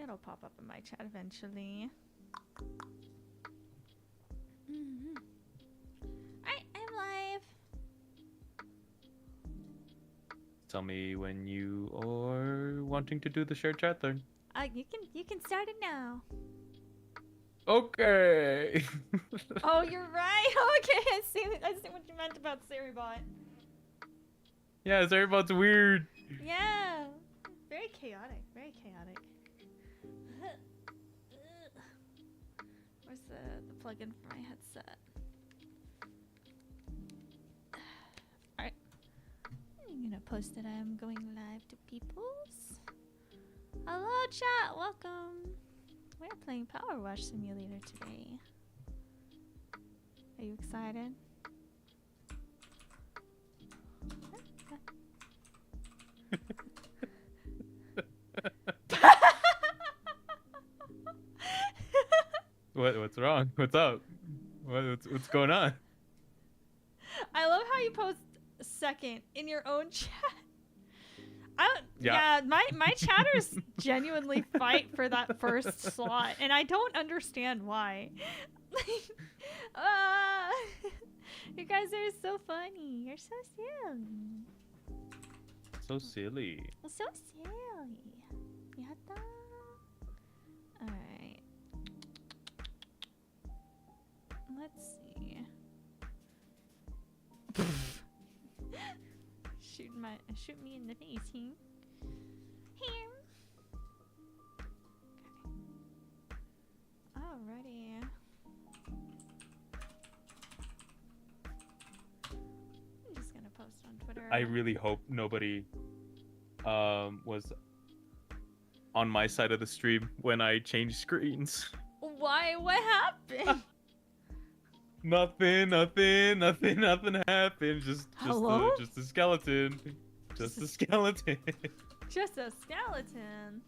It'll pop up in my chat eventually. Alright, I'm live. Tell me when you are wanting to do the shared chat then. You can start it now. Okay. Oh, you're right. Okay, I see what you meant about Seribot. Yeah, Seribot's weird. Yeah. Very chaotic. Very chaotic. Where's the plug-in for my headset? Alright. I'm gonna post that I'm going live to peoples. Hello chat, welcome. We're playing Powerwash Simulator today. Are you excited? What's wrong? What's up? What's going on? I love how you post second in your own chat. Yeah, my chatters genuinely fight for that first slot, and I don't understand why. You guys are so funny. You're so silly. So silly. So silly. Yatta. Alright. Let's see. Shoot me in the face, here. Here. Okay. Alrighty. I'm just gonna post on Twitter. I really hope nobody was on my side of the stream when I changed screens. Why? What happened? Nothing happened. Just a skeleton. Just a skeleton. Just a skeleton.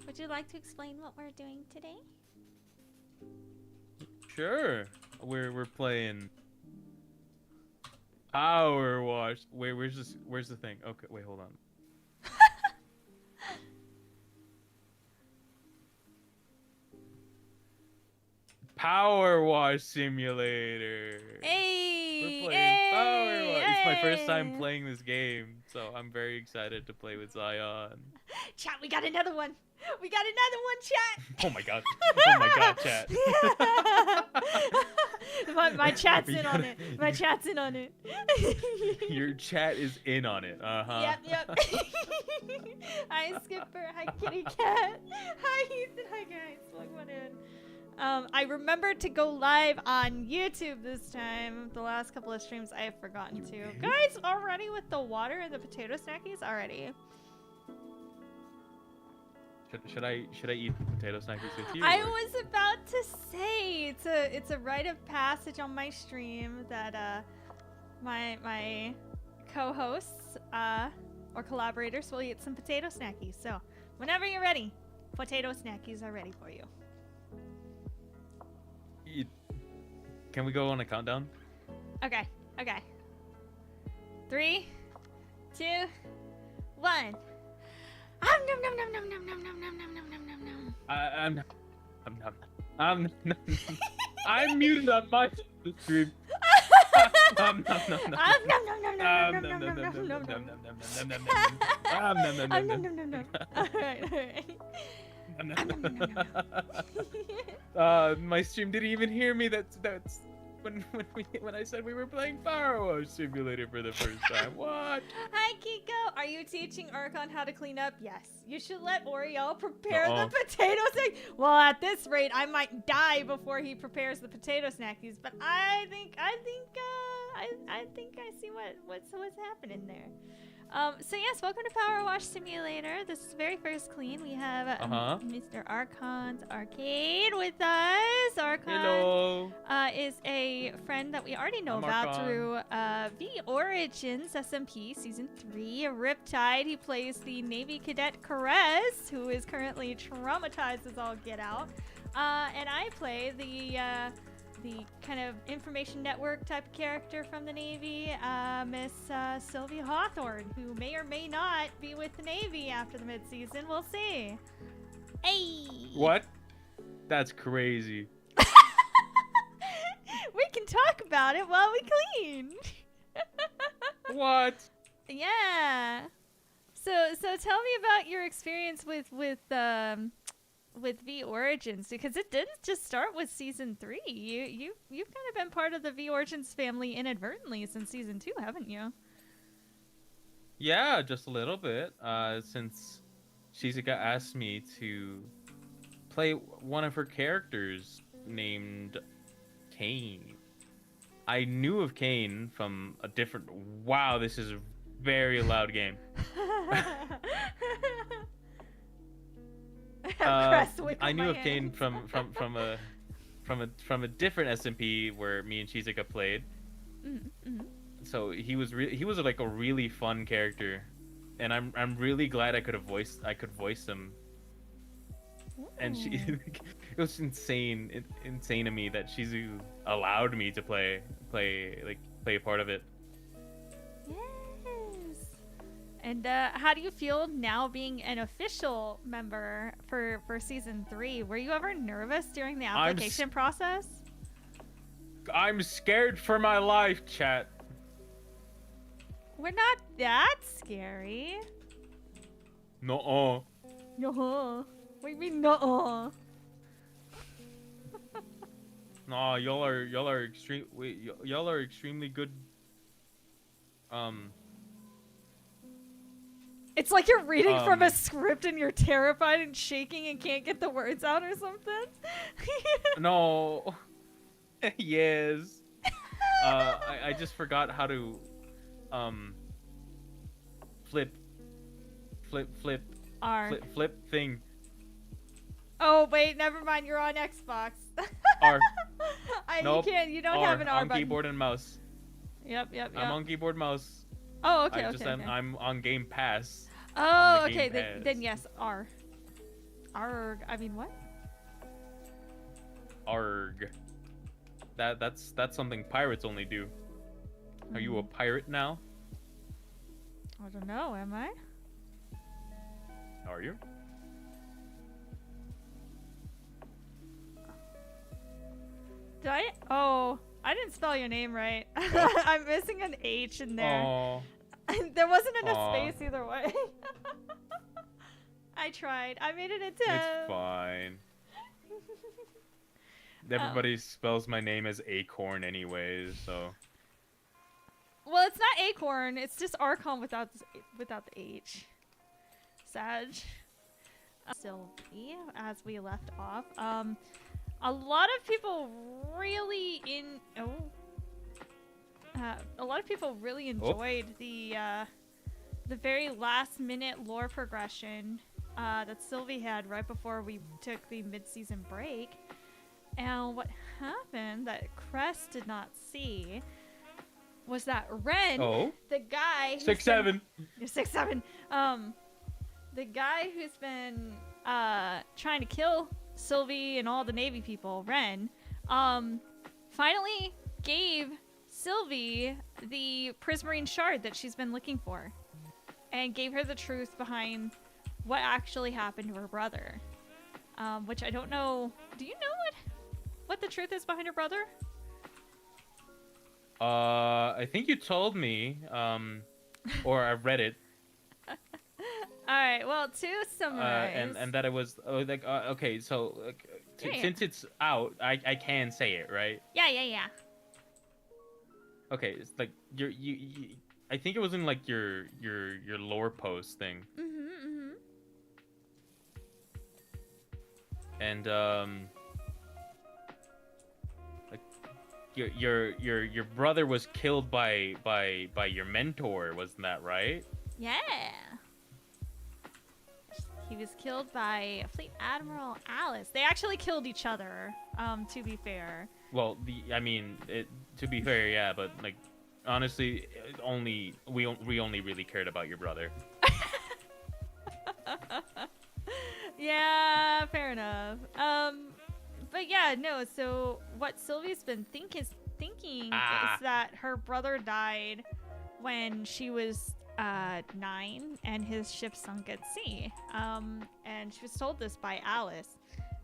Would you like to explain what we're doing today? Sure. We're playing Powerwash. Wait, where's the thing? Okay, wait, hold on. Powerwash Simulator. Hey! We're playing Powerwash. It's my first time playing this game, so I'm very excited to play with Zion. Chat, we got another one. We got another one, chat. Oh my god. Oh my god, chat. my chat's in on it. My chat's in on it. Your chat is in on it. Uh-huh. Yep. Hi, Skipper. Hi, Kitty Cat. Hi, Ethan. Hi, guys. Plug one in. I remembered to go live on YouTube this time. The last couple of streams I have forgotten to. Guys, already with the water and the potato snackies? Already. Should I eat the potato snackies with you? I was about to say it's a rite of passage on my stream that my co-hosts or collaborators will eat some potato snackies. So whenever you're ready, potato snackies are ready for you. Can we go on a countdown? Okay. 3, 2, 1. I'm muted on my stream. My stream didn't even hear me. That's when I said we were playing Powerwash Simulator for the first time. What? Hi Kiko, are you teaching Archon how to clean up? Yes. You should let Oriel prepare the potato snack. Well, at this rate, I might die before he prepares the potato snackies. But I think I see what's happening there. So yes, welcome to Powerwash Simulator. This is very first clean. We have Mr. ArchonsArcade with us. Archon is a friend that we already know about through the Origins SMP Season 3. Riptide, he plays the Navy Cadet Caress, who is currently traumatized as all get out. And I play kind of information network type of character from the Navy, Miss Sylvia Hawthorne, who may or may not be with the Navy after the mid-season. We'll see. Hey! What? That's crazy. We can talk about it while we clean. What? Yeah. So tell me about your experience with V Origins, because it didn't just start with season 3. You've kind of been part of the V Origins family inadvertently since season 2, haven't you? Yeah, just a little bit. Since Shizuka asked me to play one of her characters named Kane. I knew of Kane from a different. Wow, this is a very loud game. I knew of Kane from a different SMP where me and Shizuka played. Mm-hmm. So he was like a really fun character, and I'm really glad I could voice him. Ooh. And it was insane to me that Shizu allowed me to play a part of it. And how do you feel now being an official member for season 3? Were you ever nervous during the application process? I'm scared for my life, chat. We're not that scary. No. No. What do you mean no? No, y'all are extremely good. It's like you're reading from a script and you're terrified and shaking and can't get the words out or something. No. Yes. I just forgot how to flip thing. Oh wait, never mind. You're on Xbox. R. Nope. You don't have an R on button. Keyboard and mouse. Yep. I'm on keyboard mouse. Oh, okay. I'm on Game Pass. Oh, okay. Then yes, R. Arg. I mean, what? Arg. That's something pirates only do. Are you a pirate now? I don't know. Am I? Are you? Did I? Oh, I didn't spell your name right. Oh. I'm missing an H in there. Oh. There wasn't enough space either way. I tried. I made an attempt. It's fine. Everybody spells my name as Acorn anyways, so. Well, it's not Acorn. It's just Archon without the H. Sag. Sylvie, as we left off. A lot of people really enjoyed the very last minute lore progression that Sylvie had right before we took the mid-season break. And what happened that Crest did not see was that Ren, the guy 6'7", you're 6'7", the guy who's been trying to kill Sylvie and all the Navy people, Ren, finally gave Sylvie the Prismarine shard that she's been looking for, and gave her the truth behind what actually happened to her brother. Which I don't know. Do you know what the truth is behind her brother? I think you told me, or I read it. All right. Well, to summarize, and that it was okay. So since it's out, I can say it, right? Yeah. Okay, it's like you I think it was in like your lore post thing. Mm-hmm. And like your brother was killed by your mentor, wasn't that right? Yeah. He was killed by Fleet Admiral Alice. They actually killed each other, to be fair. Well, to be fair, yeah, but like honestly, we only really cared about your brother. Yeah, fair enough. But yeah, no. So what Sylvie's been thinking is that her brother died when she was 9 and his ship sunk at sea. And she was told this by Alice.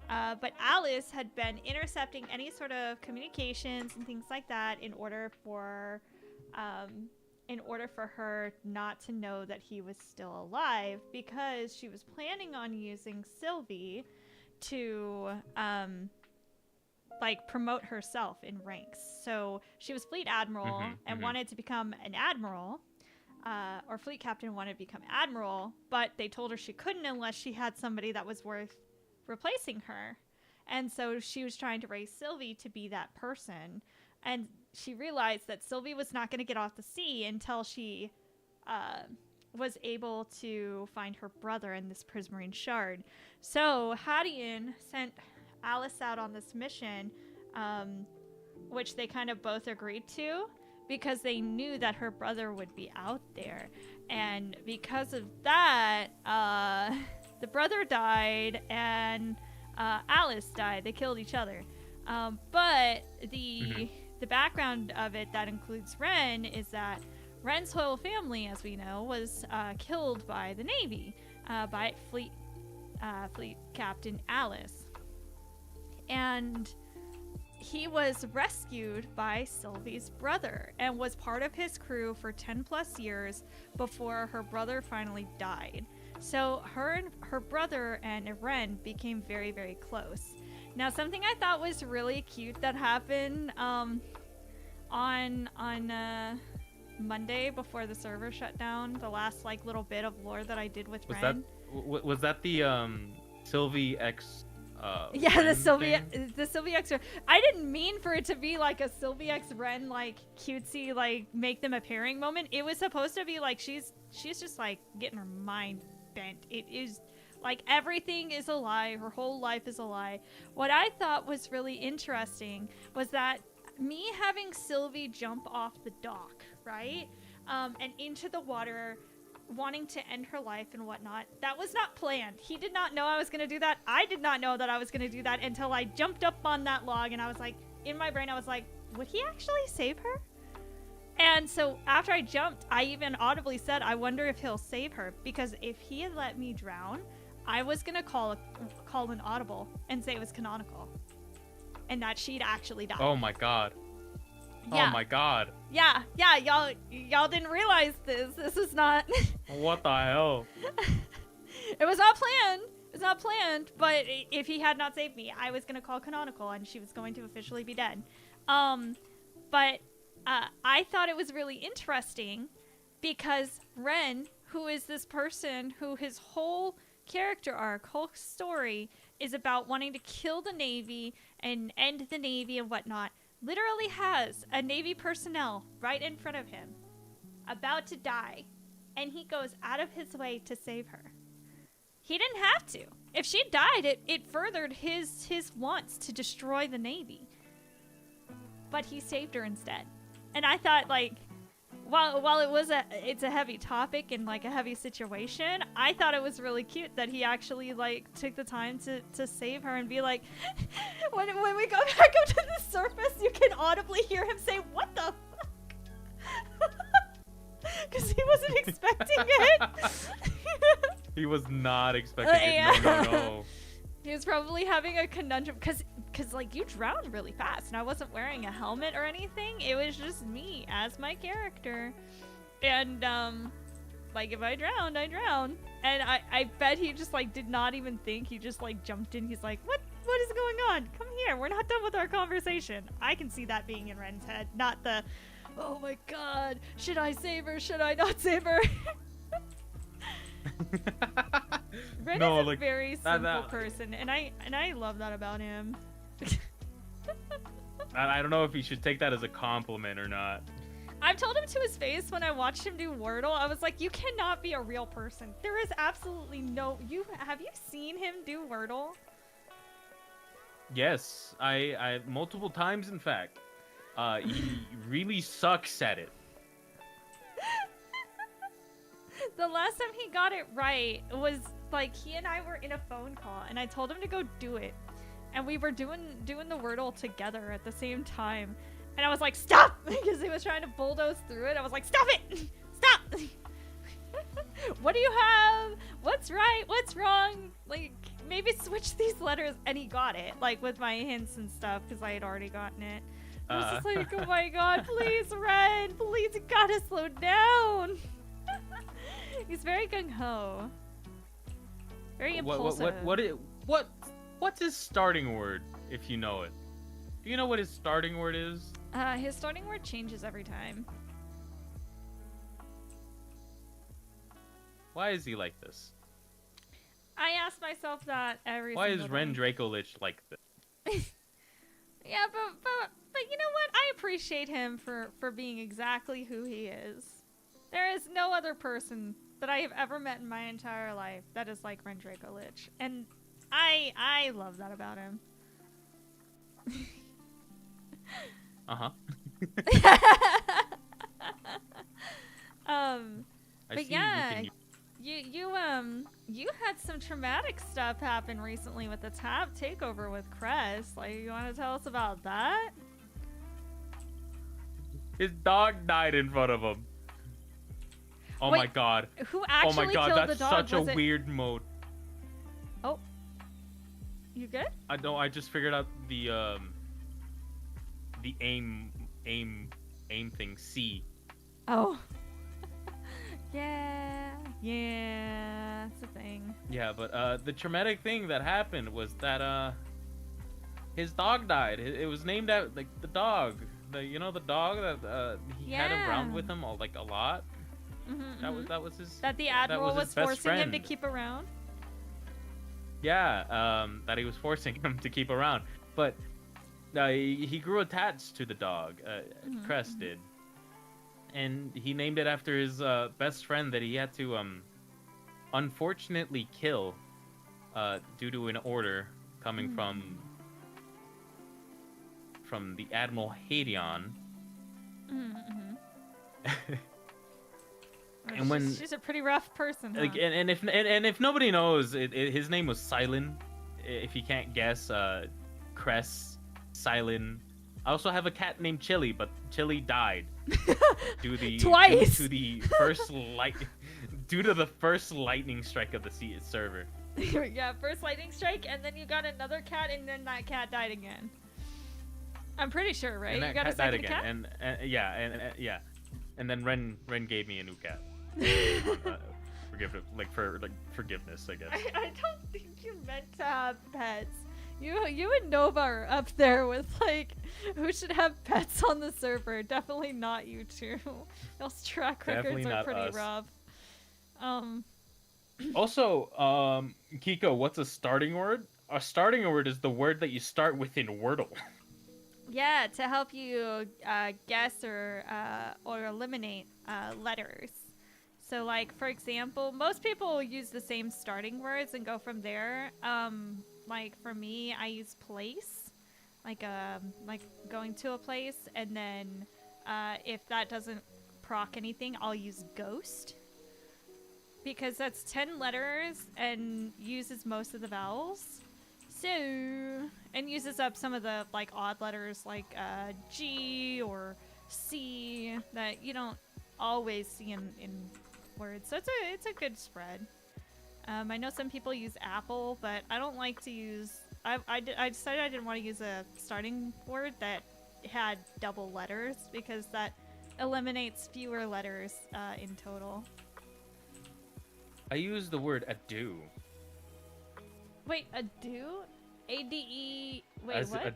But Alice had been intercepting any sort of communications and things like that in order for her not to know that he was still alive, because she was planning on using Sylvie to like promote herself in ranks. So she was fleet admiral and wanted to become an admiral, or fleet captain, wanted to become admiral, but they told her she couldn't unless she had somebody that was worth replacing her. And so she was trying to raise Sylvie to be that person. And she realized that Sylvie was not going to get off the sea until she was able to find her brother in this prismarine shard. So Hadian sent Alice out on this mission, which they kind of both agreed to, because they knew that her brother would be out there. And because of that, the brother died and Alice died. They killed each other. But the background of it that includes Ren is that Ren's whole family, as we know, was killed by the Navy, by fleet Captain Alice. And he was rescued by Sylvie's brother and was part of his crew for 10 plus years before her brother finally died. So her brother and Ren became very, very close. Now, something I thought was really cute that happened on Monday before the server shut down, the last like little bit of lore that I did with Ren. Was that the Sylvie X? Yeah, the Sylvie X. I didn't mean for it to be like a Sylvie X Ren like cutesy like make them a pairing moment. It was supposed to be like she's just like getting her mind bent. It is like everything is a lie. Her whole life is a lie. What I thought was really interesting was that me having Sylvie jump off the dock, right, and into the water, wanting to end her life and whatnot, that was not planned. He did not know I was going to do that. I did not know that I was going to do that until I jumped up on that log, and I was like, in my brain, I was like, would he actually save her? And so after I jumped, I even audibly said, I wonder if he'll save her, because if he had let me drown, I was going to call an audible and say it was canonical and that she'd actually died. Oh my god. Yeah. Oh my god. Yeah, y'all didn't realize this. This is not What the hell? It was not planned. It's not planned, but if he had not saved me, I was going to call canonical and she was going to officially be dead. But I thought it was really interesting because Ren, who is this person who his whole character arc, whole story is about wanting to kill the Navy and end the Navy and whatnot, literally has a Navy personnel right in front of him about to die, and he goes out of his way to save her. He didn't have to. If she died, it furthered his wants to destroy the Navy. But he saved her instead. And I thought, like, while it's a heavy topic and like a heavy situation, I thought it was really cute that he actually like took the time to save her and be like, when we go back up to the surface, you can audibly hear him say, "What the fuck?" Because he wasn't expecting it. He was not expecting it. No. He was probably having a conundrum because like you drowned really fast and I wasn't wearing a helmet or anything. It was just me as my character, and like if I drowned, I drowned. And I bet he just like did not even think. He just like jumped in. He's like, what is going on? Come here, we're not done with our conversation. I can see that being in Ren's head, not the, oh my god, should I save her, should I not save her? Ren is a very simple person, and I love that about him. I don't know if he should take that as a compliment or not. I've told him to his face when I watched him do Wordle, I was like, you cannot be a real person. There is absolutely no... Have you seen him do Wordle? Yes, I multiple times, in fact. He really sucks at it. The last time he got it right was like he and I were in a phone call and I told him to go do it. and we were doing the Wordle together at the same time, and I was like, stop, because he was trying to bulldoze through it. I was like, stop it, stop. What do you have? What's right? What's wrong? Like, maybe switch these letters. And he got it, like, with my hints and stuff, because I had already gotten it. I was just like, oh my god, please, Red, please, you gotta slow down. He's very gung-ho. Very impulsive. What's his starting word, if you know it? Do you know what his starting word is? His starting word changes every time. Why is he like this? I ask myself that every Why single is day. Ren Dracolich like this? Yeah, but you know what? I appreciate him for being exactly who he is. There is no other person that I have ever met in my entire life that is like Ren Dracolich. And I love that about him. Uh-huh. But yeah, you had some traumatic stuff happen recently with the tab takeover with Crest. Like, you want to tell us about that? His dog died in front of him. Oh my god. Who actually killed the dog? That's such a weird mode. Oh. You good? I know, I just figured out the aim thing, C. Oh. Yeah, it's a thing. Yeah, but the traumatic thing that happened was that his dog died. It was named out like the dog, the dog that he had around with him a lot. That was his. That the admiral was forcing friend. him to keep around. Yeah, that he was forcing him to keep around, but he grew attached to the dog. Crest did. And he named it after his best friend that he had to unfortunately kill due to an order coming from the Admiral Hadion. And when she's a pretty rough person, huh? like, and if nobody knows, his name was Silent. If you can't guess, Crest, Silent. I also have a cat named Chili, but Chili died twice due to the first lightning strike of the server. Yeah, first lightning strike, and then you got another cat, and then that cat died again. I'm pretty sure, right? You got a second cat? And then Ren gave me a new cat. Forgiveness, I guess. I don't think you meant to have pets. You and Nova are up there with, like, who should have pets on the server. Definitely not you two. Y'all's track records are pretty rough. Also, Kiko, what's a starting word? A starting word is the word that you start with in Wordle. Yeah, to help you guess or eliminate letters. So, like, for example, most people use the same starting words and go from there. Like, for me, I use place, like going to a place, and then if that doesn't proc anything, I'll use ghost, because that's 10 letters and uses most of the vowels. So, and uses up some of the, like, odd letters, like G or C that you don't always see in words. So it's a good spread. I know some people use apple, but I don't like to use... I decided I didn't want to use a starting word that had double letters, because that eliminates fewer letters in total. I use the word ado. Wait, ado? A-D-E... Wait, As what?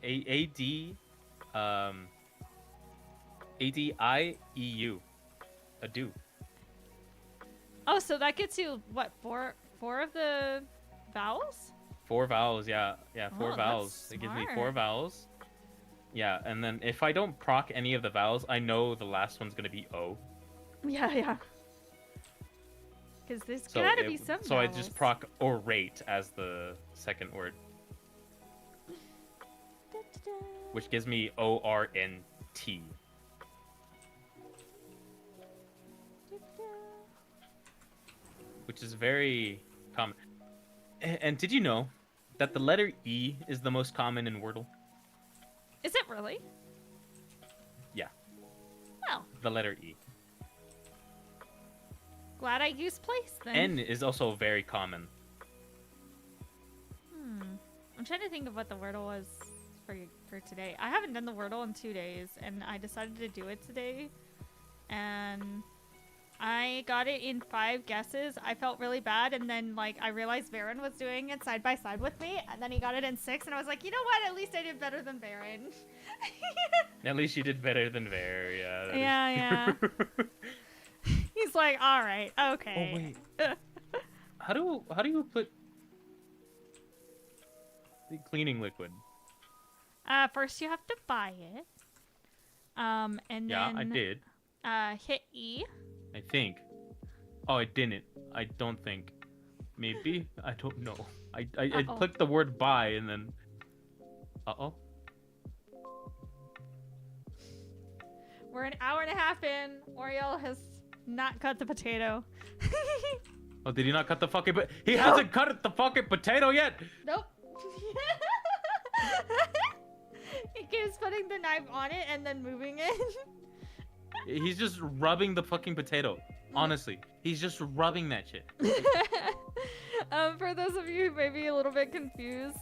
A-D... A-D-I-E-U. Ado. Oh, so that gets you, what, four of the vowels? 4 vowels, yeah. Yeah, 4 vowels. It gives me 4 vowels. Yeah, and then if I don't proc any of the vowels, I know the last one's going to be O. Yeah. Because there's gotta be some So vowels. I just proc orate as the second word. Which gives me O-R-N-T. Which is very common. And did you know that the letter E is the most common in Wordle. Is it really? Yeah. Well, The letter E. glad I used place then. N is also very common. I'm trying to think of what the Wordle was for today. I haven't done the Wordle in 2 days, and I decided to do it today. And I got it in 5 guesses. I felt really bad, and then like I realized Baron was doing it side by side with me, and then he got it in 6, and I was like, you know what? At least I did better than Baron. At least you did better than Ver, yeah. Yeah. He's like, all right, okay. Oh wait. How do you put the cleaning liquid? First you have to buy it. And then Yeah, I did. Hit E. I think. Oh, I didn't. I don't think. Maybe? I don't know. I clicked the word buy and then... Uh-oh. We're an hour and a half in. Oriel has not cut the potato. Oh, did he not cut the fucking... He hasn't cut the fucking potato yet! Nope. He keeps putting the knife on it and then moving it. He's just rubbing the fucking potato. Honestly. He's just rubbing that shit. For those of you who may be a little bit confused,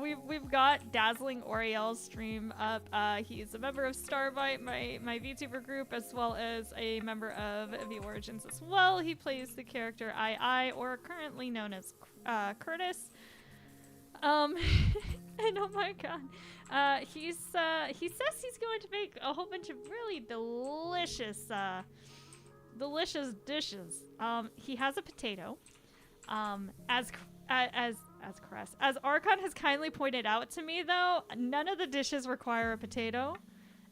we've got Dazzling Oriel's stream up. He's a member of Starbite, my VTuber group, as well as a member of the Origins as well. He plays the character II, or currently known as Curtis. And oh my god, he says he's going to make a whole bunch of really delicious dishes. He has a potato. As Archon has kindly pointed out to me, though, none of the dishes require a potato,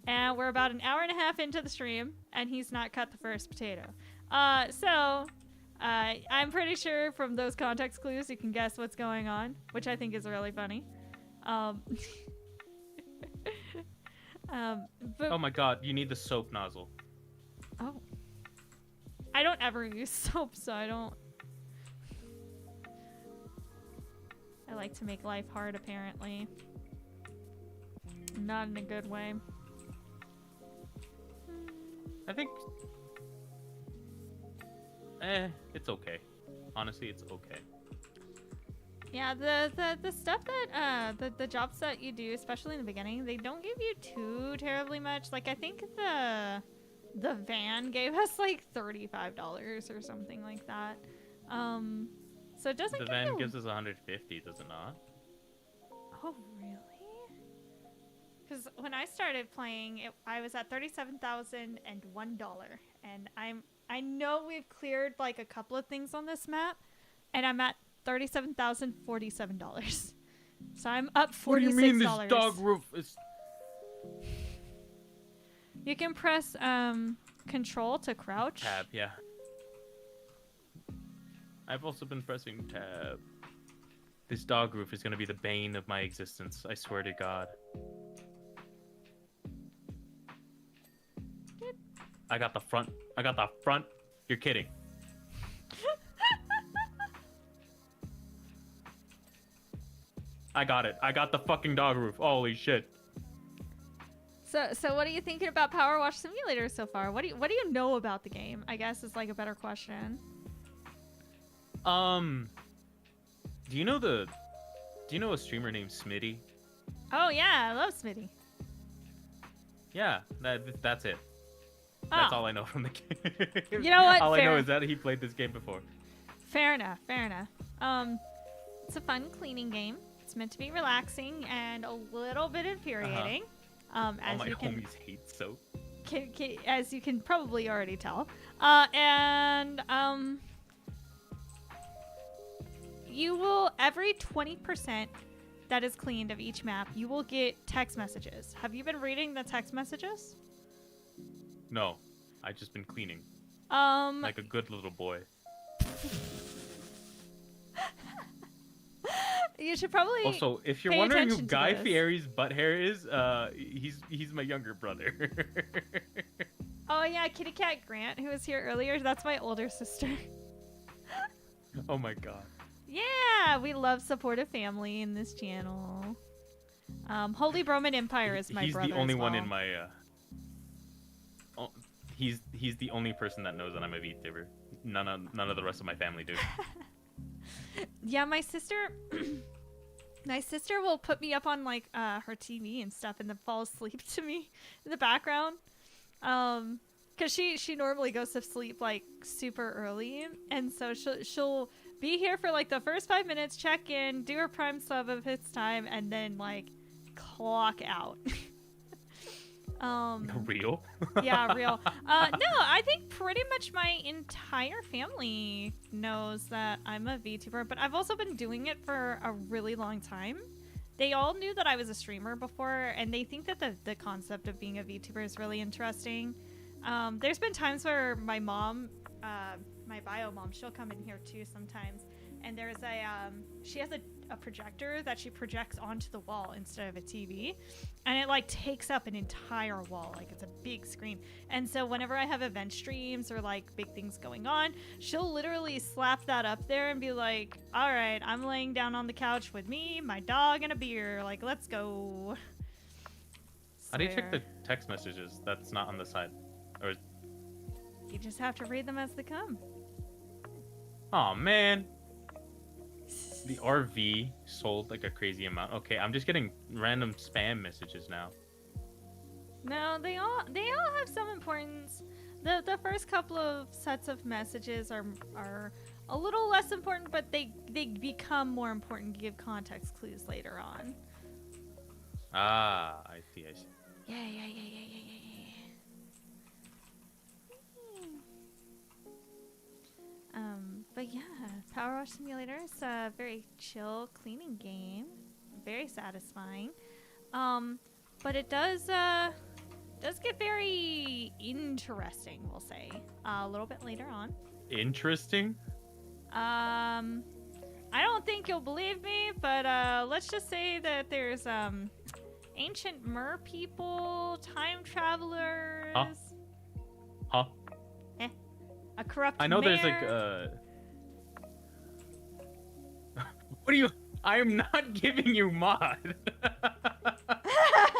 and we're about an hour and a half into the stream, and he's not cut the first potato. So I'm pretty sure from those context clues you can guess what's going on, which I think is really funny. But, oh my god, you need the soap nozzle. oh. I don't ever use soap, so I don't... I like to make life hard, apparently. Not in a good way. I think... it's okay. Honestly, it's okay. Yeah, the stuff that, the jobs that you do, especially in the beginning, they don't give you too terribly much. Like, I think the van gave us, like, $35 or something like that. So it doesn't The van gives us 150, does it not? Oh, really? Because when I started playing, I was at $37,001, and I know we've cleared like a couple of things on this map, and I'm at $37,047. So I'm up $46. What do you mean this dog roof is... You can press Control to crouch. Tab, yeah. I've also been pressing tab. This dog roof is gonna be the bane of my existence. I swear to God. I got the front. I got the front. You're kidding. I got it. I got the fucking dog roof. Holy shit. So what are you thinking about Powerwash Simulator so far? What do you know about the game? I guess is like a better question. Do you know a streamer named Smitty? Oh yeah, I love Smitty. Yeah, that's it. Oh. That's all I know from the game. You know what? All Fair. I know is that he played this game before. Fair enough. Fair enough. It's a fun cleaning game. It's meant to be relaxing and a little bit infuriating. All As my you can, homies hate soap. as you can probably already tell. You will, every 20% that is cleaned of each map, you will get text messages. Have you been reading the text messages? No, I just been cleaning. Like a good little boy. You should probably. Also, if you're pay wondering who attention to Guy this. Fieri's butt hair is, he's my younger brother. Oh yeah, Kitty Cat Grant, who was here earlier. That's my older sister. Oh my god. Yeah, we love supportive family in this channel. Holy Roman Empire is my brother. He's the only as well. one in my. He's the only person that knows that I'm a VTuber. None of the rest of my family do. Yeah, my sister. My sister will put me up on like her TV and stuff, and then fall asleep to me in the background. Cause she normally goes to sleep like super early, and so she'll be here for like the first 5 minutes, check in, do her prime sub if it's time, and then like clock out. Real? Yeah, real. No, I think pretty much my entire family knows that I'm a VTuber, but I've also been doing it for a really long time. They all knew that I was a streamer before, and they think that the concept of being a VTuber is really interesting. There's been times where my mom, my bio mom, she'll come in here too sometimes, and there's she has a projector that she projects onto the wall instead of a TV, and it like takes up an entire wall, like it's a big screen. And so whenever I have event streams or like big things going on, she'll literally slap that up there and be like, all right, I'm laying down on the couch with me, my dog, and a beer, like let's go. How do you check the text messages that's not on the side? Or you just have to read them as they come. oh man, the RV sold like a crazy amount. Okay, I'm just getting random spam messages now. No, they all have some importance. The first couple of sets of messages are a little less important, but they become more important to give context clues later on. Ah, I see. Yeah. But yeah, Powerwash Simulator is a very chill cleaning game, very satisfying. But it does get very interesting, we'll say, a little bit later on. Interesting? I don't think you'll believe me, but let's just say that there's ancient mer people, time travelers. Huh? A corrupt I know mayor. there's like what are you? I am not giving you mod.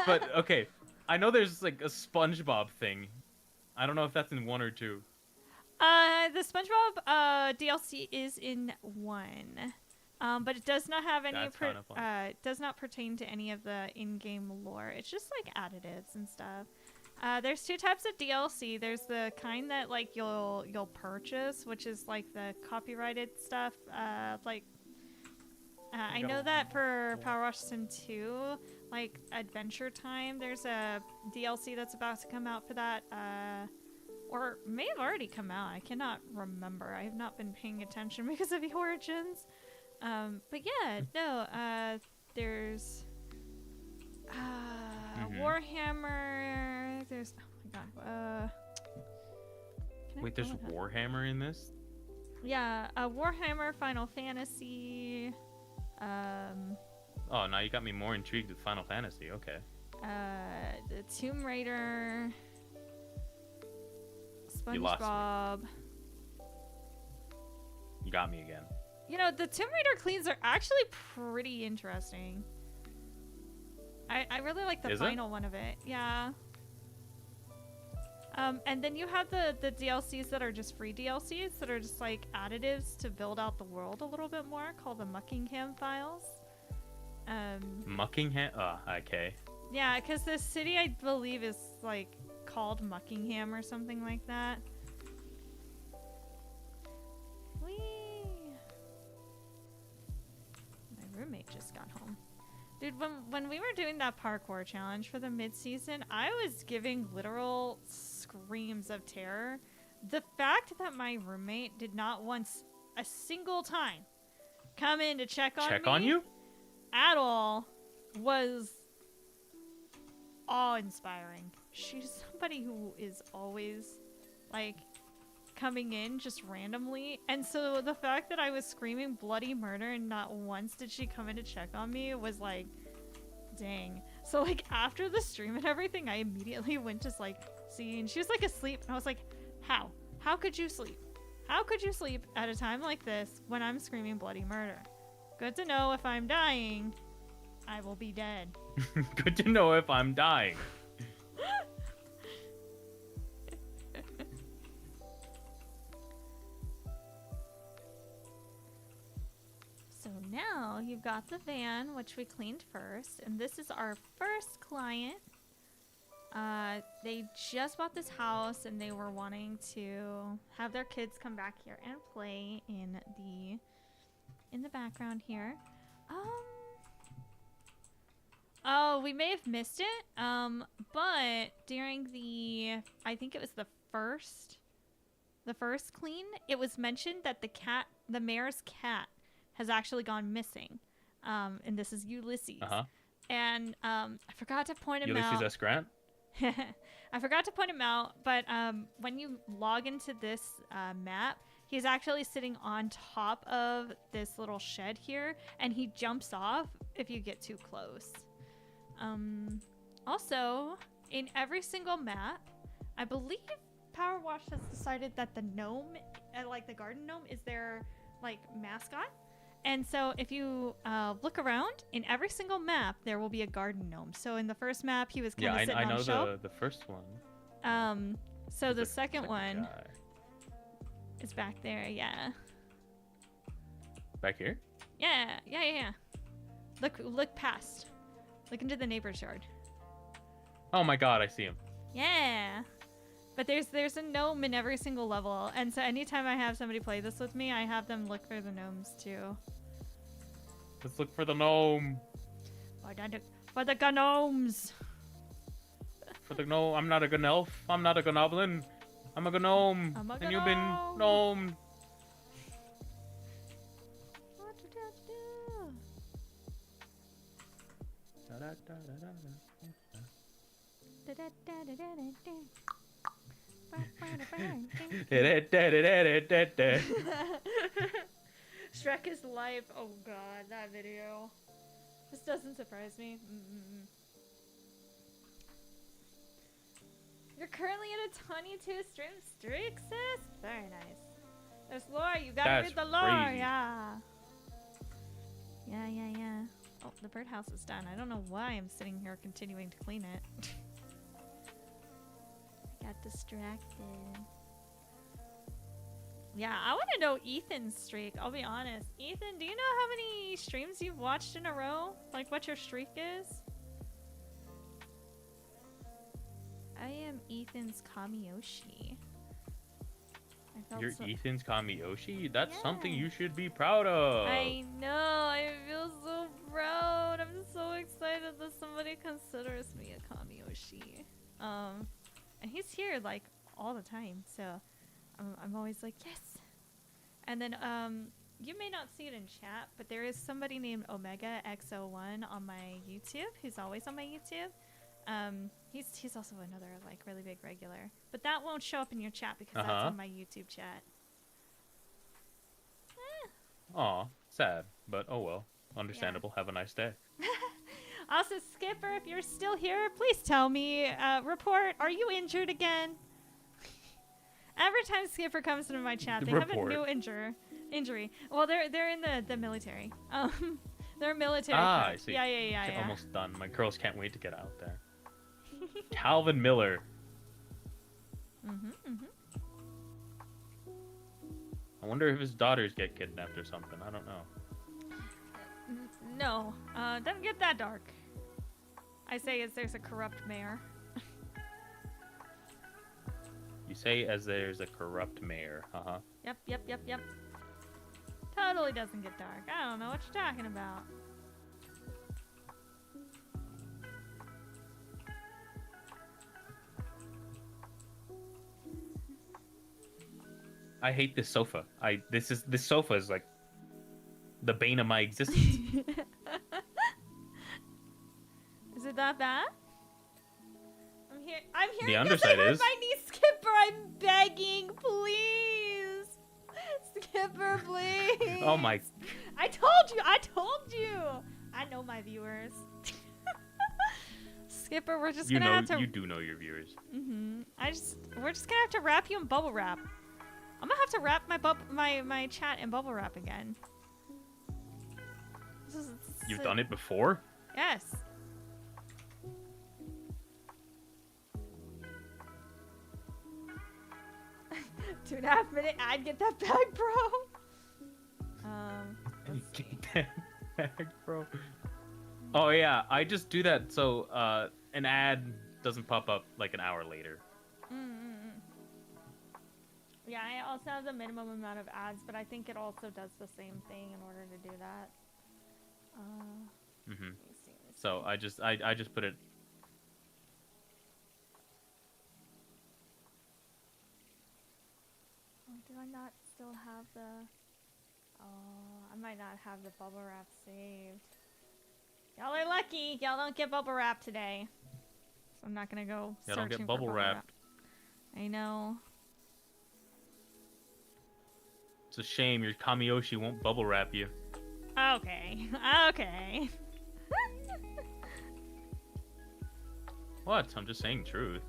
But okay, I know there's like a SpongeBob thing. I don't know if that's in 1 or 2. The SpongeBob DLC is in 1, but it does not have any. Does not pertain to any of the in-game lore. It's just like additives and stuff. There's 2 types of DLC. There's the kind that like you'll purchase, which is like the copyrighted stuff. I know that for Powerwash Sim 2, like Adventure Time, there's a DLC that's about to come out for that. Or may have already come out. I cannot remember. I have not been paying attention because of the Origins. But yeah, no. There's Warhammer. There's oh my god. Wait, there's Warhammer in this? Yeah, Warhammer, Final Fantasy. Oh, now you got me more intrigued with Final Fantasy. Okay. The Tomb Raider. SpongeBob. You lost me. You got me again. You know, the Tomb Raider cleans are actually pretty interesting. I really like the final one of it. Yeah. And then you have the DLCs that are just free DLCs that are just like additives to build out the world a little bit more, called the Muckingham Files. Muckingham? Oh, okay. Yeah, because the city, I believe, is like called Muckingham or something like that. Whee! My roommate just got home. Dude, when we were doing that parkour challenge for the mid-season, I was giving literal screams of terror. The fact that my roommate did not once, a single time, come in to check on you at all was awe-inspiring. She's somebody who is always, like, coming in just randomly, and so the fact that I was screaming bloody murder and not once did she come in to check on me was like, dang. So like after the stream and everything, I immediately went to like see, and she was like asleep, and I was like, how could you sleep? How could you sleep at a time like this when I'm screaming bloody murder? Good to know if I'm dying, I will be dead. Good to know if I'm dying. So now you've got the van, which we cleaned first, and this is our first client. They just bought this house and they were wanting to have their kids come back here and play in the background here. Oh, we may have missed it. But during I think it was the first clean, it was mentioned that the mayor's cat has actually gone missing. And this is Ulysses. And I forgot to point him out. Ulysses S. Grant? I forgot to point him out, but when you log into this map, he's actually sitting on top of this little shed here, and he jumps off if you get too close. Also, in every single map, I believe Powerwash has decided that the gnome, like the garden gnome, is their like mascot. And so if you look around, in every single map, there will be a garden gnome. So in the first map, he was kind of sitting on a shelf. I know the first one. So the second one is back there, yeah. Back here? Yeah. Look past. Look into the neighbor's yard. Oh my god, I see him. Yeah. But there's a gnome in every single level, and so anytime I have somebody play this with me, I have them look for the gnomes too. Let's look for the gnome. For the gnomes. For the gnome. I'm not a gnelf. I'm not a gnoblin. I'm a gnome. And you've been gnomed. What did I do? Shrek is life. Oh god, that video. This doesn't surprise me. You're currently in a 22 stream streak, sis? Very nice. There's lore. You gotta read the lore. Crazy. Yeah. Yeah. Oh, the birdhouse is done. I don't know why I'm sitting here continuing to clean it. Got distracted. Yeah, I want to know Ethan's streak. I'll be honest. Ethan, do you know how many streams you've watched in a row? Like what your streak is? I am Ethan's Kamiyoshi. You're Ethan's Kamiyoshi? That's something you should be proud of. I know. I feel so proud. I'm so excited that somebody considers me a Kamiyoshi. And he's here like all the time, so I'm always like, yes. And then you may not see it in chat, but there is somebody named Omega X01 on my YouTube who's always on my YouTube. He's also another like really big regular, but that won't show up in your chat because that's on my YouTube chat. Aw, sad, but oh well. Understandable. Yeah. Have a nice day. Also, Skipper, if you're still here, please tell me. Report, are you injured again? Every time Skipper comes into my chat, they have a new injury. Well, they're in the military. They're military. I see. Yeah. Almost done. My girls can't wait to get out there. Calvin Miller. I wonder if his daughters get kidnapped or something. I don't know. No, doesn't get that dark. I say as there's a corrupt mayor. You say as there's a corrupt mayor, Yep. Totally doesn't get dark. I don't know what you're talking about. I hate this sofa. This sofa is like the bane of my existence. Is it that bad? I'm here. The underside is. My knee, Skipper. I'm begging, please. Skipper, please. Oh my. I told you. I know my viewers. Skipper, we're just gonna have to. You do know your viewers. We're just gonna have to wrap you in bubble wrap. I'm gonna have to wrap my chat in bubble wrap again. You've done it before? Yes. Two and a half minute ad, get that bag, bro. Get that bag, bro. Oh yeah, I just do that so an ad doesn't pop up like an hour later. Yeah, I also have the minimum amount of ads, but I think it also does the same thing in order to do that. Let me see. So I just put it. Oh, do I not still have the? Oh, I might not have the bubble wrap saved. Y'all are lucky. Y'all don't get bubble wrap today. So I'm not gonna go Y'all searching don't get for bubble wrap. I know. It's a shame your Kamiyoshi won't bubble wrap you. Okay. Okay. What? I'm just saying truth.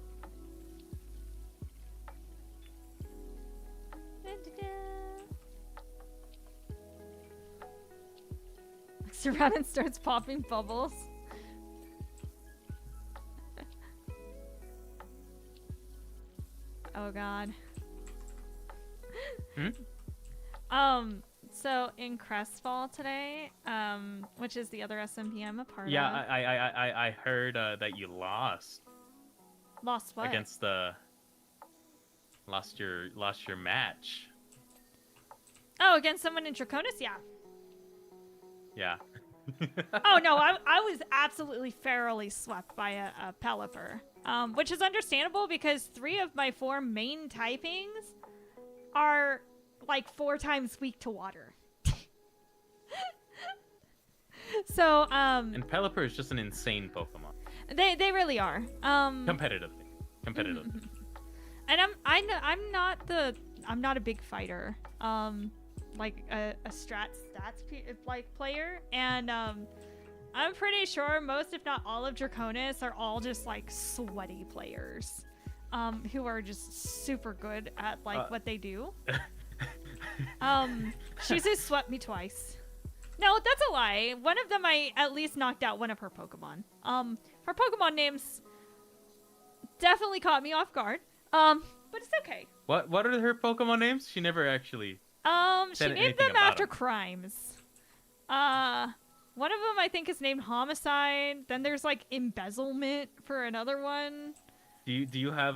Looks around and starts popping bubbles. Oh god. So in Crestfall today, which is the other SMP I'm a part of. Yeah, I heard that you lost. Lost what? Against the lost your match. Oh, against someone in Draconis? Yeah. Yeah. Oh no, I was absolutely thoroughly swept by a Pelipper. Which is understandable because 3 of my 4 main typings are like 4 times weak to water. So, and Pelipper is just an insane Pokemon. They really are. Competitively. And I'm not a big fighter. Like a stats like player, and I'm pretty sure most, if not all, of Draconis are all just like sweaty players, who are just super good at like what they do. She's just swept me twice. No, that's a lie. One of them I at least knocked out one of her Pokemon. Her Pokemon names definitely caught me off guard. But it's okay. What are her Pokemon names? She never actually. She named them after crimes. One of them I think is named Homicide. Then there's like Embezzlement for another one. Do you have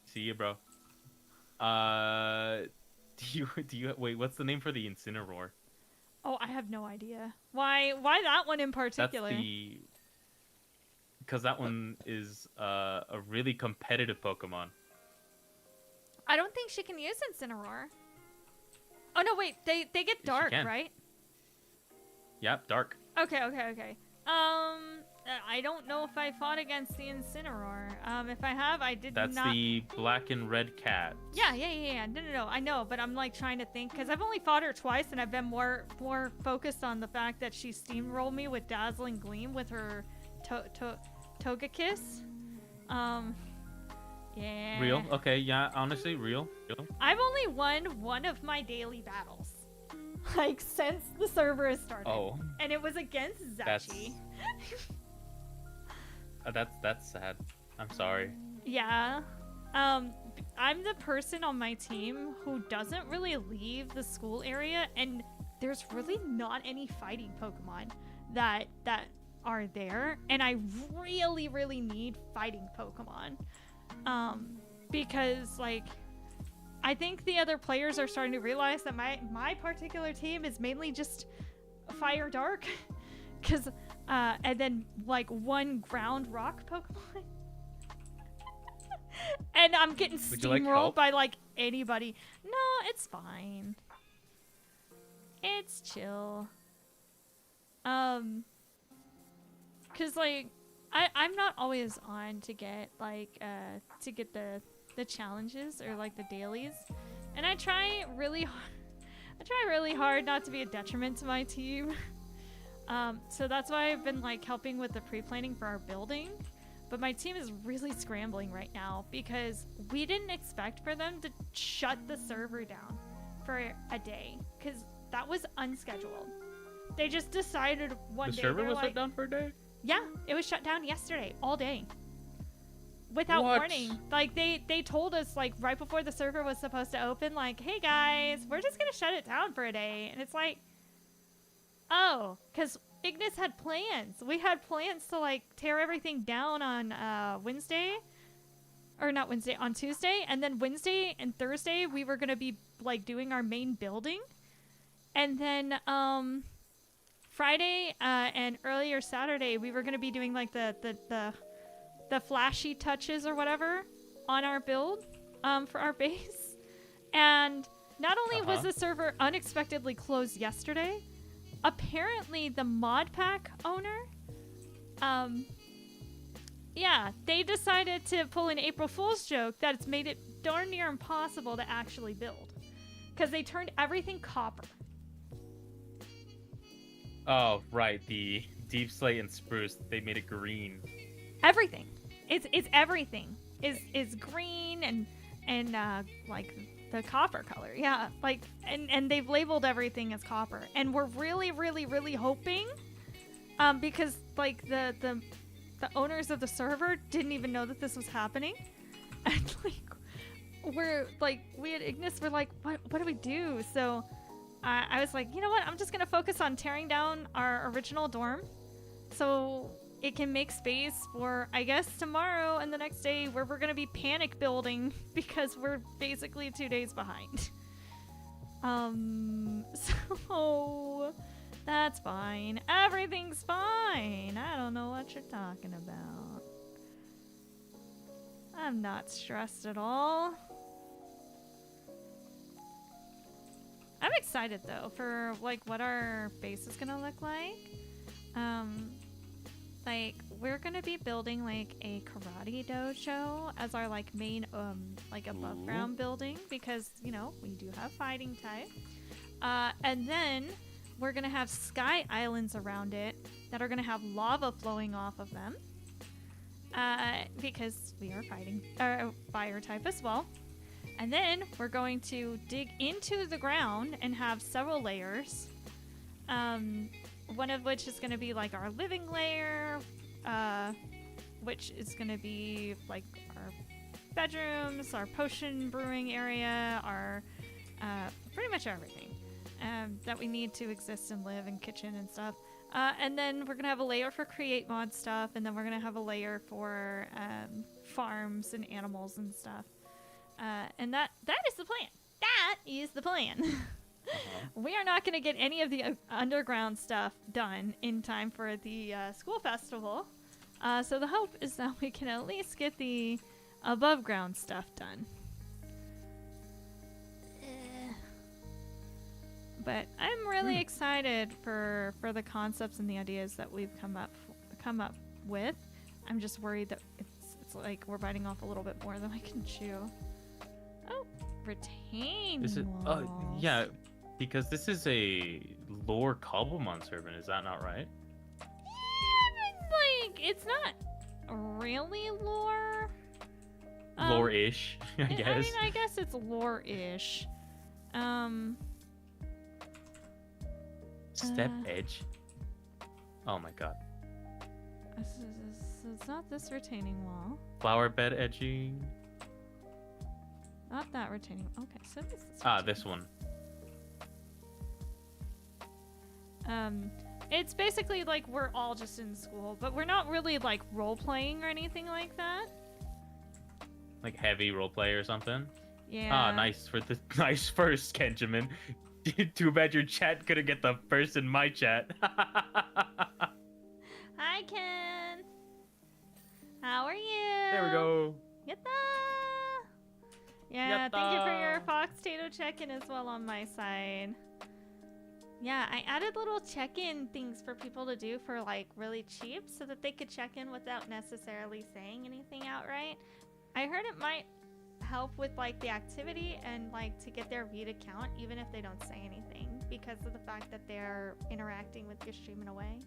see you, bro. Do you wait? What's the name for the Incineroar? Oh, I have no idea. Why that one in particular? That's because that one is a really competitive Pokemon. I don't think she can use Incineroar. Oh no, wait, they get dark, right? Yep, dark. Okay. I don't know if I fought against the Incineroar. If I have, I did not. That's the black and red cat. Yeah. No, I know, but I'm like trying to think because I've only fought her twice, and I've been more focused on the fact that she steamrolled me with Dazzling Gleam with her Togekiss. Yeah. Real? Okay, yeah, honestly, real. I've only won one of my daily battles, like, since the server has started. Oh. And it was against Zachi. That's sad. I'm sorry. Yeah. I'm the person on my team who doesn't really leave the school area, and there's really not any fighting Pokemon that are there, and I really, really need fighting Pokemon. Because like I think the other players are starting to realize that my particular team is mainly just fire dark, because and then like one ground rock Pokemon. And I'm getting steamrolled by like anybody. No, it's fine. It's chill. Cause like I'm not always on to get like the challenges or like the dailies, and I try really hard not to be a detriment to my team. So that's why I've been like helping with the pre-planning for our building. But my team is really scrambling right now because we didn't expect for them to shut the server down for a day because that was unscheduled. They just decided one day. The server was shut down for a day? Yeah, it was shut down yesterday, all day. Without warning. Like, they told us, like, right before the server was supposed to open, like, hey guys, we're just gonna shut it down for a day. And it's like, oh, because Ignis had plans. We had plans to, like, tear everything down on Wednesday. Or not Wednesday, on Tuesday. And then Wednesday and Thursday, we were gonna be, like, doing our main building. And then, Friday and earlier Saturday, we were going to be doing like the flashy touches or whatever on our build for our base. And not only was the server unexpectedly closed yesterday, apparently the mod pack owner, they decided to pull an April Fool's joke that it's made it darn near impossible to actually build because they turned everything copper. Oh, right. The Deep Slate and Spruce, they made it green. Everything. It's everything. Is green and like the copper color. Yeah. Like and they've labeled everything as copper. And we're really, really, really hoping because like the owners of the server didn't even know that this was happening. And we at Ignis were like, what do we do? So I was like, you know what? I'm just going to focus on tearing down our original dorm so it can make space for, I guess, tomorrow and the next day where we're going to be panic building because we're basically 2 days behind. So that's fine. Everything's fine. I don't know what you're talking about. I'm not stressed at all. I'm excited though for like what our base is gonna look like. Like we're gonna be building like a karate dojo as our like main like above ground building because you know we do have fighting type. And then we're gonna have sky islands around it that are gonna have lava flowing off of them. Because we are fighting fire type as well. And then we're going to dig into the ground and have several layers. One of which is going to be like our living layer, which is going to be like our bedrooms, our potion brewing area, our pretty much everything that we need to exist and live and kitchen and stuff. And then we're going to have a layer for create mod stuff. And then we're going to have a layer for farms and animals and stuff. And that is the plan. That is the plan. We are not going to get any of the underground stuff done in time for the school festival. So the hope is that we can at least get the above ground stuff done. But I'm really excited for the concepts and the ideas that we've come up with. I'm just worried that it's like we're biting off a little bit more than we can chew. Oh, retain walls. Yeah, because this is a lore Cobblemon servant, is that not right? Yeah, but like it's not really lore. Lore-ish, I guess. I mean, I guess it's lore-ish. Step edge. Oh my god. It's not this retaining wall. Flower bed edging. Not that retaining. Okay, so this is this one. It's basically like we're all just in school, but we're not really like role playing or anything like that. Like heavy roleplay or something? Yeah. Nice first, Kenjamin. Too bad your chat couldn't get the first in my chat. Hi, Ken. How are you? There we go. Yatta. Yeah, thank you for your Fox Tato check-in as well on my side. Yeah, I added little check-in things for people to do for like really cheap so that they could check in without necessarily saying anything outright. I heard it might help with like the activity and like to get their read account even if they don't say anything because of the fact that they're interacting with your stream in a way.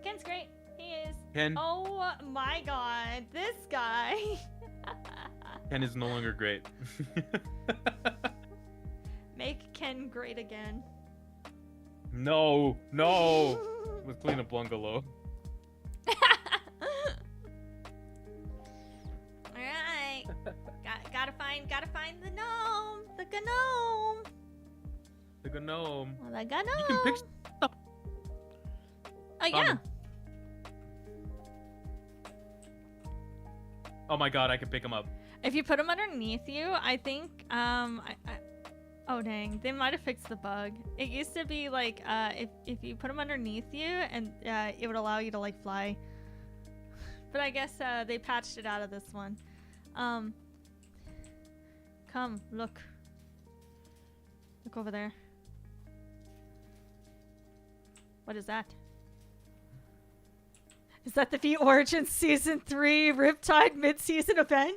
Ken's great. He is. Ken. Oh my god, this guy. Ken is no longer great. Make Ken great again. No. Let's clean up bungalow. Alright. Gotta find the gnome. The gnome. The gnome. Well, the gnome. You can pick stuff. Oh yeah. Oh my god, I can pick him up. If you put them underneath you, I think oh dang, they might have fixed the bug. It used to be like if you put them underneath you and it would allow you to like fly. But I guess they patched it out of this one. Come, look. Look over there. What is that? Is that the V Origins Season 3 Riptide mid-season event?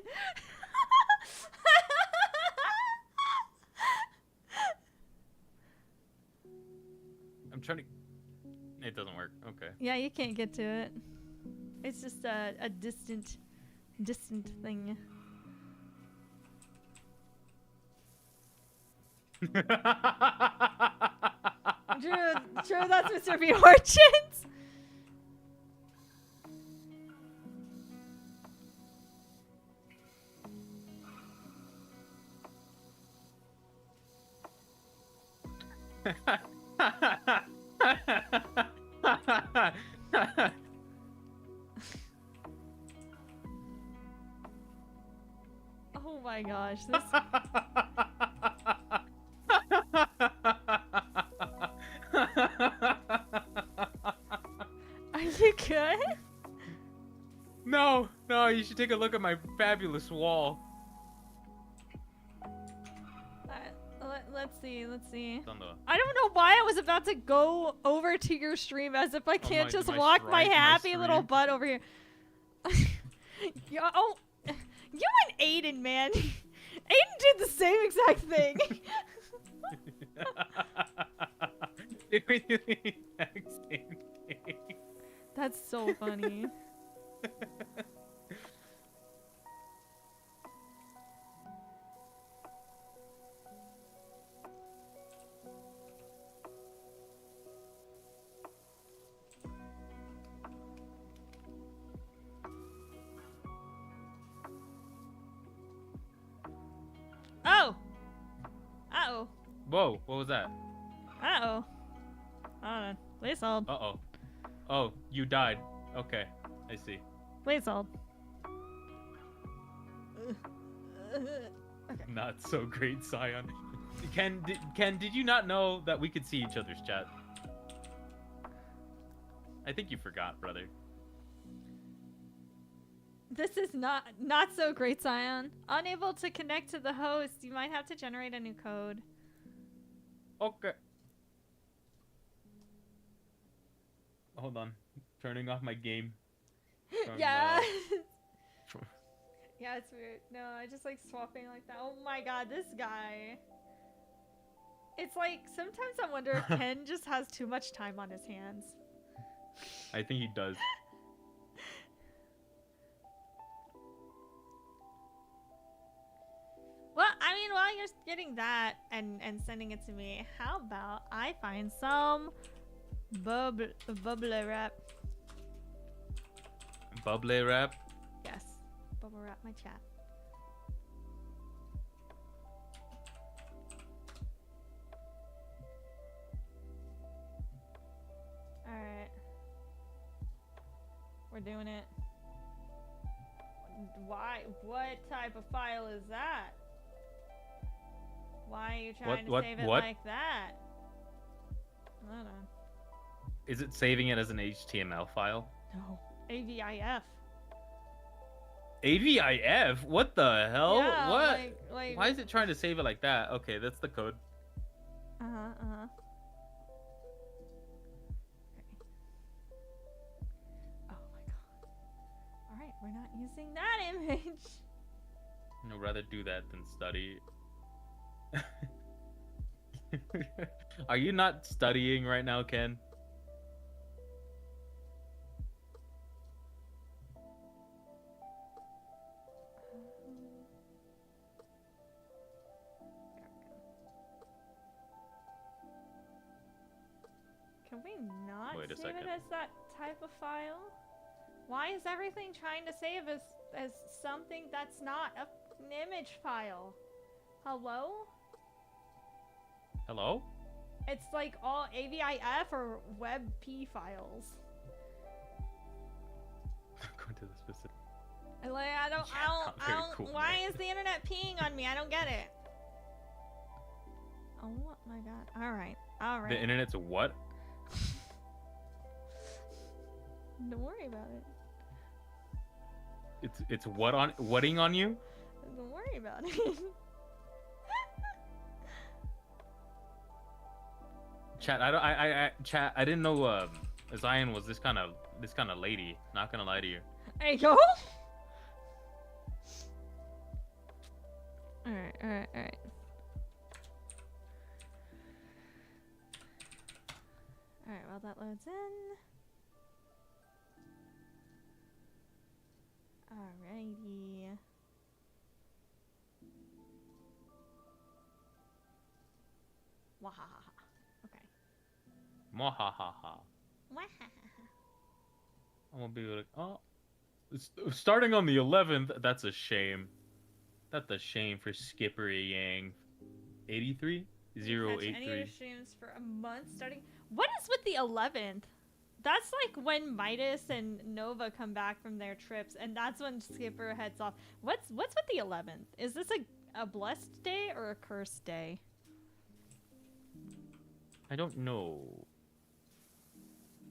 I'm trying to... It doesn't work. Okay. Yeah, you can't get to it. It's just a distant thing. True, that's Mr. V Origins. Oh my gosh, this. Are you good? No, you should take a look at my fabulous wall. Let's see. On the... I don't know why I was about to go over to your stream as if I can't just walk my happy little butt over here. You and Aiden, man. Aiden did the same exact thing. The exact same thing. That's so funny. Oh! Uh-oh. Whoa, what was that? Uh-oh. Hold on. Please hold. Uh-oh. Oh, you died. Okay, I see. Please hold. Okay. Not so great, Scion. Ken, did you not know that we could see each other's chat? I think you forgot, brother. This is not so great, Scion. Unable to connect to the host. You might have to generate a new code. Okay. Hold on. Turning off my game. Yeah. Yeah, it's weird. No, I just like swapping like that. Oh my god, this guy. It's like, sometimes I wonder if Ken just has too much time on his hands. I think he does. Well, I mean, while you're getting that and sending it to me, how about I find some bubble wrap? Bubble wrap? Yes, bubble wrap my chat. All right, we're doing it. Why? What type of file is that? Why are you trying to save it like that? Hold on. Is it saving it as an HTML file? No. AVIF. AVIF? What the hell? Yeah, what? Like... Why is it trying to save it like that? Okay, that's the code. Okay. Oh my god. Alright, we're not using that image. I'd rather do that than study. Are you not studying right now, Ken? Can we not Wait a save second. it as that type of file? Why is everything trying to save as something that's not an image file? Hello? Hello? It's like all AVIF or WebP files. Going to the specific. Like, I don't, Cool, why man. is the internet peeing on me? I don't get it. Oh my god. Alright. Alright. The internet's a what? Don't worry about it. It's whatting on you? Don't worry about it. Chat, chat, I didn't know Zion was this kind of lady. Not gonna lie to you. There you go. Alright, alright, alright. Alright, while that loads in. Alrighty. Wahaha. Okay. Mwahahaha. Wahaha. I'm gonna be like, oh, starting on the 11th. That's a shame. That's a shame for Skipper Yang. 83 Catch 083. any of your streams for a month starting. What is with the 11th? That's like when Midas and Nova come back from their trips, and that's when Skipper heads off. What's with the 11th? Is this a blessed day or a cursed day? I don't know.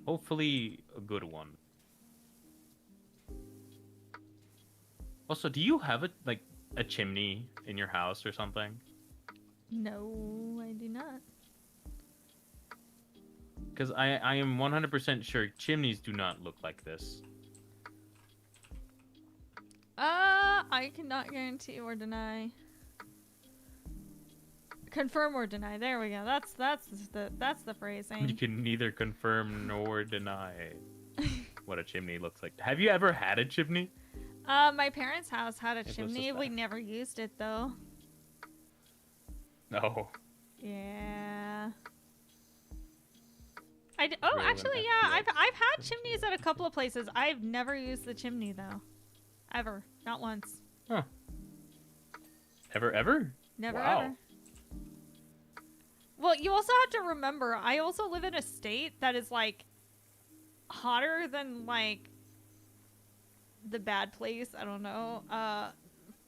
Hopefully a good one. Also, do you have a chimney in your house or something? No, I do not. Because I am 100% sure chimneys do not look like this. I cannot guarantee or deny. Confirm or deny. There we go. That's the phrasing. You can neither confirm nor deny what a chimney looks like. Have you ever had a chimney? My parents' house had a It was chimney. just We that. never used it though. No. Yeah. Really Actually, wouldn't yeah. have to I've had chimneys at a couple of places. I've never used the chimney though. Ever. Not once. Huh. Ever? Never Wow. ever. Well, you also have to remember, I also live in a state that is like hotter than like the bad place. I don't know.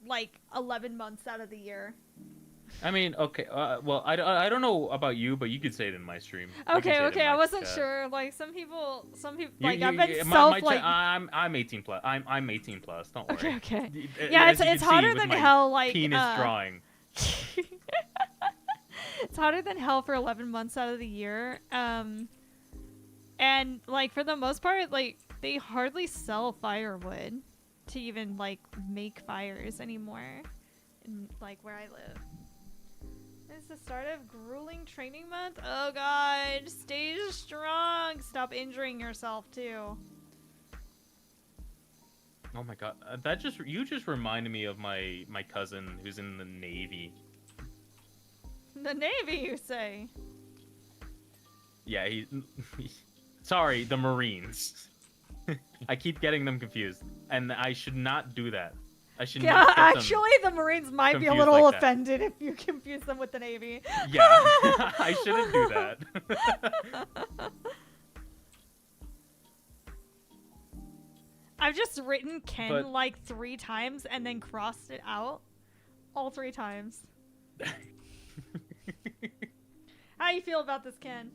Like 11 months out of the year. I mean, okay. Well, I don't know about you, but you could say it in my stream. You can say Okay, it okay. in I my wasn't chat. sure. Like some people You- like you- I've been you- self my like. chat, I'm 18 plus. I'm 18 plus. Don't worry. Okay, okay. Y- Yeah, as you it's can see hotter with than my hell. Like penis drawing. It's hotter than hell for 11 months out of the year. And like for the most part, like they hardly sell firewood to even like make fires anymore. In like where I live. It's the start of grueling training month. Oh god, stay strong. Stop injuring yourself too. Oh my god, you just reminded me of my cousin who's in the Navy. The Navy, you say? Yeah, sorry, the Marines. I keep getting them confused, and I should not do that. I should Yeah, not get them actually, the Marines might be a confused little like that. offended if you confuse them with the Navy. Yeah, I shouldn't do that. I've just written Ken But- like 3 times and then crossed it out. All 3 times. How you feel about this, Ken?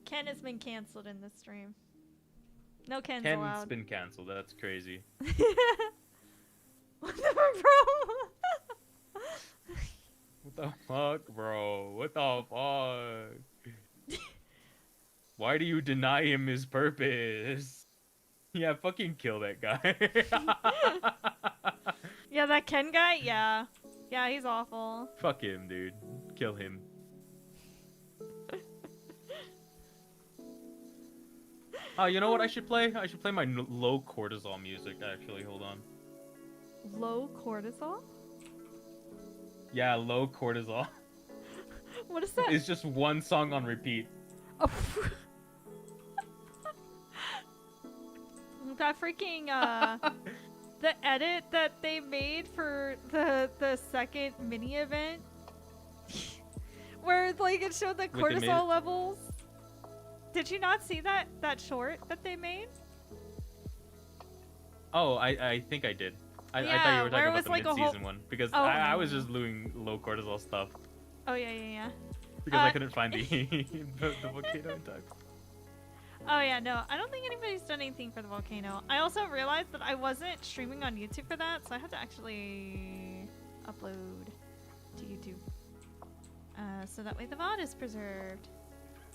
Ken has been canceled in this stream. No Ken's Ken's allowed. been canceled. That's crazy. Whatever, bro. What the fuck, bro? What the fuck? Why do you deny him his purpose? Yeah, fucking kill that guy. Yeah, that Ken guy? Yeah. Yeah, he's awful. Fuck him, dude. Kill him. Oh, you know what I should play? I should play my low cortisol music, actually. Hold on. Low cortisol? Yeah, low cortisol. What is that? It's just one song on repeat. Oh. That freaking the edit that they made for the second mini event, where like it showed the cortisol levels. Did you not see that short that they made? Oh, I think I did. I Yeah, thought you were talking about the like mid-season one because Oh. I was just doing low cortisol stuff Oh yeah. because I couldn't find the the volcano in time. Oh yeah, no, I don't think anybody's done anything for the volcano. I also realized that I wasn't streaming on YouTube for that, so I had to actually upload to YouTube. So that way the VOD is preserved.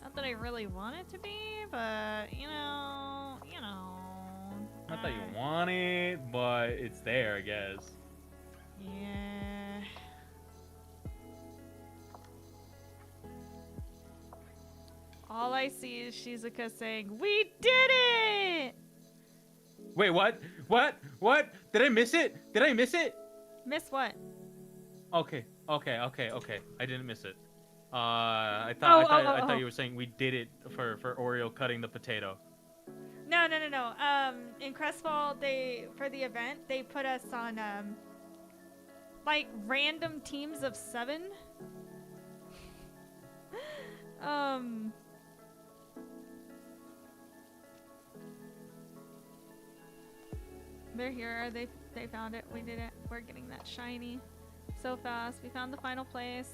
Not that I really want it to be, but you know. Not that you want it, but it's there, I guess. Yeah. All I see is Shizuka saying, "We did it!" Wait, what? What? Did I miss it? Miss what? Okay. I didn't miss it. I thought you were saying we did it for Oreo cutting the potato. No. In Crestfall, for the event, they put us on like random teams of 7. They're here. They found it. We did it. We're getting that shiny so fast. We found the final place.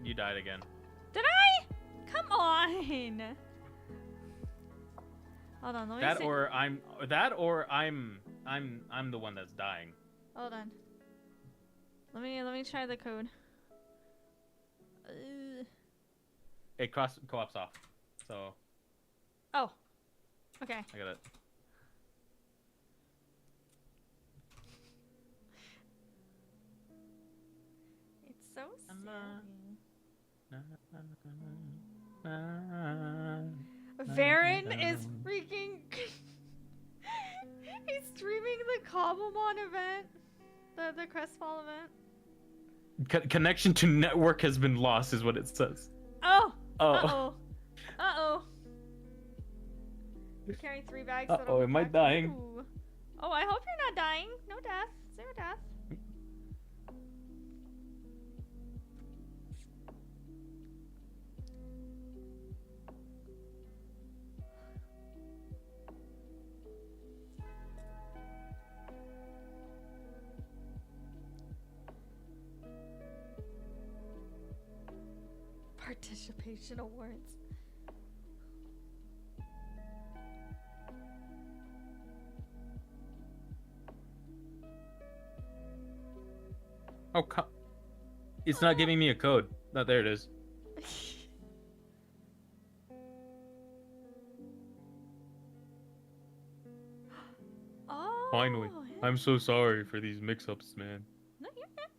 You died again. Did I? Come on. Hold on. Let me see. Or I'm the one that's dying. Hold on. Let me try the code. It co-ops off. So. Oh. Okay. I got it. It's so silly. Varen is freaking. He's streaming the Cobblemon event, the Crestfall event. Connection to network has been lost, is what it says. Oh. Oh. Uh-oh. You're carrying 3 bags. Uh-oh, am I dying? Ooh. Oh, I hope you're not dying. No death. 0 death. Participation awards. Oh, it's not giving me a code. No, there it is. Oh. Finally. I'm so sorry for these mix-ups, man. No, you're good.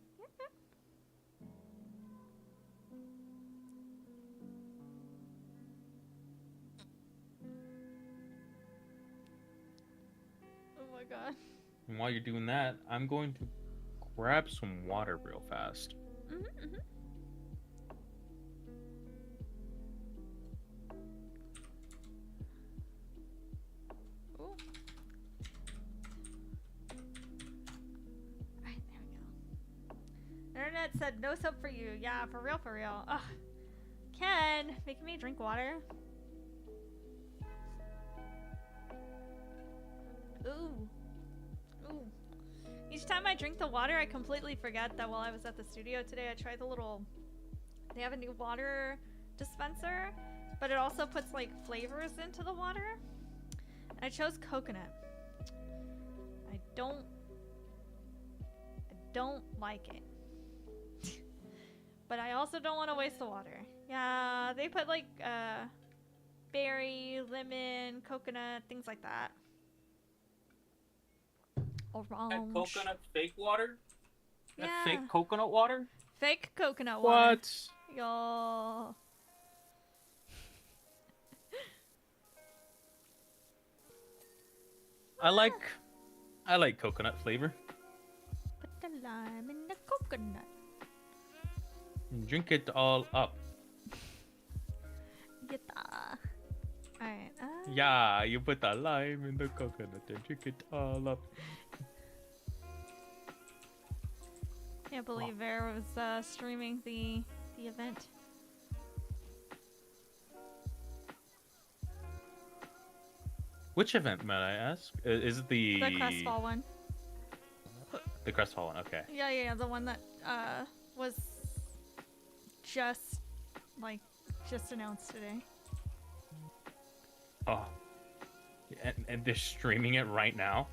Oh my god. And while you're doing that, I'm going to grab some water real fast. Ooh. Alright, there we go. Internet said no soap for you. Yeah, for real. Ugh. Ken, making me drink water. Ooh. Each time I drink the water, I completely forget that while I was at the studio today, I tried they have a new water dispenser, but it also puts like flavors into the water. And I chose coconut. I don't like it. But I also don't want to waste the water. Yeah, they put like berry, lemon, coconut, things like that. That coconut fake water? That Yeah. fake coconut water? Fake coconut water. What? Yo. I like coconut flavor. Put the lime in the coconut. Drink it all up. Alright. Yeah, you put the lime in the coconut and drink it all up. Can't believe Vera was streaming the event. Which event, might I ask? Is it the Crestfall one? The Crestfall one, okay. Yeah, the one that was just announced today. Oh, and they're streaming it right now.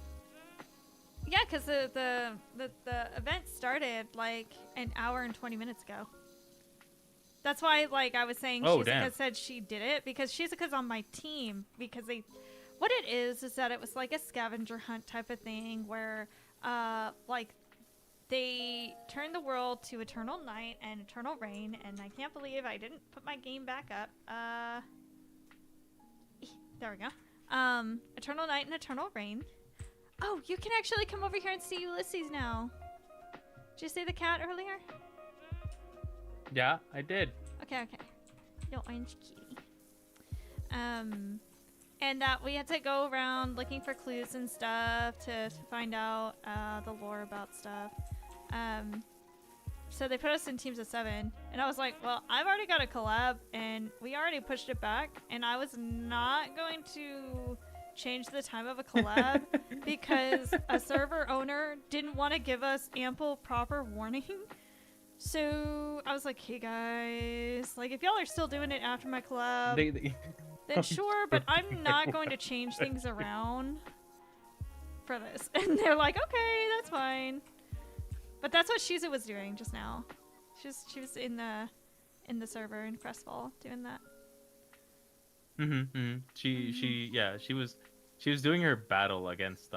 Yeah, because the event started like an hour and 20 minutes ago. That's why, I was saying, Shizuka said she did it because Shizuka's on my team because what it is that it was like a scavenger hunt type of thing where, they turned the world to eternal night and eternal rain, and I can't believe I didn't put my game back up. There we go. Eternal night and eternal rain. Oh, you can actually come over here and see Ulysses now. Did you see the cat earlier? Yeah, I did. Okay. Your orange kitty. And that we had to go around looking for clues and stuff to find out the lore about stuff. So they put us in teams of 7, and I was like, well, I've already got a collab, and we already pushed it back, and I was not going to change the time of a collab because a server owner didn't want to give us ample proper warning. So I was like, hey guys, if y'all are still doing it after my collab, then sure, but I'm not going to change things around for this. And they're like, okay, that's fine. But that's what Shizu was doing just now. She was in the server in Crestfall doing that. She was doing her battle against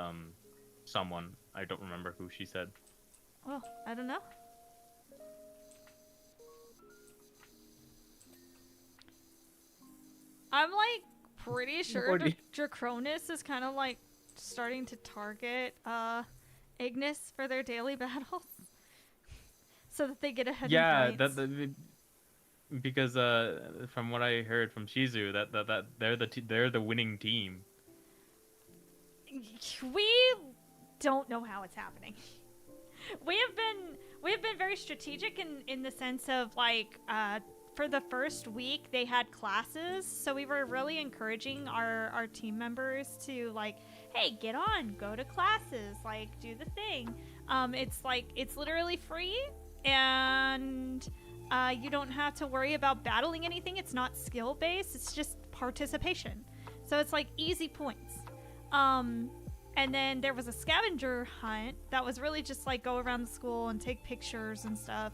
someone. I don't remember who she said. Well, I don't know. I'm pretty sure Dracronus is kind of starting to target Ignis for their daily battles, so that they get ahead. Yeah, because from what I heard from Shizu, that they're the winning team. We don't know how it's happening. We have been very strategic in the sense of for the first week they had classes, so we were really encouraging our team members to hey, get on, go to classes, do the thing. It's literally free, and you don't have to worry about battling anything. It's not skill based, it's just participation, so it's easy points. And then there was a scavenger hunt that was really just go around the school and take pictures and stuff.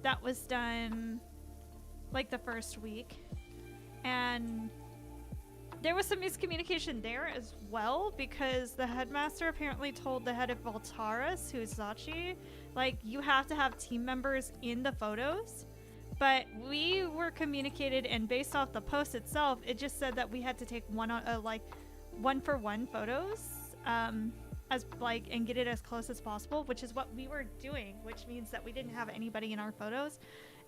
That was done the first week, and there was some miscommunication there as well because the headmaster apparently told the head of Voltaris, who's Zachi, you have to have team members in the photos, but we were communicated, and based off the post itself, it just said that we had to take one-for-one photos and get it as close as possible, which is what we were doing, which means that we didn't have anybody in our photos.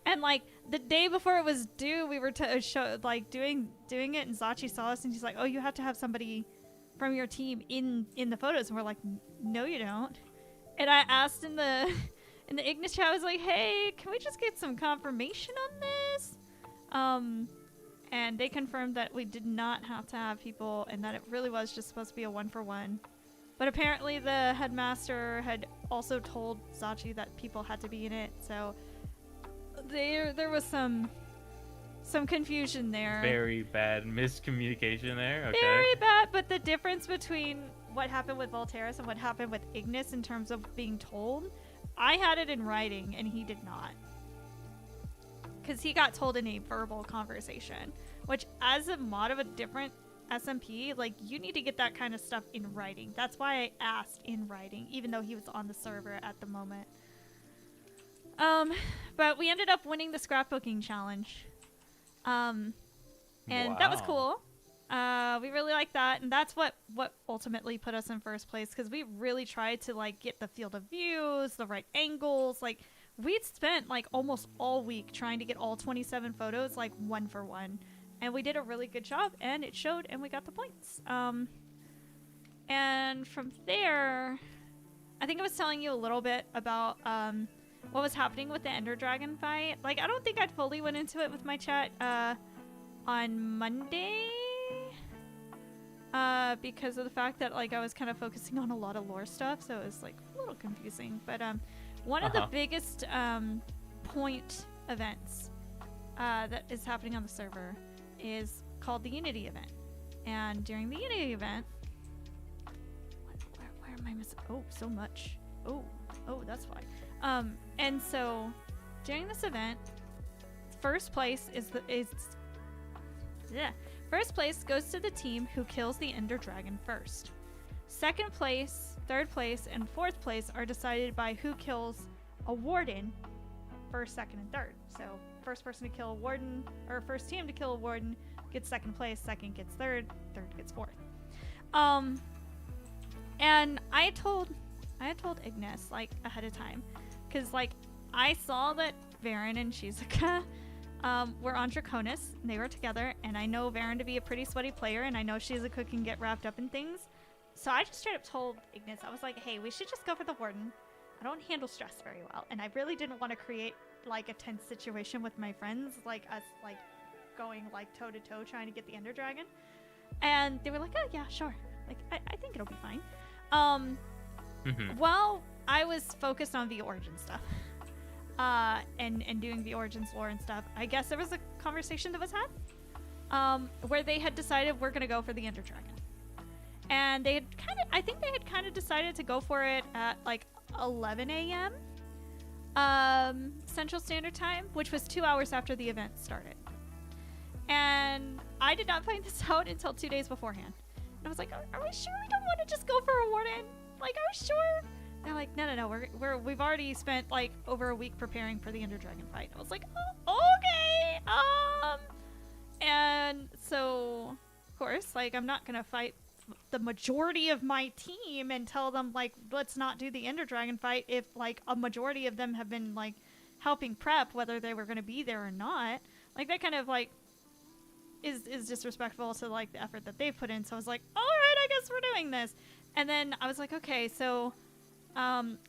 And the day before it was due, we were doing it, and Zachi saw us, and he's like, oh, you have to have somebody from your team in the photos. And we're like, no, you don't. And I asked in the Ignis chat, I was like, hey, can we just get some confirmation on this? And they confirmed that we did not have to have people, and that it really was just supposed to be a one-for-one. But apparently the headmaster had also told Zachi that people had to be in it, so there was some confusion there. Very bad miscommunication there. Okay. Very bad, but the difference between what happened with Voltaris and what happened with Ignis in terms of being told, I had it in writing and he did not. Because he got told in a verbal conversation, which as a mod of a different SMP, you need to get that kind of stuff in writing. That's why I asked in writing, even though he was on the server at the moment. But we ended up winning the scrapbooking challenge. And that was cool. We really liked that, and that's what ultimately put us in first place, because we really tried to like get the field of views, the right angles. Like we'd spent like almost all week trying to get all 27 photos like one for one, and we did a really good job, and it showed, and we got the points. And from there, I think I was telling you a little bit about what was happening with the Ender Dragon fight. Like I don't think I fully went into it with my chat on Monday. Because of the fact that like I was kind of focusing on a lot of lore stuff, so it was like a little confusing. But one of the biggest point events that is happening on the server is called the Unity event. And during the Unity event, where am I missing? Oh, so much. Oh, that's why. And so during this event, first place First place goes to the team who kills the Ender Dragon first. Second place, third place, and fourth place are decided by who kills a warden first, second, and third. So first person to kill a warden, or first team to kill a warden gets second place, second gets third, third gets fourth. And I had told Ignis like ahead of time, because like I saw that Varen and Shizuka were on Draconis, and they were together, and I know Varen to be a pretty sweaty player, and I know Shizuka can get wrapped up in things. So I just straight up told Ignis, I was like, hey, we should just go for the warden. I don't handle stress very well, and I really didn't want to create like a tense situation with my friends, like us like going like toe to toe trying to get the Ender Dragon. And they were like, oh yeah, sure, like I think it'll be fine. While I was focused on the origin stuff and doing the origins lore and stuff, I guess there was a conversation that was had where they had decided we're gonna go for the Ender Dragon, and they had I think they had decided to go for it at like 11 a.m. Central Standard Time, which was 2 hours after the event started. And I did not find this out until 2 days beforehand. And I was like, are we sure we don't want to just go for a warden? Like, are we sure? They're like, no, we've already spent like over a week preparing for the Ender Dragon fight. I was like, oh, okay. And so of course, like, I'm not gonna fight the majority of my team and tell them like, let's not do the Ender Dragon fight if like a majority of them have been like helping prep whether they were gonna be there or not. Like, that kind of like is disrespectful to like the effort that they've put in. So I was like, all right, I guess we're doing this. And then I was like, okay, so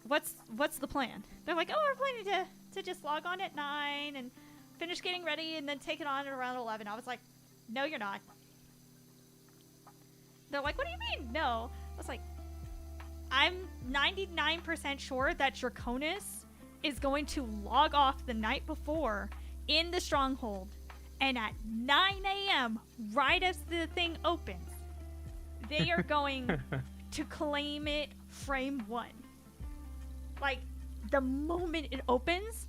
what's the plan? They're like, oh, we're planning to just log on at 9 and finish getting ready and then take it on at around 11. I was like, no, you're not. They're like, what do you mean no? I was like, I'm 99% sure that Draconis is going to log off the night before in the stronghold, and at 9 a.m., right as the thing opens, they are going to claim it frame 1. Like, the moment it opens,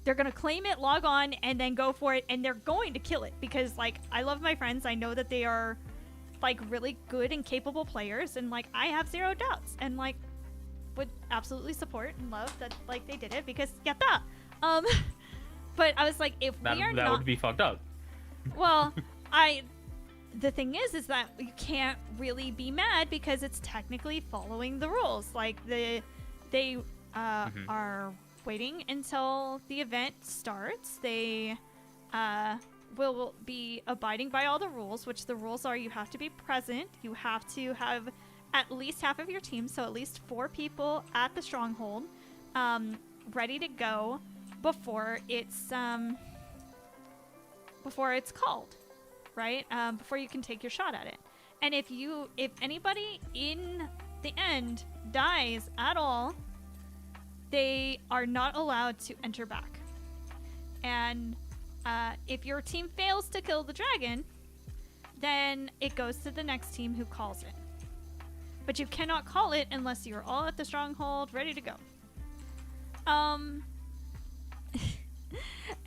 they're going to claim it, log on, and then go for it, and they're going to kill it, because, like, I love my friends. I know that they are, like, really good and capable players, and, like, I have zero doubts, and, like, would absolutely support and love that, like, they did it, because, yatta! But I was like, if we are not... That would be fucked up. Well, the thing is that you can't really be mad because it's technically following the rules. Like, they are waiting until the event starts. They will be abiding by all the rules, which the rules are you have to be present. You have to have at least half of your team, so at least 4 people at the stronghold, ready to go before it's called, right? Before you can take your shot at it. And if anybody in the end dies at all, they are not allowed to enter back. And if your team fails to kill the dragon, then it goes to the next team who calls it. But you cannot call it unless you're all at the stronghold ready to go.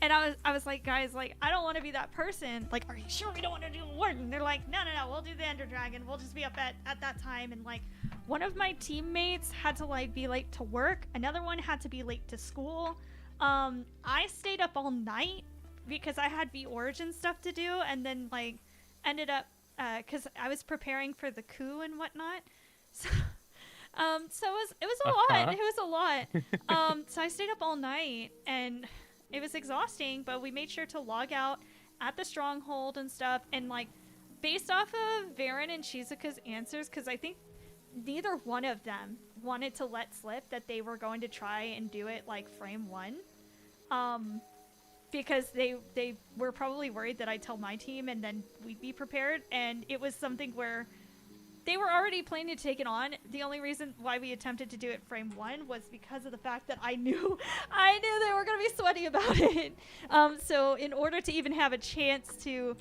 And I was like, guys, like, I don't want to be that person. Like, are you sure we don't want to do a warden? They're like, no, we'll do the Ender Dragon. We'll just be up at that time. And, like, one of my teammates had to, like, be late to work. Another one had to be late to school. I stayed up all night because I had the origin stuff to do, and then, like, ended up because I was preparing for the coup and whatnot. So, so it was a lot. It was a lot. So I stayed up all night, and it was exhausting. But we made sure to log out at the stronghold and stuff, and like based off of Varen and Shizuka's answers, because I think neither one of them wanted to let slip that they were going to try and do it like frame 1. Because they were probably worried that I'd tell my team and then we'd be prepared. And it was something where they were already planning to take it on. The only reason why we attempted to do it frame 1 was because of the fact that I knew they were going to be sweaty about it. So in order to even have a chance to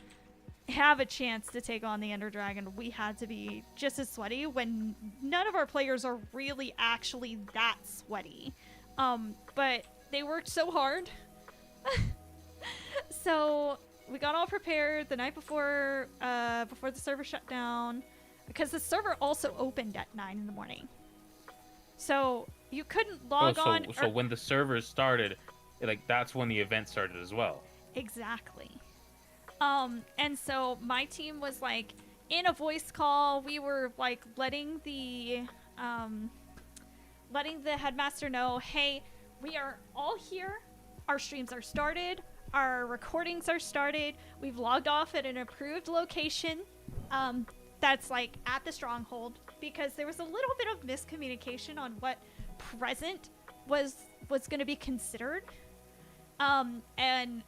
take on the Ender Dragon, we had to be just as sweaty when none of our players are really actually that sweaty. But they worked so hard. So we got all prepared the night before the server shut down, because the server also opened at 9 in the morning. So you couldn't log on. So when the servers started, like that's when the event started as well. Exactly. And so my team was like in a voice call. We were like letting the headmaster know, hey, we are all here. Our streams are started. Our recordings are started. We've logged off at an approved location that's like at the stronghold, because there was a little bit of miscommunication on what present was going to be considered. And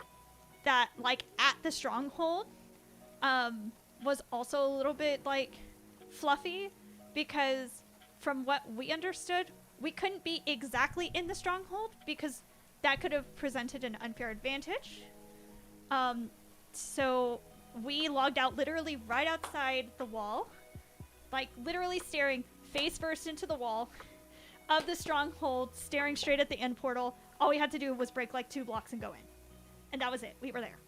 that like at the stronghold was also a little bit like fluffy, because from what we understood, we couldn't be exactly in the stronghold because that could have presented an unfair advantage. So we logged out literally right outside the wall, like literally staring face first into the wall of the stronghold, staring straight at the end portal. All we had to do was break like 2 blocks and go in. And that was it. We were there.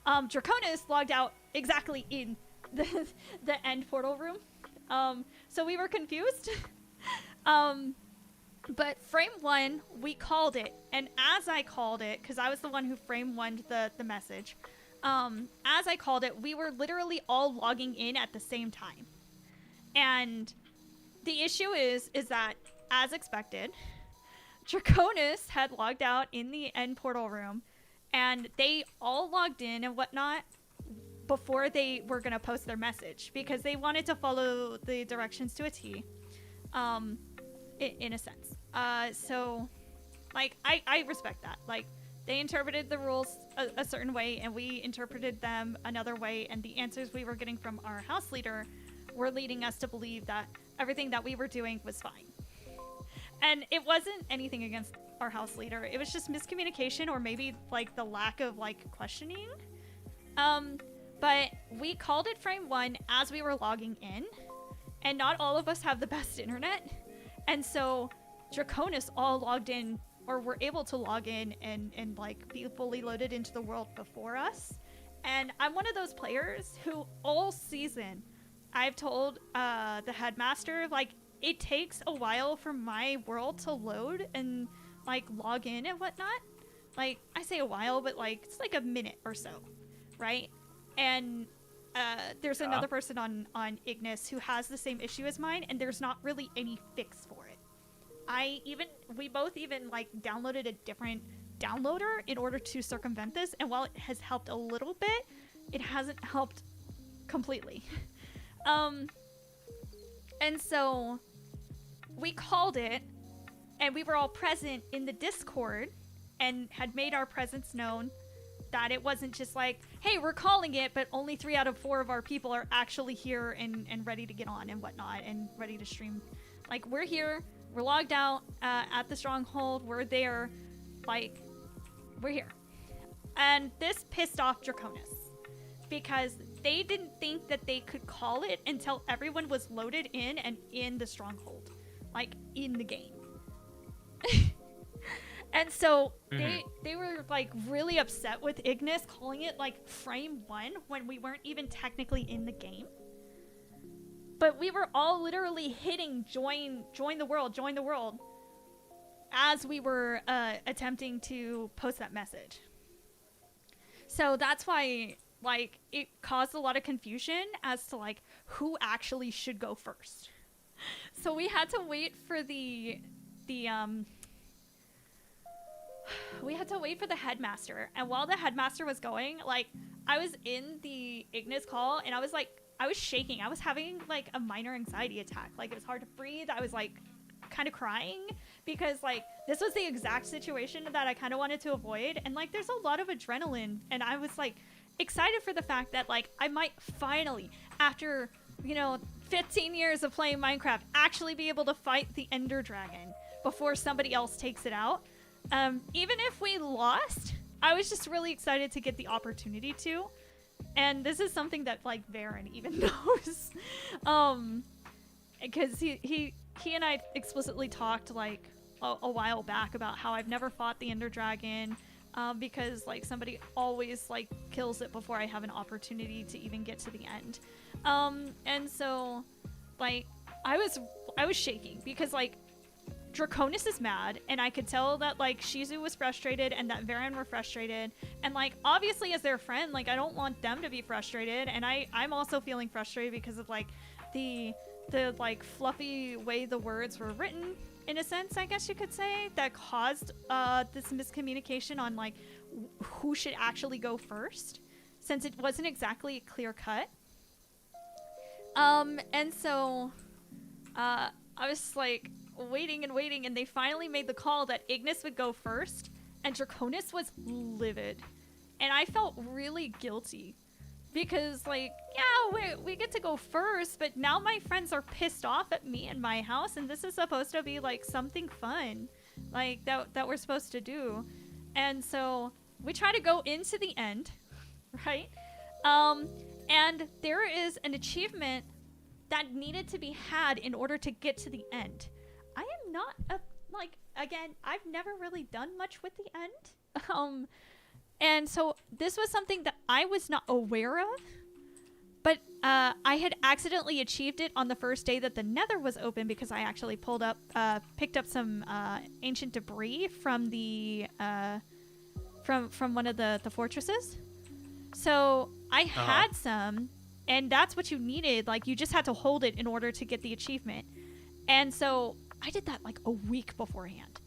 Draconis logged out exactly in the end portal room. So we were confused. But frame 1, we called it. And as I called it, because I was the one who frame 1'd the message, as I called it, we were literally all logging in at the same time. And the issue is that, as expected, Draconis had logged out in the end portal room, and they all logged in and whatnot before they were going to post their message, because they wanted to follow the directions to a T, in a sense. So, like, I respect that. Like, they interpreted the rules a certain way, and we interpreted them another way, and the answers we were getting from our house leader were leading us to believe that everything that we were doing was fine. And it wasn't anything against our house leader. It was just miscommunication, or maybe, like, the lack of, like, questioning. But we called it frame 1 as we were logging in, and not all of us have the best internet. And so Draconis all logged in, or were able to log in and like be fully loaded into the world before us. And I'm one of those players who all season I've told the headmaster, like, it takes a while for my world to load and like log in and whatnot. Like, I say a while, but like it's like a minute or so, right? And there's another person on Ignis who has the same issue as mine, and there's not really any fix for it. We both even like downloaded a different downloader in order to circumvent this, and while it has helped a little bit, it hasn't helped completely. And so we called it, and we were all present in the Discord and had made our presence known, that it wasn't just like, hey, we're calling it, but only 3 out of 4 of our people are actually here and ready to get on and whatnot and ready to stream. Like, we're here, we're logged out at the stronghold, we're there, like, we're here. And this pissed off Draconis, because they didn't think that they could call it until everyone was loaded in and in the stronghold, like, in the game. And so they were like really upset with Ignis calling it like frame 1 when we weren't even technically in the game. But we were all literally hitting join the world as we were attempting to post that message. So that's why like, it caused a lot of confusion as to, like, who actually should go first. So we had to wait for the headmaster. And while the headmaster was going, like, I was in the Ignis call, and I was shaking. I was having, like, a minor anxiety attack. Like, it was hard to breathe. I was, like, kind of crying because, like, this was the exact situation that I kind of wanted to avoid. And, like, there's a lot of adrenaline, and I was, like, excited for the fact that, like, I might finally, after, 15 years of playing Minecraft, actually be able to fight the Ender Dragon before somebody else takes it out. Even if we lost, I was just really excited to get the opportunity to. And this is something that, like, Varen even knows. Because he and I explicitly talked, like, a while back about how I've never fought the Ender Dragon, because, like, somebody always, like, kills it before I have an opportunity to even get to the end. And so, like, I was shaking because, like, Draconis is mad, and I could tell that, like, Shizu was frustrated and that Varen were frustrated, and, like, obviously as their friend, like, I don't want them to be frustrated, and I'm also feeling frustrated because of, like, the like, fluffy way the words were written, in a sense, I guess you could say, that caused this miscommunication on, like, who should actually go first, since it wasn't exactly clear cut. And so I was, like, waiting, and they finally made the call that Ignis would go first, and Draconis was livid. And I felt really guilty because, like, yeah, we get to go first, but now my friends are pissed off at me and my house, and this is supposed to be, like, something fun, like, that we're supposed to do. And so we try to go into the end, right? And there is an achievement that needed to be had in order to get to the end. I am not again, I've never really done much with the end. And so this was something that I was not aware of, but I had accidentally achieved it on the first day that the Nether was open because I actually picked up some ancient debris from the from one of the fortresses. So I had some, and that's what you needed. Like, you just had to hold it in order to get the achievement. And so I did that, like, a week beforehand.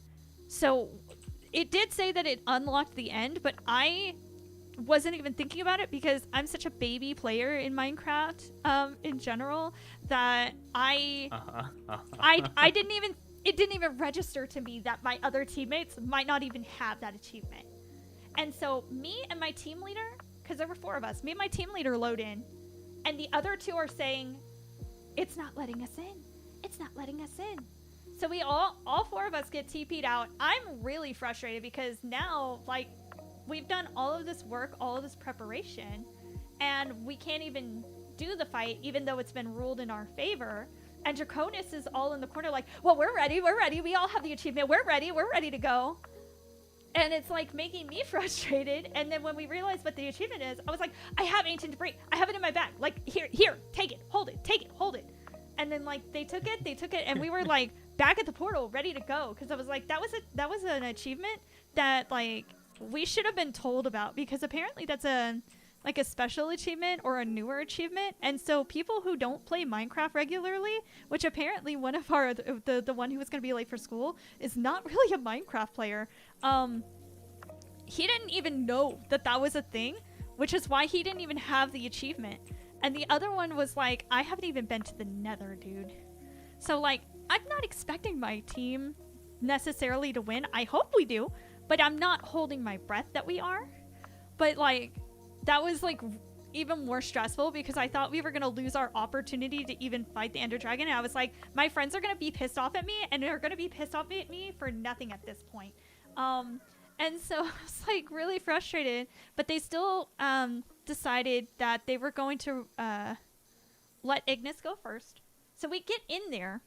So it did say that it unlocked the end, but I wasn't even thinking about it because I'm such a baby player in Minecraft in general that I didn't even register to me that my other teammates might not even have that achievement. And so me and my team leader, because there were 4 of us, me and my team leader load in, and the other 2 are saying, it's not letting us in. It's not letting us in. So we all 4 of us get TP'd out. I'm really frustrated because now, like, we've done all of this work, all of this preparation, and we can't even do the fight, even though it's been ruled in our favor. And Draconis is all in the corner like, well, we're ready. We all have the achievement. We're ready to go. And it's, like, making me frustrated. And then when we realized what the achievement is, I was like, I have ancient debris. I have it in my bag. Like, here, take it, hold it. And then, like, they took it, and we were, like, back at the portal, ready to go. Because I was like, that was an achievement that, like, we should have been told about. Because apparently that's a special achievement or a newer achievement. And so people who don't play Minecraft regularly, which apparently one of our, the one who was going to be late for school, is not really a Minecraft player. He didn't even know that was a thing, which is why he didn't even have the achievement. And the other one was like, I haven't even been to the Nether, dude. So, like, I'm not expecting my team necessarily to win. I hope we do, but I'm not holding my breath that we are. But, like, that was, like, even more stressful because I thought we were going to lose our opportunity to even fight the Ender Dragon. And I was like, my friends are going to be pissed off at me, and they're going to be pissed off at me for nothing at this point. And so I was, like, really frustrated, but they still decided that they were going to let Ignis go first. So we get in there.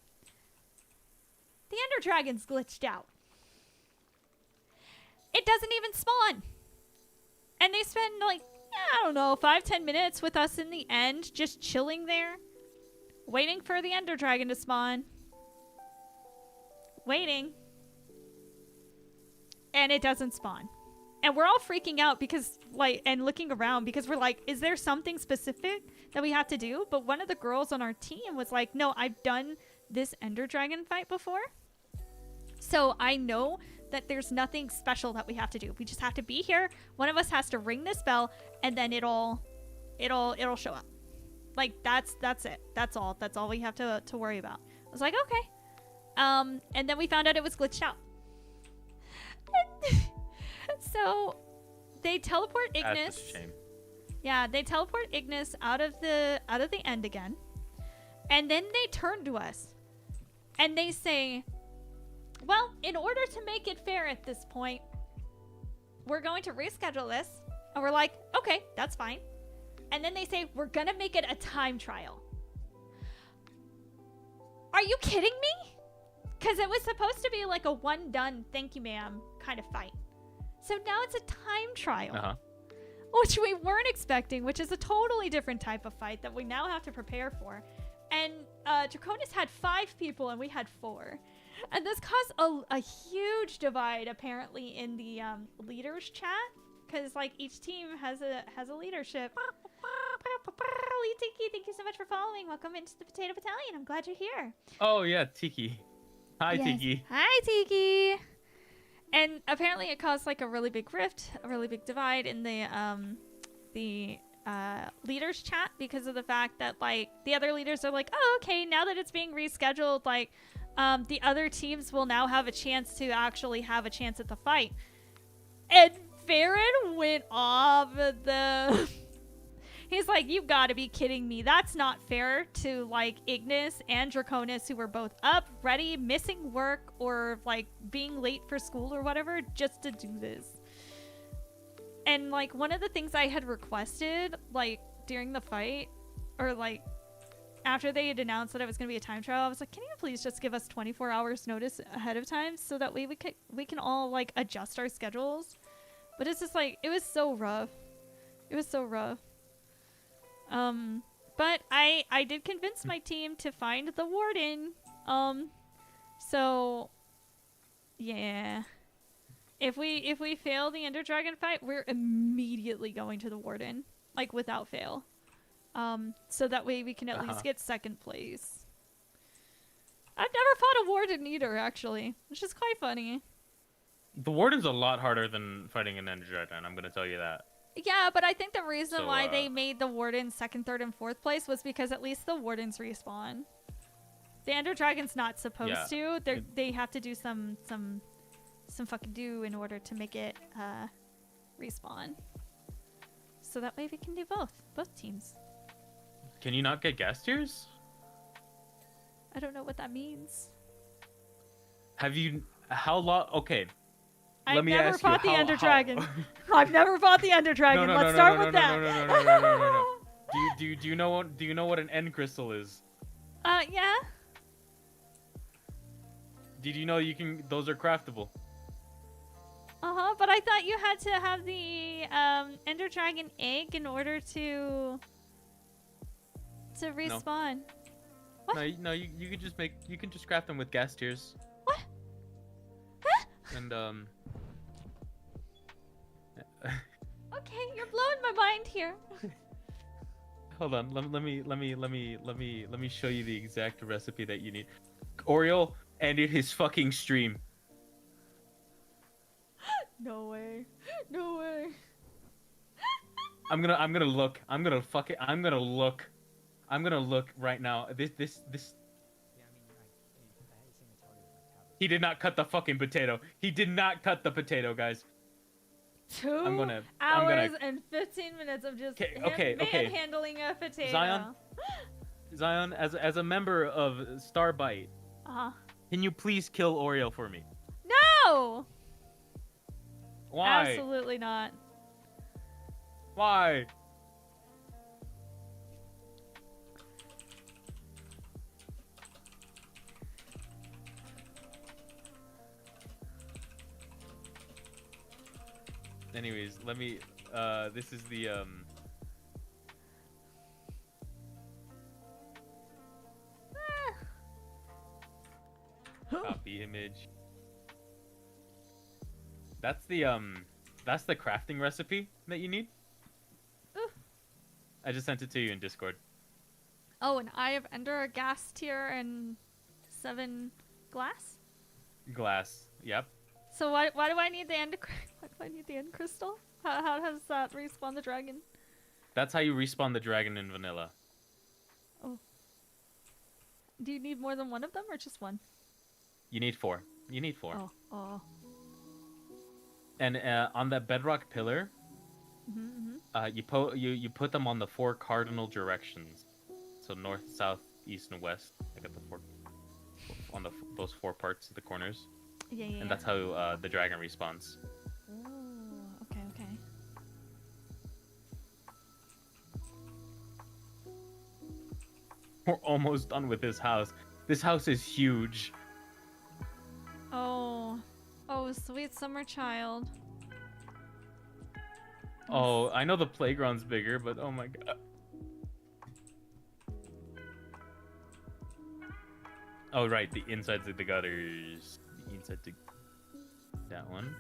The Ender Dragon's glitched out. It doesn't even spawn. And they spend, like, I don't know, 5-10 minutes with us in the end, just chilling there, waiting for the Ender Dragon to spawn. Waiting. And it doesn't spawn. And we're all freaking out because, like, and looking around because we're like, is there something specific that we have to do? But one of the girls on our team was like, no, I've done this Ender Dragon fight before. So I know that there's nothing special that we have to do. We just have to be here. One of us has to ring this bell, and then it'll show up. Like, that's it. That's all we have to worry about. I was like, okay. And then we found out it was glitched out. So they teleport Ignis. That's a shame. Yeah, they teleport Ignis out of the end again. And then they turn to us. And they say, well, in order to make it fair at this point, we're going to reschedule this. And we're like, okay, that's fine. And then they say, we're going to make it a time trial. Are you kidding me? Because it was supposed to be like a one done, thank you ma'am kind of fight. So now it's a time trial, which we weren't expecting, which is a totally different type of fight that we now have to prepare for. And Draconis had 5 people and we had 4. And this caused a huge divide apparently in the leaders chat, because like each team has a leadership. Lee Tiki, thank you so much for following. Welcome into the Potato Battalion. I'm glad you're here. Oh yeah, Tiki. Hi, yes. Tiki. Hi, Tiki. And apparently it caused like a really big rift, a really big divide in the leaders chat, because of the fact that like the other leaders are like, oh, okay, now that it's being rescheduled, like the other teams will now have a chance to actually have a chance at the fight. And Farron went off the he's like, you've got to be kidding me. That's not fair to like Ignis and Draconis, who were both up, ready, missing work, or like being late for school or whatever, just to do this. And like one of the things I had requested like during the fight, or like after they had announced that it was going to be a time trial, I was like, can you please just give us 24 hours notice ahead of time so that we can all like adjust our schedules? But it's just like, it was so rough. It was so rough. But I did convince my team to find the warden. So yeah. If we fail the Ender Dragon fight, we're immediately going to the warden, like without fail. So that way we can at least get second place. I've never fought a warden either, actually, which is quite funny. The warden's a lot harder than fighting an Ender Dragon, I'm gonna tell you that. Yeah, but I think the reason why they made the warden second, third, and fourth place was because at least the wardens respawn. The Ender Dragon's not supposed to. They have to do some fucking do in order to make it respawn. So that way we can do both teams. Can you not get gas tiers? I don't know what that means. Have you? How long? Okay. I've never fought the Ender Dragon. I've never fought the Ender Dragon. Let's start with that. No. Do you know what an end crystal is? Yeah. Did you know those are craftable? But I thought you had to have the Ender Dragon egg in order to respawn. No. What? No, you can just craft them with gas tiers. What? Huh? And Okay, you're blowing my mind here. Hold on, let me show you the exact recipe that you need. Oriole ended his fucking stream. No way. No way. I'm gonna look. I'm gonna look right now. This. He did not cut the fucking potato. He did not cut the potato, guys. 2 hours and 15 minutes of just manhandling a potato. Zion, as a member of Starbite, can you please kill Oriole for me? No! Why? Absolutely not. Why? Anyways, let me, this is the, copy image. That's the, That's the crafting recipe that you need. Ooh. I just sent it to you in Discord. Oh, an Eye of Ender, a gas tier, and 7 glass? Glass. Yep. So why do I need the end? Why do I need the end crystal? How does that respawn the dragon? That's how you respawn the dragon in vanilla. Oh. Do you need more than one of them or just one? You need 4. You need 4. Oh. Oh. And on that bedrock pillar, you put them on the 4 cardinal directions. So north, south, east, and west. I got the 4 on those 4 parts of the corners. Yeah. And that's how the dragon respawns. Oh. Okay. We're almost done with this house. This house is huge. Oh, sweet summer child. Oh, I know the playground's bigger, but oh my god. Oh, right, the insides of the gutters. The inside to that one.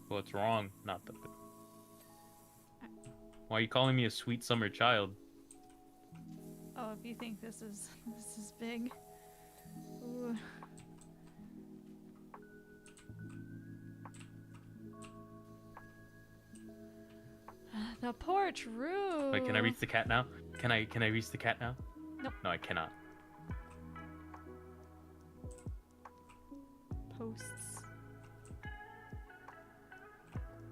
What's wrong? Not the. Why are you calling me a sweet summer child? Oh, if you think this is big. Ooh. The porch roof. Wait, can I reach the cat now? Can I reach the cat now? Nope. No, I cannot. Posts.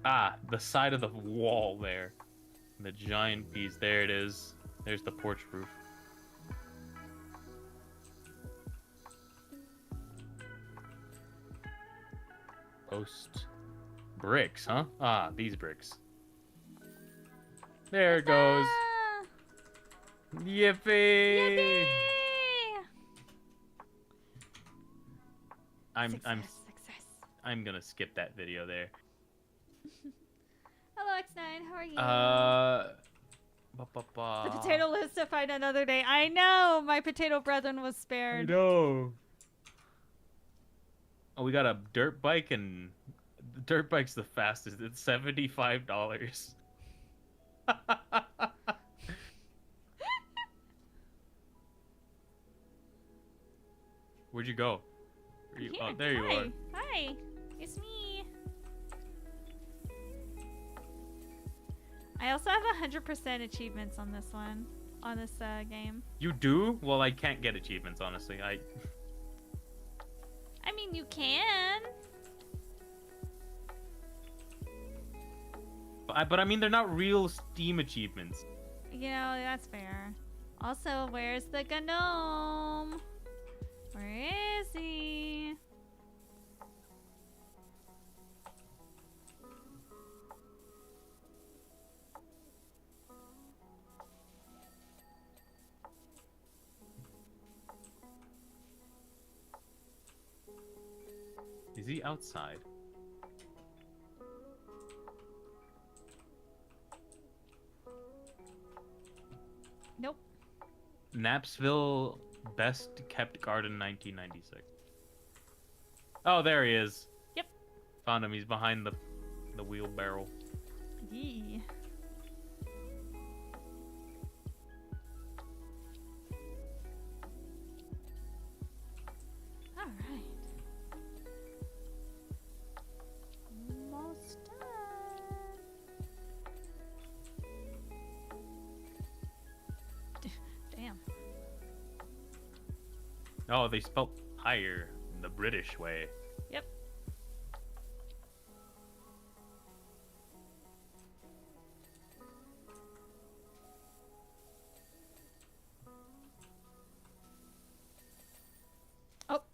Ah, the side of the wall there. The giant piece. There it is. There's the porch roof. Post. Bricks, huh? Ah, these bricks. There it goes. Yippee! Yippee! Success. I'm gonna skip that video there. Hello, X9. How are you? The potato lives to fight another day. I know. My potato brethren was spared. No. Oh, we got a dirt bike, and the dirt bike's the fastest. It's $75. Where'd you go? Oh, there you are. Hi. It's me. I also have 100% achievements on this one, on this game. You do? Well, I can't get achievements, honestly. I mean, you can. But I mean, they're not real Steam achievements. You know, that's fair. Also, where's the gnome? Where is he? Is he outside? Nope. Knapsville Best Kept Garden 1996. Oh, there he is. Yep. Found him. He's behind the wheelbarrow. Yee. All right. Almost done. Damn. Oh, they spelled higher the British way. Yep.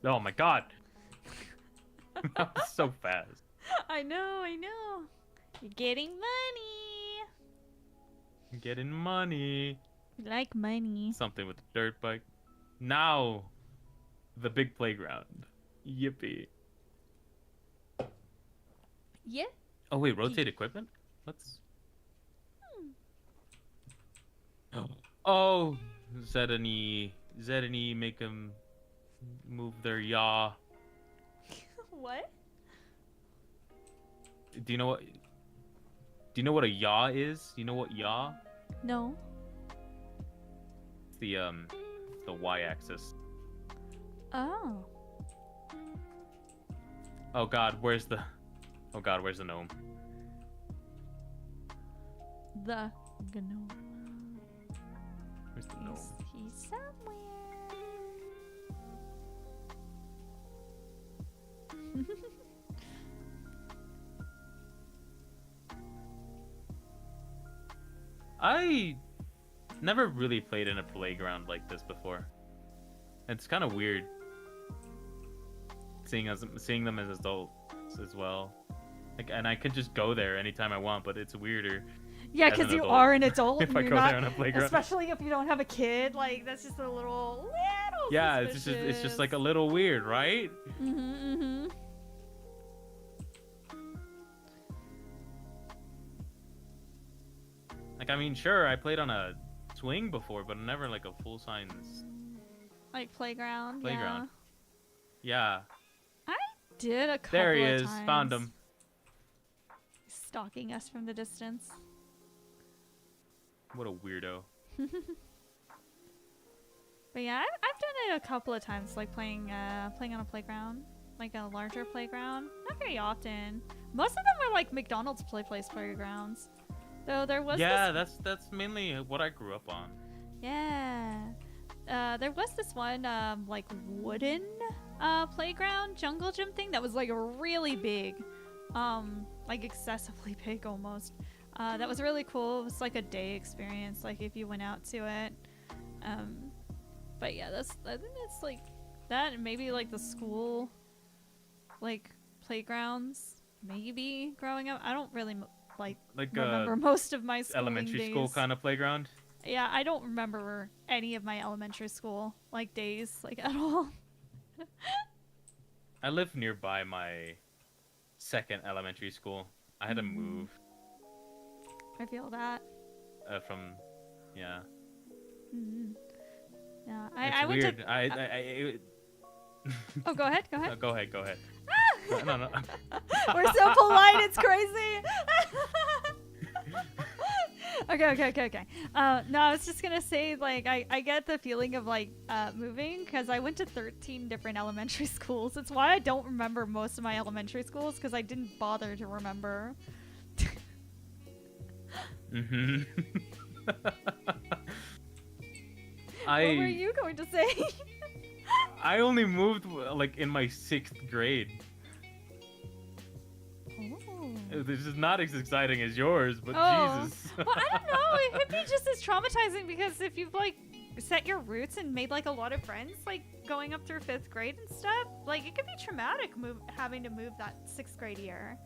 Oh my god. That was so fast. I know. You're getting money. Getting money. We like money. Something with the dirt bike. Now, the big playground. Yippee. Yeah. Oh wait, rotate equipment? Let's... Oh, Zedany, make them move their yaw. What? Do you know what? Do you know what a yaw is? Do you know what yaw? No. It's the y-axis. Oh. Oh God, where's the gnome? The gnome. Where's the gnome? He's somewhere. I never really played in a playground like this before. It's kind of weird seeing them as adults as well. Like, and I could just go there anytime I want, but it's weirder. Yeah, because you are an adult. If I you're go not, there on a playground, especially if you don't have a kid, like that's just a little yeah, suspicious. it's just like a little weird, right? Mm-hmm. Like, I mean, sure, I played on a swing before, but never like a full size Like playground. playground. Yeah. Yeah. I did a couple There he of is. times. Found him. Stalking us from the distance. What a weirdo. But yeah, I've done it a couple of times, like playing on a playground, like a larger playground. Not very often. Most of them were like McDonald's place playgrounds. Though there was that's mainly what I grew up on. there was this one like wooden playground jungle gym thing that was like really big, like excessively big almost. That was really cool. It was like a day experience, like if you went out to it. But yeah, I think it's like that, and maybe like the school, like playgrounds, maybe growing up. I don't really remember most of my schooling elementary days. school kind of playground. Yeah, I don't remember any of my elementary school like days like at all. I live nearby my second elementary school. I had to move I feel that. from, yeah. Mm-hmm. Yeah, It's I went weird. to. Oh, go ahead. Go ahead. Go ahead. No. We're so polite. It's crazy. Okay. No, I was just gonna say, like, I get the feeling of like moving because I went to 13 different elementary schools. It's why I don't remember most of my elementary schools, because I didn't bother to remember. Mm-hmm. What were you going to say? I only moved like in my 6th grade. Oh. This is not as exciting as yours, but Jesus. Well, I don't know. It could be just as traumatizing, because if you've like set your roots and made like a lot of friends, like going up through 5th grade and stuff, like it could be traumatic having to move that 6th grade year.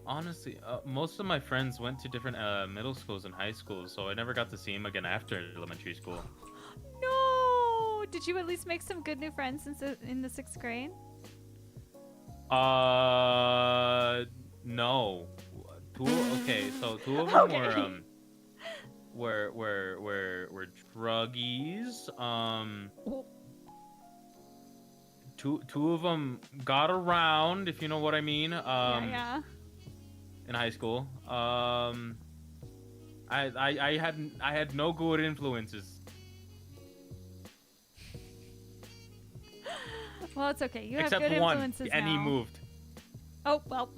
Honestly, most of my friends went to different middle schools and high schools, so I never got to see them again after elementary school. No! Did you at least make some good new friends in the 6th grade? No. Two of them were druggies. Two of them got around, if you know what I mean. Yeah. In high school. I had no good influences. Well, it's okay. You Except have good one, influences and now. he moved. Oh, well.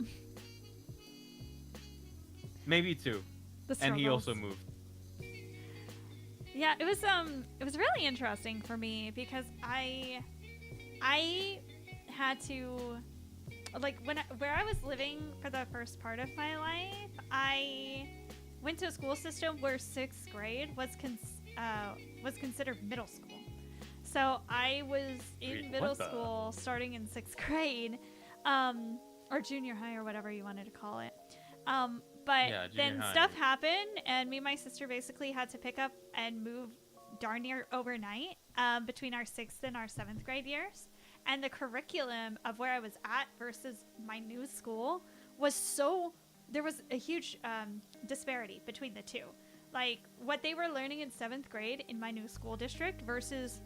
Maybe 2. And he also moved. Yeah, it was really interesting for me, because I had to, like, where I was living for the first part of my life, I went to a school system where 6th grade was considered middle school. So I was in middle school starting in 6th grade, or junior high, or whatever you wanted to call it. But yeah, then high. stuff happened, and me and my sister basically had to pick up and move darn near overnight between our 6th and our 7th grade years. And the curriculum of where I was at versus my new school was there was a huge disparity between the two. like what they were learning in 7th grade in my new school district versus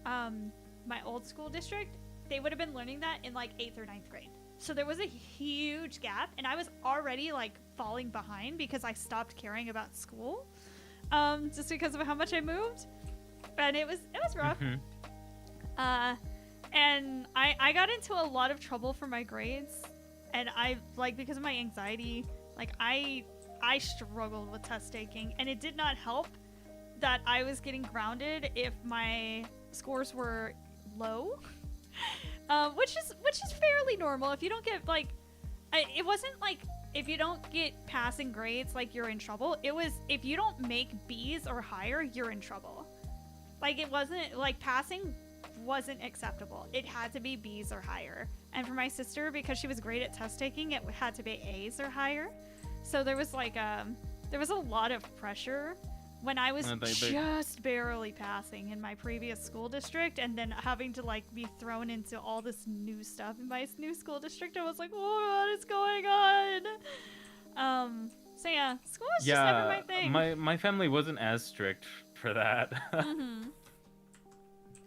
my old school district, they would have been learning that in like 8th or 9th grade. So there was a huge gap, and I was already like falling behind because I stopped caring about school, just because of how much I moved, and it was rough. And I got into a lot of trouble for my grades, and I like because of my anxiety, like I struggled with test taking, and it did not help that I was getting grounded if my scores were low. Which is fairly normal. If you don't get like, it wasn't like if you don't get passing grades, like you're in trouble. It was if you don't make B's or higher, you're in trouble. Like it wasn't like passing wasn't acceptable. It had to be B's or higher. And for my sister, because she was great at test taking, it had to be A's or higher. So there was like there was a lot of pressure when I was just barely passing in my previous school district, and then having to like be thrown into all this new stuff in my new school district. I was like, what is going on? So yeah, school was just never my thing. My family wasn't as strict for that.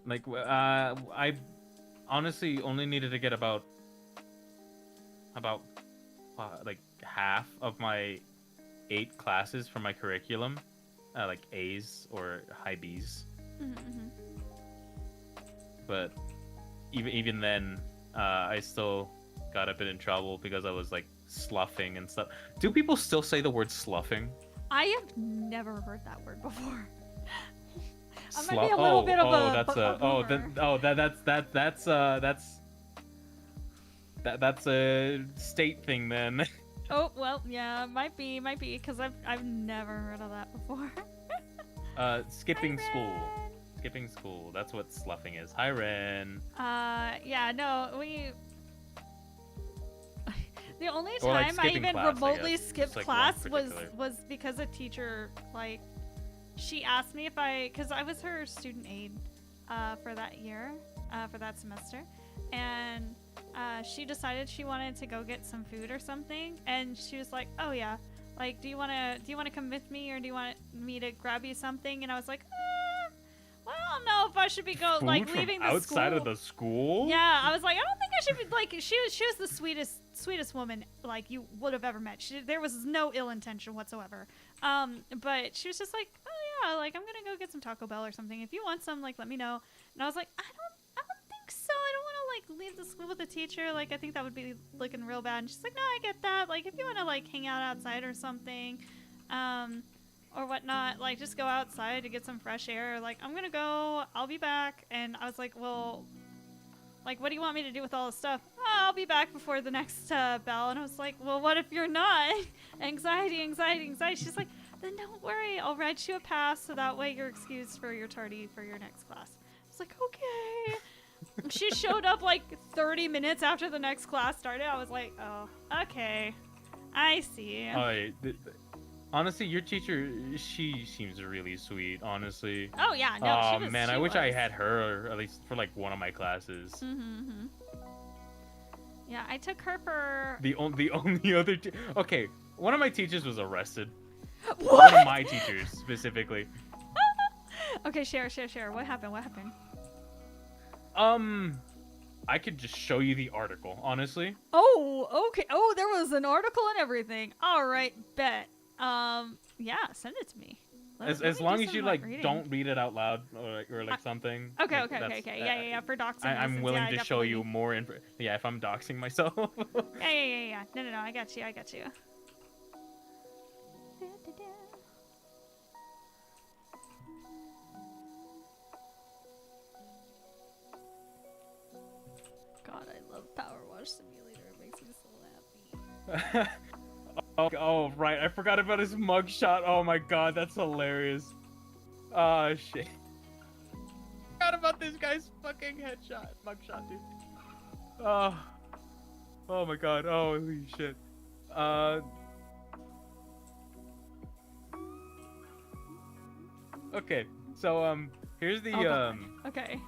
Like I honestly only needed to get about like half of my 8 classes for my curriculum. Like A's or high B's. But even then, I still got a bit in trouble because I was like sloughing and stuff. Do people still say the word sloughing? I have never heard that word before. I might be a little bit of that's a state thing then. Oh, well, yeah, might be, because I've never heard of that before. Skipping school. That's what sloughing is. Hi, Ren. Yeah, no, the only Or, like, time I skipping even class, remotely skipped like, class one was because a teacher, like, she asked me if because I was her student aide, for that year, for that semester, and she decided she wanted to go get some food or something, and she was like, oh yeah, like do you want to come with me, or do you want me to grab you something? And I was like, well, I don't know if I should be leaving the outside of the school. Yeah, I was like, I don't think I should be like. She was the sweetest woman like you would have ever met. There was no ill intention whatsoever. But she was just like, oh yeah, like I'm gonna go get some Taco Bell or something. If you want some, like let me know. And I was like, I don't think so. I don't want to like leave the school with the teacher. Like I think that would be looking real bad. And she's like, no, I get that. Like if you want to like hang out outside or something, or whatnot, like just go outside to get some fresh air. Like I'm gonna go. I'll be back. And I was like, well, like what do you want me to do with all this stuff? Oh, I'll be back before the next bell. And I was like, well, what if you're not? Anxiety. She's like, then don't worry, I'll write you a pass so that way you're excused for your tardy for your next class. I was like, okay. She showed up like 30 minutes after the next class started. I was like, oh, okay, I see. Honestly, your teacher, she seems really sweet, honestly. Oh yeah, no, I wish I had her, at least for like one of my classes. Yeah, I took her for the only other okay, one of my teachers was arrested. What? One of my teachers specifically. Okay, share. What happened? I could just show you the article, honestly. Oh, okay. Oh, there was an article and everything. All right, bet. Yeah, send it to me. As long as you like don't read it out loud or like something. Okay. Yeah. For doxing. I'm willing to show you more info. Yeah, if I'm doxing myself. Yeah. No. I got you. God, I love Powerwash Simulator. It makes me so happy. Oh, right. I forgot about his mugshot. Oh my god, that's hilarious. Oh, shit. I forgot about this guy's fucking mugshot, dude. Oh my god. Holy shit. Okay. So, here's the, Okay.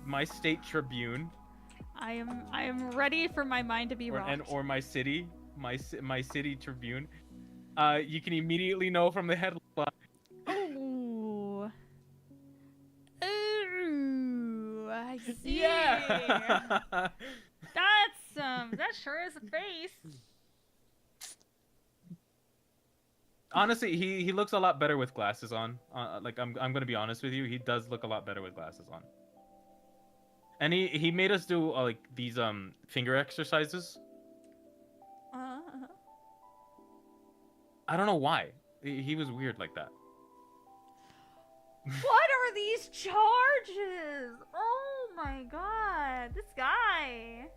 My State Tribune. I am ready for my mind to be rocked. Or my city. My City Tribune. You can immediately know from the headline see. Yeah. That sure is a face. Honestly, he looks a lot better with glasses on. Like I'm gonna be honest with you, he does look a lot better with glasses on. And he made us do like these finger exercises. I don't know why. He was weird like that. What are these charges? Oh my god, this guy.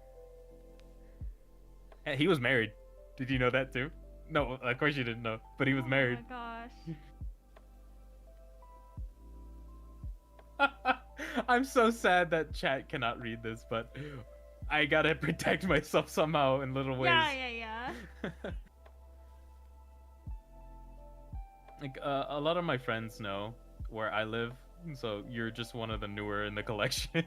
He was married. Did you know that too? No, of course you didn't know, but he was married. Oh my gosh. I'm so sad that chat cannot read this, but I gotta protect myself somehow in little ways. Yeah. Like, a lot of my friends know where I live, so you're just one of the newer in the collection.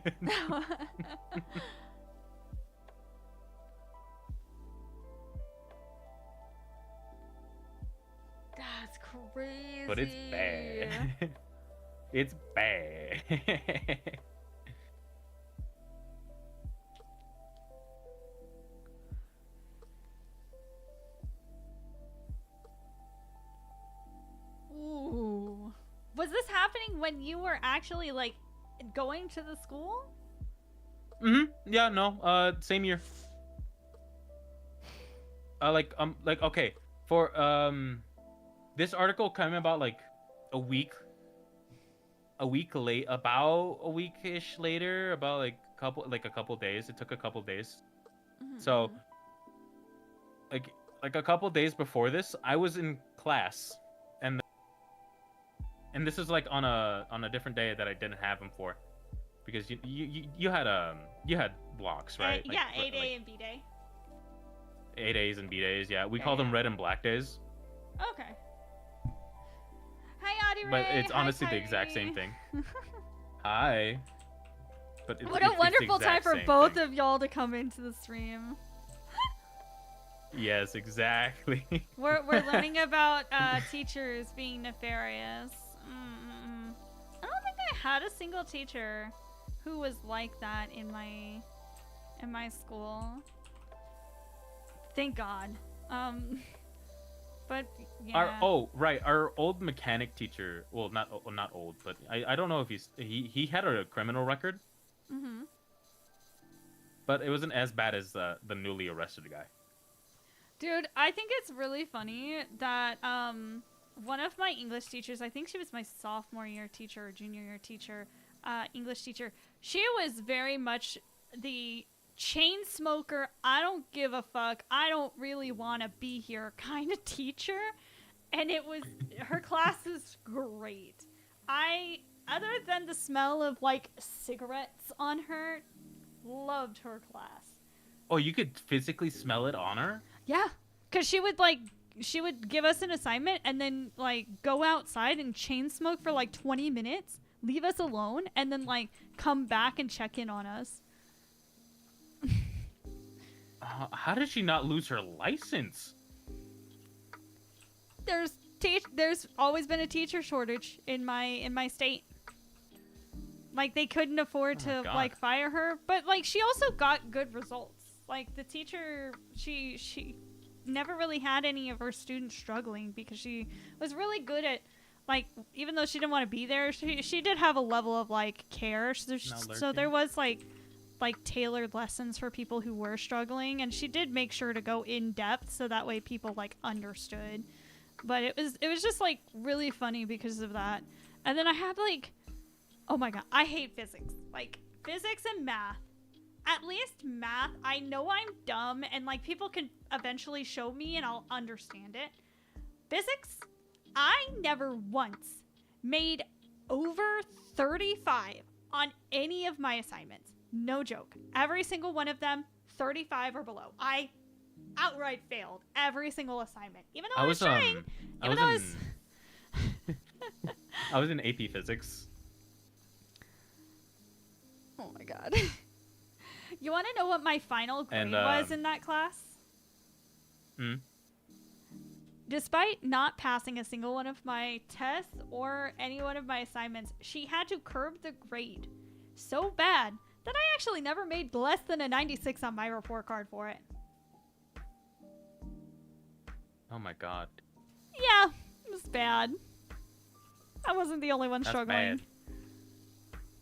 That's crazy. But it's bad. It's bad. Ooh. Was this happening when you were actually like going to the school? Yeah, no. Same year. Okay. For this article came about like a week late, about a week-ish later, about like a couple days. It took a couple days. So like a couple days before this, I was in class, and this is like on a different day that I didn't have him for, because you had blocks, right? Yeah, A-Day and B-Day. A days and B days, yeah. We call them red and black days. Okay. Hi, Audie Ray. But it's Hi, honestly the Kyrie. exact same thing. Hi. But What a wonderful time for both of y'all to come into the stream. Yes, exactly. We're learning about teachers being nefarious. I don't think I had a single teacher who was like that in my school. Thank God. But yeah. Our old mechanic teacher. Well, not old, but I don't know if he had a criminal record. But it wasn't as bad as the newly arrested guy. Dude, I think it's really funny that one of my English teachers, I think she was my sophomore year teacher or junior year teacher, English teacher, she was very much the chain smoker, I don't give a fuck, I don't really want to be here kind of teacher. And her class is great. Other than the smell of like cigarettes on her, loved her class. Oh, you could physically smell it on her? Yeah, because she would give us an assignment and then like go outside and chain smoke for like 20 minutes, leave us alone, and then like come back and check in on us. How did she not lose her license? There's always been a teacher shortage in my state. Like they couldn't afford to like fire her, but like she also got good results. Like the teacher, she never really had any of her students struggling because she was really good at, like, even though she didn't want to be there, she did have a level of like care. So there was like tailored lessons for people who were struggling, and she did make sure to go in depth so that way people like understood. But it was just like really funny because of that. And then I had like, oh my god, I hate physics. Like physics and math. At least math, I know I'm dumb and like people can eventually show me and I'll understand it. Physics, I never once made over 35 on any of my assignments. No joke. Every single one of them, 35 or below. I outright failed every single assignment. Even though I was trying. I was in AP Physics. Oh my god. You want to know what my final grade was in that class? Despite not passing a single one of my tests or any one of my assignments, she had to curb the grade so bad That I actually never made less than a 96 on my report card for it. Oh my god. Yeah, it was bad. I wasn't the only one struggling. Bad.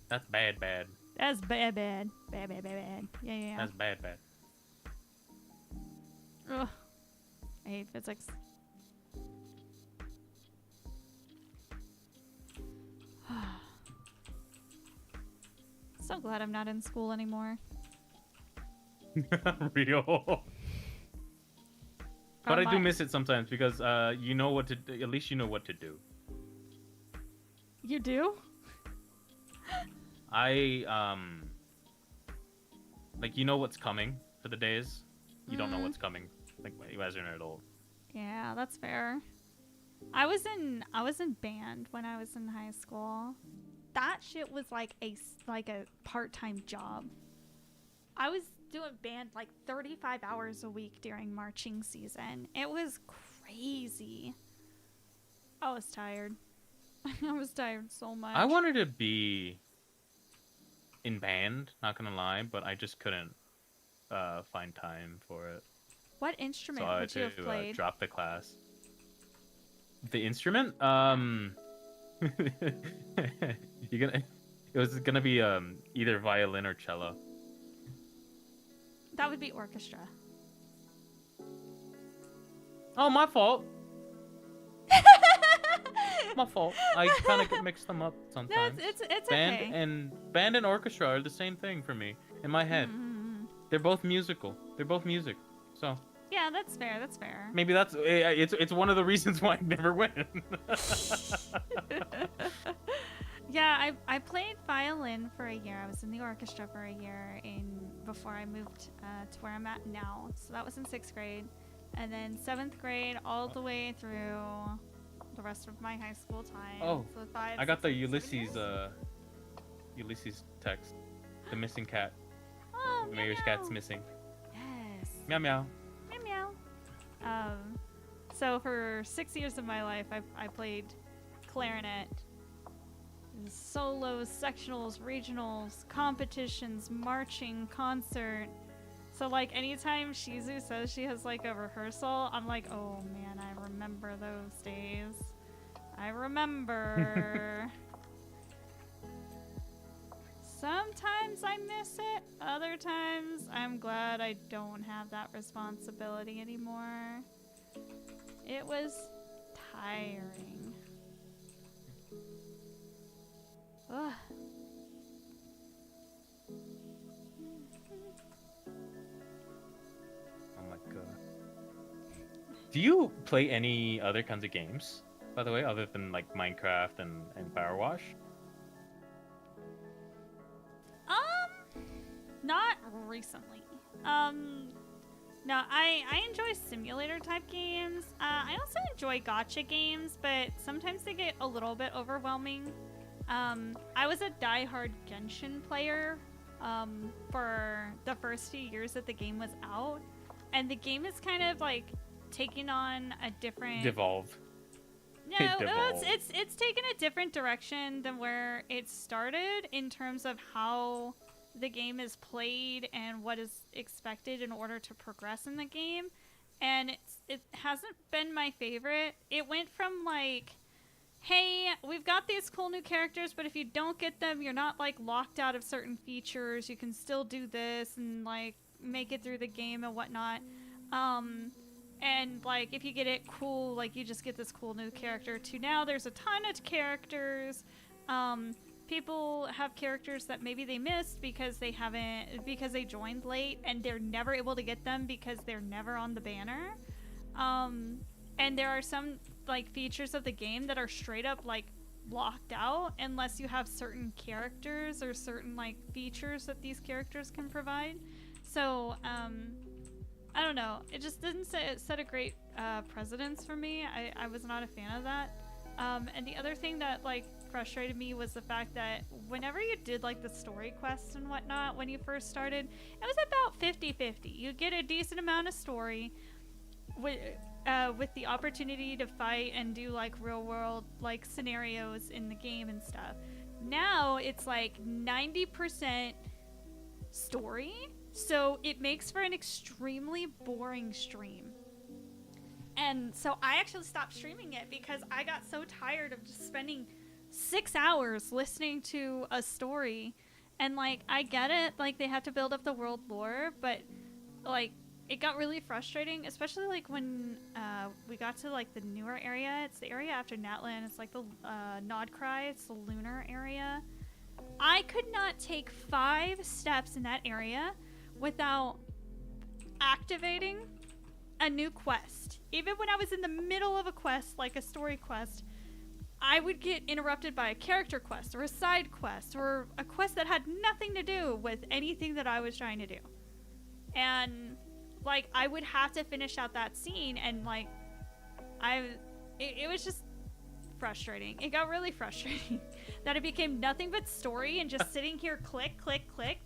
That's bad, bad. That's bad, bad. Bad, bad, bad, bad. Yeah. That's bad, bad. Ugh. I hate physics. So glad I'm not in school anymore. Real. But I do miss it sometimes because you know what to do. At least you know what to do. You do? Like you know what's coming for the days. You don't know what's coming. Like as you're an adult. Yeah, that's fair. I was in band when I was in high school. That shit was like a part-time job. I was doing band like 35 hours a week during marching season. It was crazy. I was tired. I was tired so much. I wanted to be in band, not gonna lie, but I just couldn't find time for it. What instrument so would you have played? Drop the class. The instrument? It was gonna be either violin or cello. That would be orchestra. Oh, my fault. My fault. I kind of mix them up sometimes. No, it's band okay. Band and orchestra are the same thing for me in my head. Mm-hmm. They're both musical. They're both music. So. Yeah, that's fair. That's fair. Maybe it's one of the reasons why I never win. Yeah, I played violin for a year. I was in the orchestra for a year before I moved to where I'm at now. So that was in 6th grade. And then 7th grade all the way through the rest of my high school time. Oh, so I got the Ulysses text. The missing cat. Oh, the mayor's cat's missing. Yes. Meow meow. Meow meow. So for 6 years of my life, I played clarinet. Solos, sectionals, regionals, competitions, marching, concert. So like anytime Shizu says she has like a rehearsal, I'm like, oh man, I remember those days. I remember. Sometimes I miss it. Other times I'm glad I don't have that responsibility anymore. It was tiring. Ugh. Oh my god. Do you play any other kinds of games, by the way, other than like Minecraft and Powerwash? Not recently. No, I enjoy simulator type games. I also enjoy gacha games, but sometimes they get a little bit overwhelming. I was a diehard Genshin player for the first few years that the game was out, and the game is kind of like taking on a different Devolve. No, it's taken a different direction than where it started in terms of how the game is played and what is expected in order to progress in the game, and it hasn't been my favorite. It went from like, hey, we've got these cool new characters, but if you don't get them, you're not like locked out of certain features. You can still do this and like make it through the game and whatnot. And like if you get it cool, like you just get this cool new character. To now there's a ton of characters. People have characters that maybe they missed because they joined late and they're never able to get them because they're never on the banner. And there are some like features of the game that are straight up like blocked out unless you have certain characters or certain like features that these characters can provide. So I don't know, it just didn't set a great precedence for me. I was not a fan of that. And the other thing that like frustrated me was the fact that whenever you did like the story quests and whatnot when you first started, it was about 50-50. You get a decent amount of story with the opportunity to fight and do like real world like scenarios in the game and stuff. Now it's like 90% story, so it makes for an extremely boring stream. And so I actually stopped streaming it because I got so tired of just spending 6 hours listening to a story. And, like, I get it, like, they have to build up the world lore, but, like, it got really frustrating, especially, like, when we got to, like, the newer area. It's the area after Natlan. It's, like, the Nodcry. It's the lunar area. I could not take 5 steps in that area without activating a new quest. Even when I was in the middle of a quest, like a story quest, I would get interrupted by a character quest or a side quest or a quest that had nothing to do with anything that I was trying to do. And, like, I would have to finish out that scene, and, like, it was just frustrating. It got really frustrating that it became nothing but story and just sitting here click, click, click,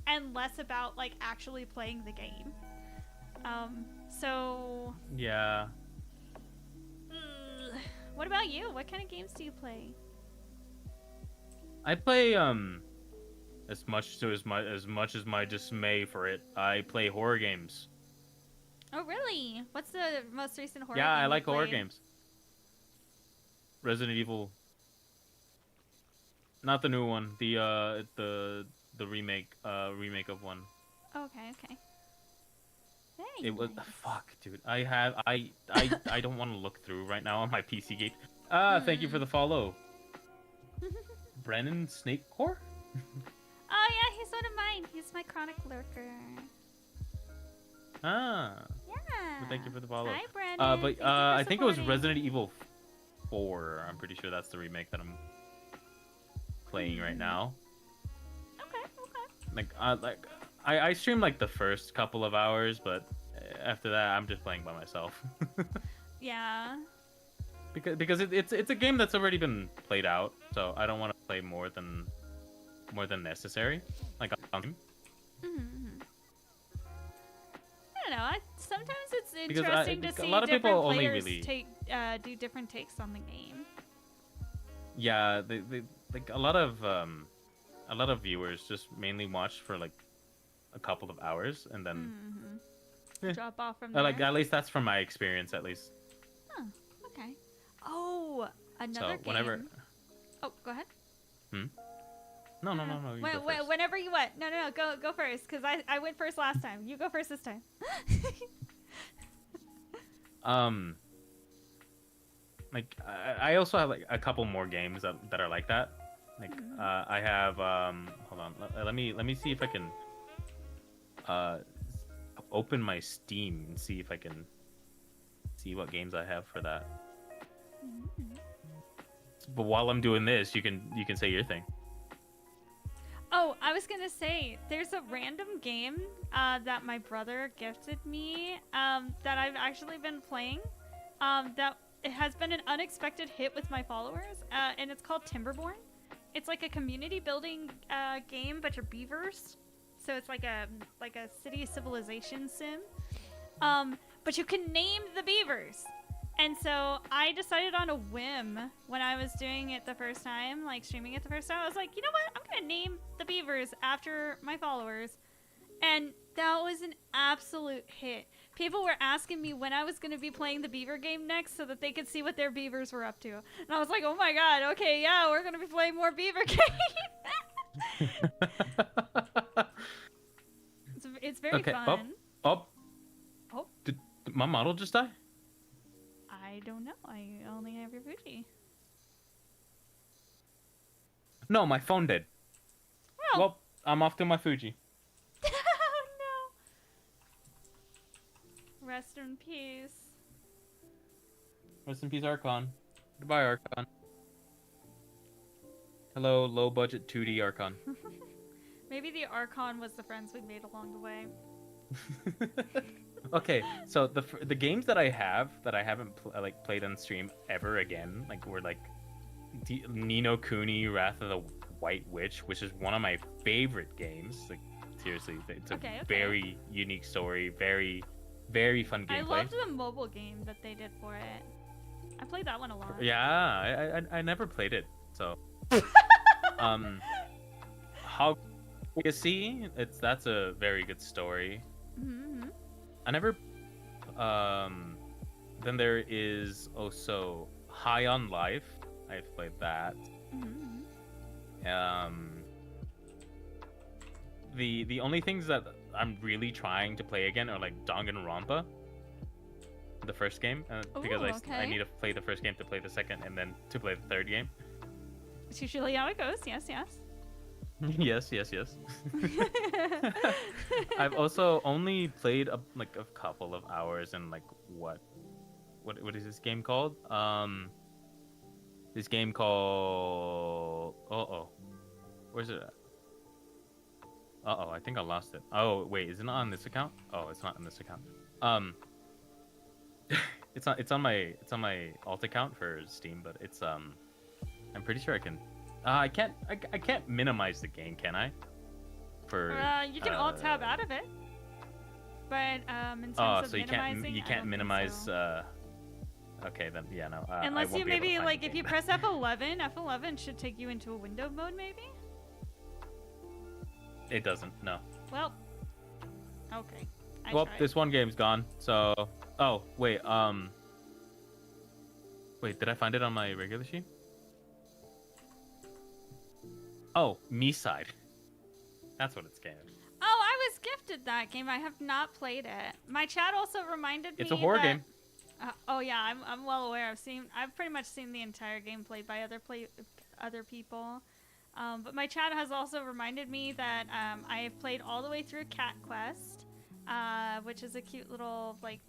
and less about, like, actually playing the game. So... Yeah. What about you? What kind of games do you play? I play, as much as my dismay for it, I play horror games. Oh, really? What's the most recent horror game Yeah, I you like horror played? games. Resident Evil. Not the new one. The remake of one. Okay, okay. Very It was nice. fuck, dude. I don't want to look through right now on my PC game. Thank you for the follow. Brennan Snakecore? Oh yeah, he's one of mine. He's my chronic lurker. Ah. Yeah. Well, thank you for the follow. Hi, Brennan. But Thank you for I think it was supporting. Resident Evil 4. I'm pretty sure that's the remake that I'm playing right now. Okay, Like I stream like the first couple of hours, but after that I'm just playing by myself. Yeah. because it's a game that's already been played out, so I don't want to play more than necessary. Like Mm-hmm. I don't know. Sometimes it's Because interesting to see a lot of different people only players really- do different takes on the game. yeah, they like a lot of viewers just mainly watch for like a couple of hours and then Mm-hmm. Drop off from there. like at least that's from my experience at least. Huh. Okay. Oh, another So game. whenever Oh, go ahead. no you go first. Whenever you what? No, go first, because I went first last time. You go first this time. Like I also have like a couple more games that are like that. Like I have hold on, let me see if I can open my Steam and see if I can see what games I have for that. But while I'm doing this, you can say your thing. Oh, I was gonna say, there's a random game that my brother gifted me that I've actually been playing. That it has been an unexpected hit with my followers, and it's called Timberborn. It's like a community building game, but you're beavers. So it's like a city civilization sim. But you can name the beavers. And so I decided on a whim when I was doing it the first time, like streaming it the first time. I was like, you know what? I'm going to name the beavers after my followers. And that was an absolute hit. People were asking me when I was going to be playing the beaver game next so that they could see what their beavers were up to. And I was like, oh my god, okay, yeah, we're going to be playing more beaver games. It's very fun. Oh. Oh. Did my model just die? I don't know. I only have your Fuji. No, my phone did. Oh. Well, I'm off to my Fuji. Oh no. Rest in peace. Rest in peace, Archon. Goodbye, Archon. Hello, low budget 2D Archon. Maybe the Archon was the friends we made along the way. Okay, so the games that I haven't played on stream ever again, like were like Ni no Kuni, Wrath of the White Witch, which is one of my favorite games. Like seriously, it's a very unique story, very very fun gameplay. I loved the mobile game that they did for it. I played that one a lot. Yeah, I never played it, so how You see, that's a very good story. Mm-hmm. I never. Then there is also High on Life. I've played that. Mm-hmm. The only things that I'm really trying to play again are like Danganronpa, the first game, because I need to play the first game to play the second, and then to play the third game. It's usually how it goes. Yes, yes. yes. I've also only played a couple of hours in like what is this game called? This game called where's it at? I think I lost it. Oh wait, is it not on this account? Oh, it's not on this account. It's on my alt account for Steam, but it's I'm pretty sure I can. I can't minimize the game, can I? You can alt tab out of it, but in terms of minimizing, you can't minimize. So. Okay, then yeah, no. Unless you maybe like if you press F11 should take you into a window mode, maybe. It doesn't. No. Well. Okay. This one game's gone. So. Oh wait. Wait, did I find it on my regular sheet? Oh, Me Side. That's what it's called. Oh, I was gifted that game. I have not played it. My chat also reminded me. It's a horror game. Oh yeah, I'm well aware. I've pretty much seen the entire game played by other people. But my chat has also reminded me that I have played all the way through Cat Quest, which is a cute little like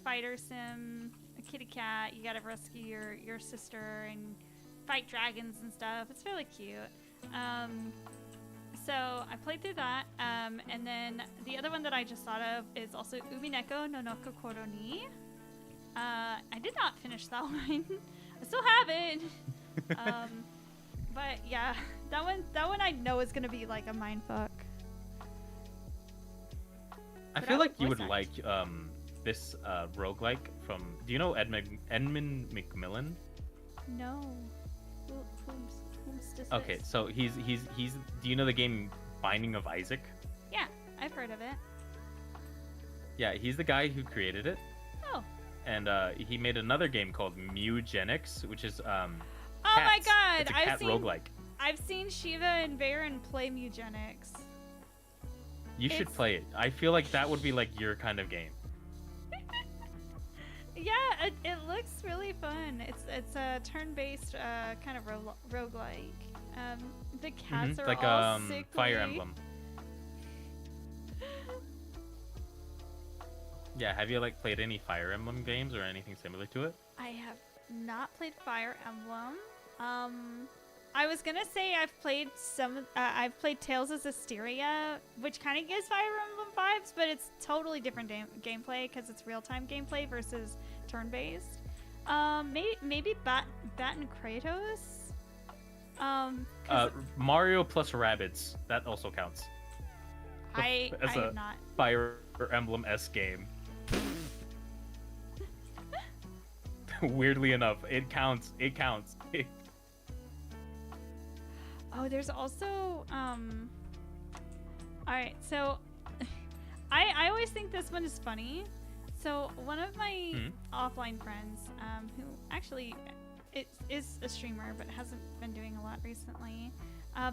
fighter sim, a kitty cat. You gotta rescue your sister and fight dragons and stuff. It's really cute. So I played through that, and then the other one that I just thought of is also Umineko no Nokokoro ni. I did not finish that one. I still have it. But yeah, that one I know is gonna be like a mindfuck. I feel like you would like this roguelike from. Do you know Edmund McMillan? No. Who's this? Okay, so he's. Do you know the game Binding of Isaac? Yeah, I've heard of it. Yeah, he's the guy who created it. Oh. And he made another game called Mewgenics, which is Oh my god! It's a cat roguelike. I've seen Shiva and Baron play Mewgenics. You should play it. I feel like that would be like your kind of game. Yeah, it looks really fun. It's a turn-based kind of roguelike. The cats are like all sickly. Fire Emblem. Yeah, have you like played any Fire Emblem games or anything similar to it? I have not played Fire Emblem. I was gonna say I've played Tales of Zestiria, which kind of gives Fire Emblem vibes, but it's totally different gameplay because it's real-time gameplay versus turn-based. Maybe Bat and Kratos. Mario plus Rabbids, that also counts. I have not. Fire Emblem-esque game. Weirdly enough, it counts. Oh, there's also alright, so I always think this one is funny. So one of my offline friends, who actually is a streamer but hasn't been doing a lot recently,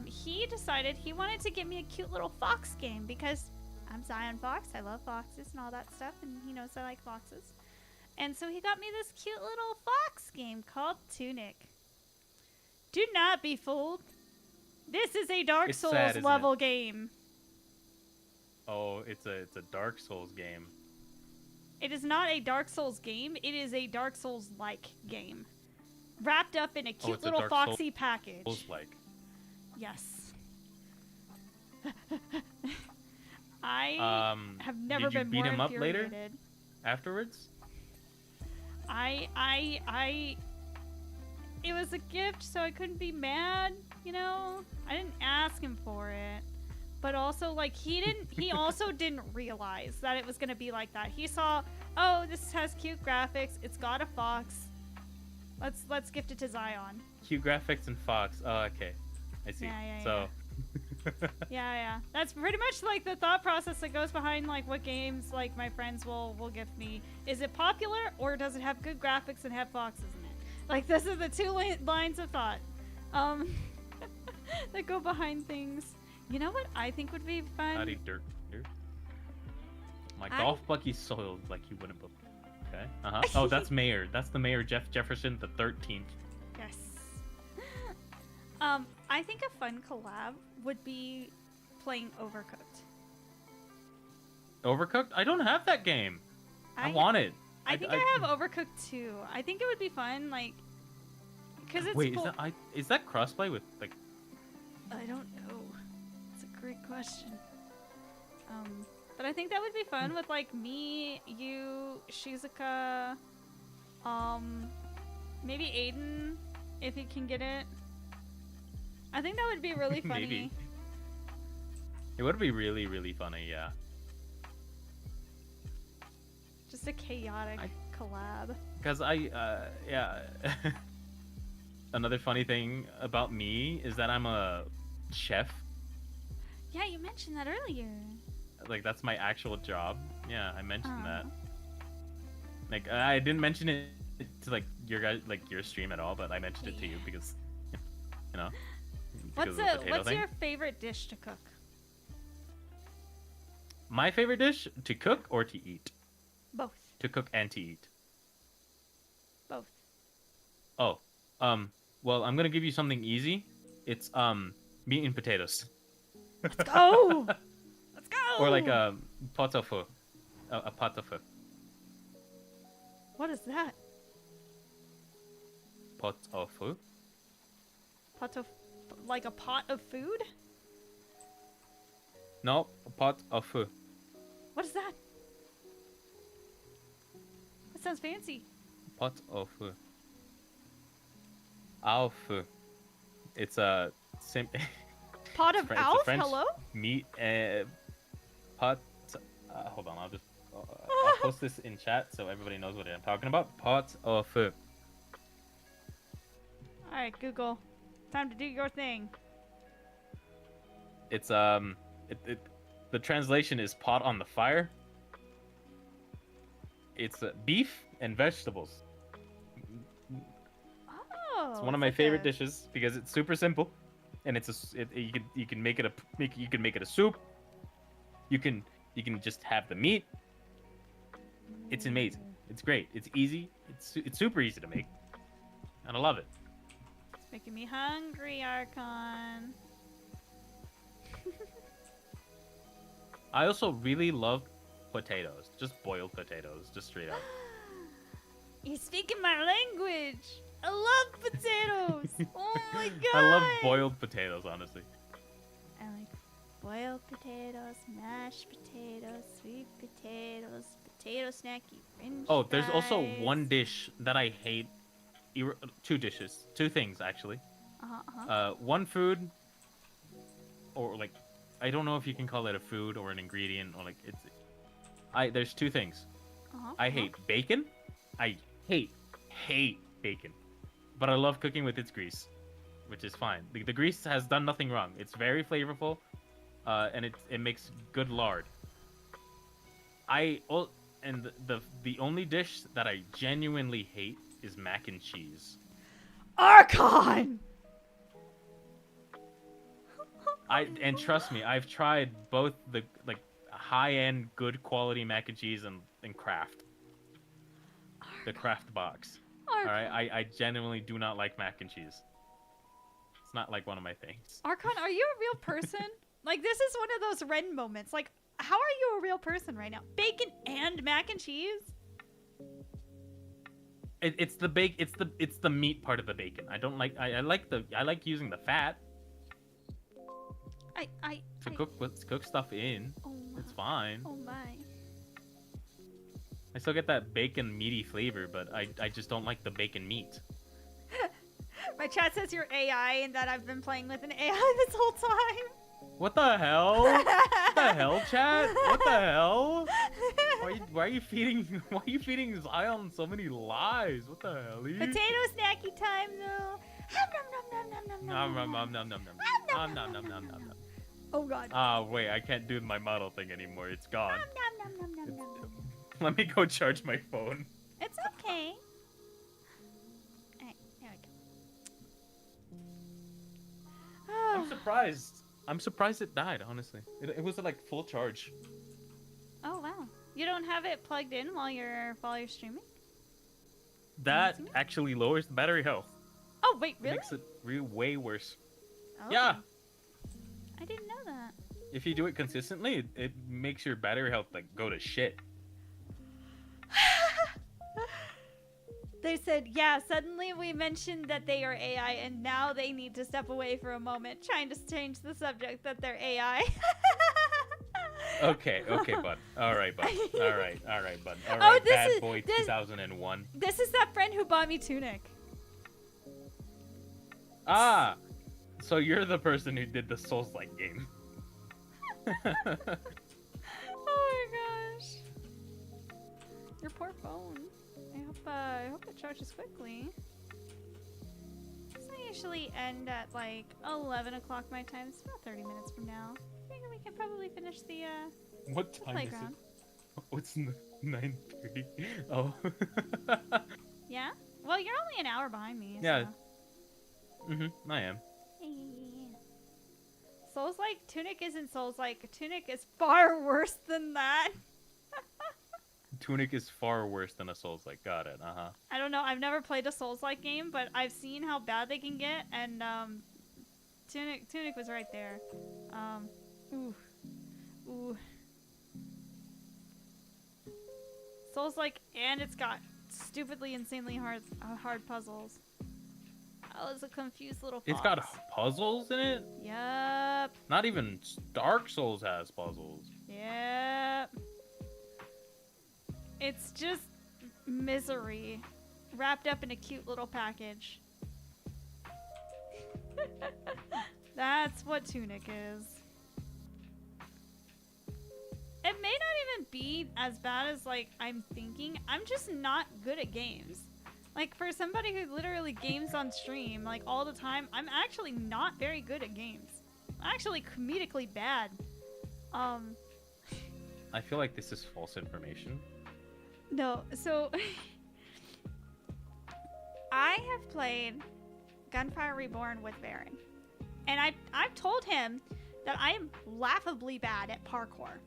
he decided he wanted to get me a cute little fox game because I'm Zion Fox. I love foxes and all that stuff, and he knows I like foxes. And so he got me this cute little fox game called Tunic. Do not be fooled. This is a Dark Souls level game. Oh, it's a Dark Souls game. It is not a Dark Souls game. It is a Dark Souls-like game, wrapped up in a cute little foxy package. Souls-like. Yes. I have never been more infuriated. Did you beat him up later? Afterwards? It was a gift, so I couldn't be mad, you know? I didn't ask him for it. But also, like, he also didn't realize that it was going to be like that. He saw, oh, this has cute graphics. It's got a fox. Let's gift it to Zion. Cute graphics and fox. Oh, okay. I see. Yeah. So Yeah. That's pretty much like the thought process that goes behind like what games like my friends will gift me. Is it popular or does it have good graphics and have foxes in it? Like this is the two lines of thought that go behind things. You know what I think would be fun? Howdy, dirt. My golf buggy's soiled like you wouldn't believe. Okay. Oh, that's Mayor. That's the Mayor, Jefferson the 13th. Yes. I think a fun collab would be playing Overcooked. Overcooked? I don't have that game. I want it. I think I have Overcooked too. I think it would be fun, like, because it's Wait, is that crossplay with like? I don't know. It's a great question. But I think that would be fun with like me, you, Shizuka, maybe Aiden, if he can get it. I think that would be really funny. Maybe. It would be really, really funny, yeah. Just a chaotic collab. Because yeah. Another funny thing about me is that I'm a chef. Yeah, you mentioned that earlier. Like, that's my actual job. Yeah, I mentioned that. Like, I didn't mention it to, like, your guys, like, your stream at all, but I mentioned it to you because, you know. What's your favorite dish to cook? My favorite dish? To cook or to eat? Both. To cook and to eat. Both. Oh, well, I'm gonna give you something easy. It's, meat and potatoes. Let's go! Let's go! Or like, pot au feu. A pot au feu. What is that? Pot au feu? Like a pot of food? No, a pot au feu. What is that? That sounds fancy. Pot au feu. Au feu. It's a pot of Alf? Hello? Meat. Pot. Hold on, I'll post this in chat so everybody knows what I'm talking about. Pot au feu. All right, Google. Time to do your thing. It's the translation is pot on the fire. It's beef and vegetables. Oh, it's one of my favorite dishes because it's super simple, and you can make it a soup. You can just have the meat. It's amazing. It's great. It's easy. It's super easy to make, and I love it. It's making me hungry, Archon. I also really love potatoes. Just boiled potatoes, just straight up. You're speaking my language. I love potatoes. Oh my god. I love boiled potatoes, honestly. I like boiled potatoes, mashed potatoes, sweet potatoes, potato snacky french Oh, there's fries. also one dish that I hate. Two dishes. Two things, actually. One food, or like, I don't know if you can call it a food or an ingredient, or like, there's two things. I hate bacon. I hate bacon. But I love cooking with its grease, which is fine. The grease has done nothing wrong. It's very flavorful, and it makes good lard. And the only dish that I genuinely hate is mac and cheese. Archon! And trust me, I've tried both the like high-end, good quality mac and cheese and Kraft. The Kraft box. Archon. All right, I genuinely do not like mac and cheese. It's not like one of my things. Archon, are you a real person? Like, this is one of those Ren moments. Like, how are you a real person right now? Bacon and mac and cheese? It's the meat part of the bacon. I don't like. I like using the fat. Cook stuff in. Oh my. It's fine. Oh my. I still get that bacon meaty flavor, but I just don't like the bacon meat. My chat says you're AI and that I've been playing with an AI this whole time. What the hell? What the hell, chat? What the hell? Why are you feeding Zion so many lies? What the hell? Potato snacky time though. Nom nom nom nom nom nom nom nom nom nom nom nom nom nom nom. Oh god. Wait, I can't do my model thing anymore. It's gone. Nom, nom, nom, nom, nom, nom. Let me go charge my phone. It's okay. Alright, there we go. I'm surprised. I'm surprised it died, honestly. It was like full charge. Oh wow. You don't have it plugged in while you're streaming? That actually lowers the battery health. Oh wait, really? It makes it way worse. Oh. Yeah. I didn't know that. If you do it consistently, it makes your battery health like go to shit. They said, yeah, suddenly we mentioned that they are AI and now they need to step away for a moment, trying to change the subject that they're AI. Okay, bud. All right, bud. All right, bud. All Oh, right, this Bad is- Boy this- 2001. This is that friend who bought me Tunic. Ah, so you're the person who did the Souls-like game. Oh my gosh. Your poor phone. I hope it charges quickly. So I usually end at like 11 o'clock my time. It's about 30 minutes from now. I think we can probably finish the What time playground. is it? Oh, it's 9:30. Oh. Yeah? Well, you're only an hour behind me. Yeah. So. I am. Souls-like? Tunic isn't Souls-like. Tunic is far worse than that. Tunic is far worse than a Souls-like. Got it. I don't know. I've never played a Souls-like game, but I've seen how bad they can get, and Tunic was right there. Ooh. Souls-like, and it's got stupidly, insanely hard puzzles. I was a confused little fox. It's got puzzles in it? Yep. Not even Dark Souls has puzzles. Yep. It's just misery wrapped up in a cute little package. That's what Tunic is. It may not even be as bad as like I'm thinking. I'm just not good at games. Like for somebody who literally games on stream like all the time, I'm actually not very good at games. I'm actually comedically bad. I feel like this is false information. No, so I have played Gunfire Reborn with Baron, and I've told him that I am laughably bad at parkour.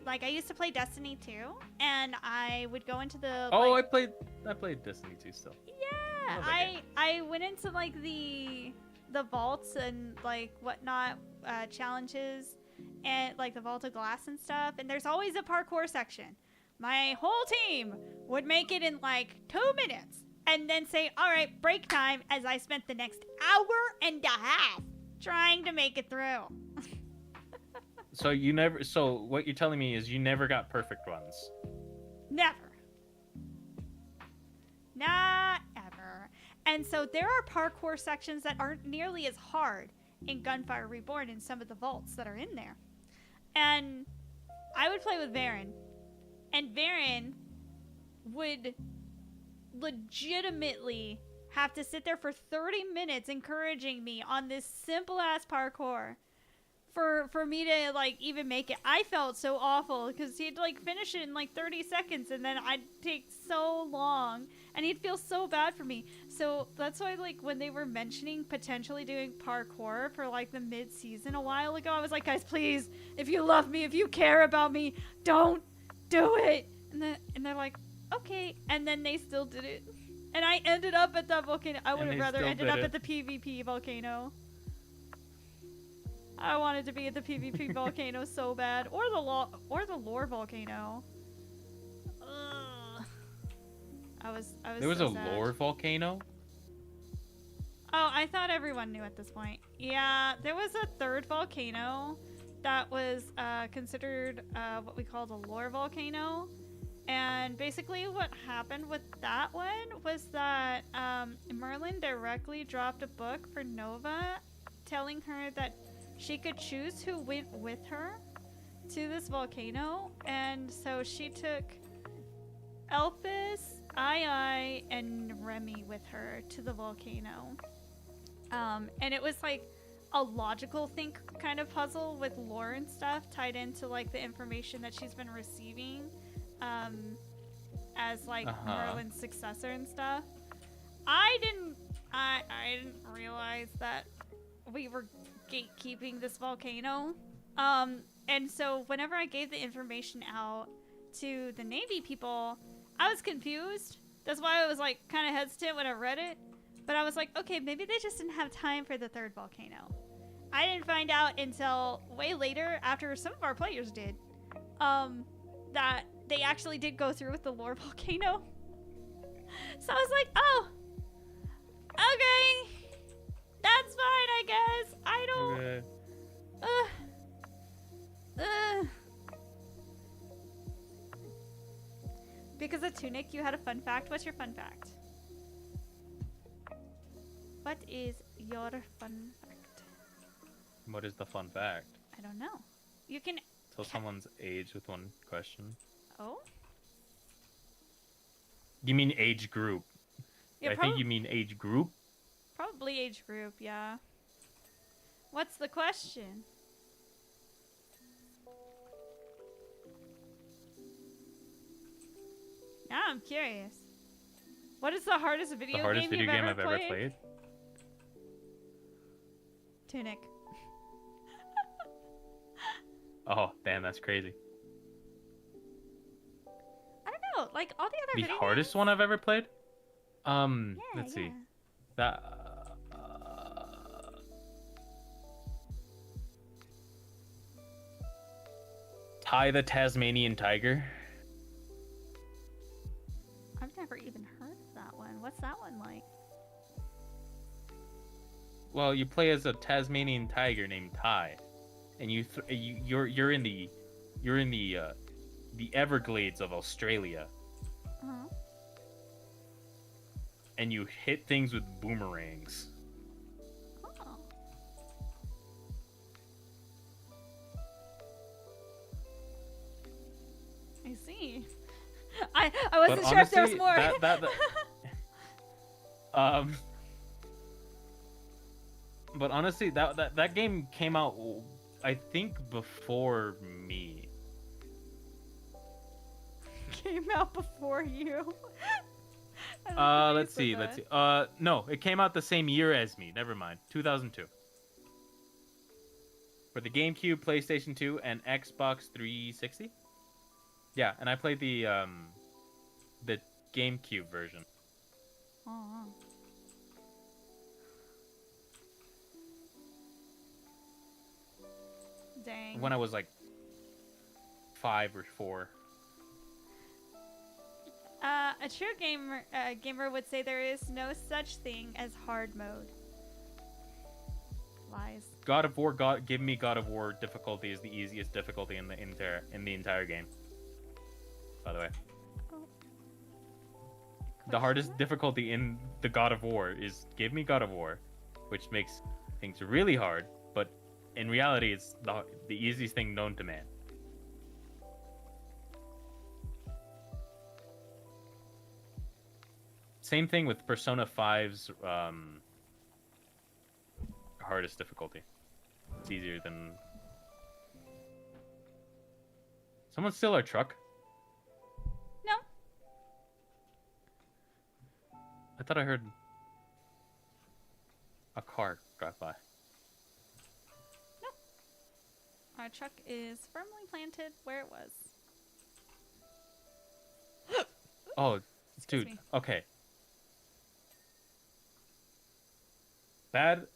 Like I used to play Destiny 2, and I would go into the I played Destiny 2 still. Yeah, game. I went into like the vaults and like whatnot challenges, and like the vault of glass and stuff, and there's always a parkour section. My whole team would make it in like 2 minutes and then say, all right, break time, as I spent the next hour and a half trying to make it through. So what you're telling me is you never got perfect runs. Never. Not ever. And so there are parkour sections that aren't nearly as hard in Gunfire Reborn in some of the vaults that are in there. And I would play with Varen. And Varen would legitimately have to sit there for 30 minutes encouraging me on this simple ass parkour for me to like even make it. I felt so awful because he'd like finish it in like 30 seconds and then I'd take so long and he'd feel so bad for me. So that's why like when they were mentioning potentially doing parkour for like the mid-season a while ago, I was like, guys, please, if you love me, if you care about me, don't do it. And they're like, okay. And then they still did it. And I ended up at that volcano. I would have rather ended up at the PvP volcano. I wanted to be at the PvP volcano so bad, or the lore volcano. Ugh. I was. There was so a sad. lore volcano? Oh, I thought everyone knew at this point. Yeah, there was a third volcano that was considered what we call the lore volcano. And basically what happened with that one was that Merlin directly dropped a book for Nova telling her that she could choose who went with her to this volcano. And so she took Elphys, Ai, and Remy with her to the volcano. And it was like a logical think kind of puzzle with lore and stuff tied into like the information that she's been receiving as like Merlin's successor and stuff. I didn't realize that we were gatekeeping this volcano. And so whenever I gave the information out to the Navy people, I was confused. That's why I was like kind of hesitant when I read it. But I was like, okay, maybe they just didn't have time for the third volcano. I didn't find out until way later, after some of our players did, that they actually did go through with the lore volcano. So I was like, oh, okay, that's fine, I guess. I don't. Okay. Because of Tunic, you had a fun fact. What's your fun fact? What is your fun fact? What is the fun fact? I don't know. You can Tell someone's age with one question. Oh? You mean age group? Yeah, I think you mean age group? Probably age group, yeah. What's the question? Now I'm curious. What is the hardest video game I've ever played? Tunic. Oh, damn, that's crazy. I don't know, like all the other The hardest one I've ever played? Let's see. Yeah. That Ty the Tasmanian Tiger. I've never even heard of that one. What's that one like? Well, you play as a Tasmanian tiger named Ty, and you're in the Everglades of Australia, and you hit things with boomerangs. Oh. I see. I wasn't sure if there was more. But honestly, that game came out, I think, before me. Came out before you. Let's see. No, it came out the same year as me. Never mind. 2002. For the GameCube, PlayStation 2, and Xbox 360. Yeah, and I played the GameCube version. Oh. Dang. When I was like 5 or 4. A true gamer would say there is no such thing as hard mode. Lies. God of War, give me God of War difficulty is the easiest difficulty in the entire game. By the way. Oh. The hardest difficulty in the God of War is give me God of War, which makes things really hard, but in reality it's the easiest thing known to man. Same thing with Persona 5's hardest difficulty. It's easier than... Someone steal our truck? No. I thought I heard a car drive by. Nope. Our truck is firmly planted where it was. Oh, dude. Me. Okay. That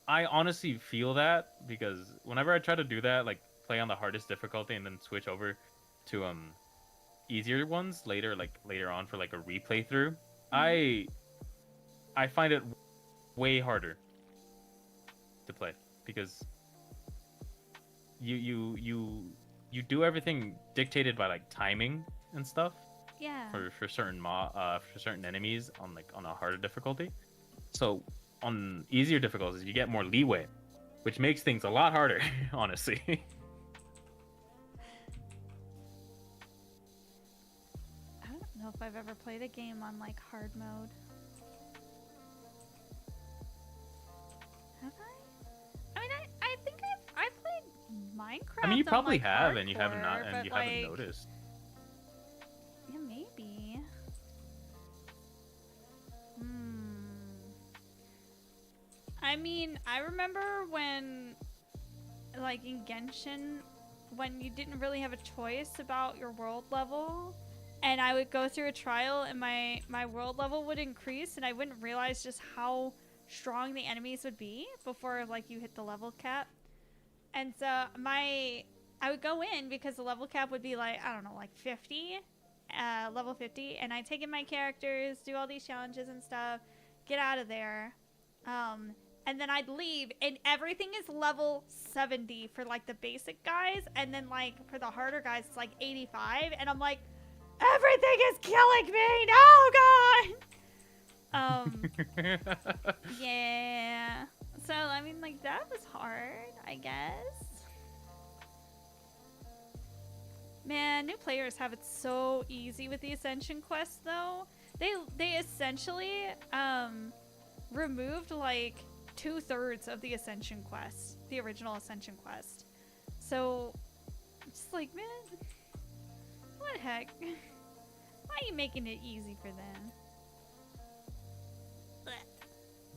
I honestly feel that because whenever I try to do that, like play on the hardest difficulty and then switch over to easier ones later on for like a replay through, I find it way harder to play because you do everything dictated by like timing and stuff. Yeah. For certain enemies on a harder difficulty. So on easier difficulties, you get more leeway, which makes things a lot harder, honestly. I don't know if I've ever played a game on like hard mode. I mean, you done, probably like, have, and you haven't hardcore, noticed. Yeah, maybe. I mean, I remember when, like, in Genshin, when you didn't really have a choice about your world level, and I would go through a trial and my world level would increase, and I wouldn't realize just how strong the enemies would be before, like, you hit the level cap. And so I would go in because the level cap would be like, I don't know, like 50, level 50, and I'd take in my characters, do all these challenges and stuff, get out of there, and then I'd leave, and everything is level 70 for, like, the basic guys, and then, like, for the harder guys, it's, like, 85, and I'm like, everything is killing me! No, God! Yeah. So, I mean, like, that was hard, I guess. Man, new players have it so easy with the Ascension quest, though. They essentially, removed, like, 2/3 of the Ascension quest, the original Ascension quest. So, I'm just like, man, what the heck? Why are you making it easy for them?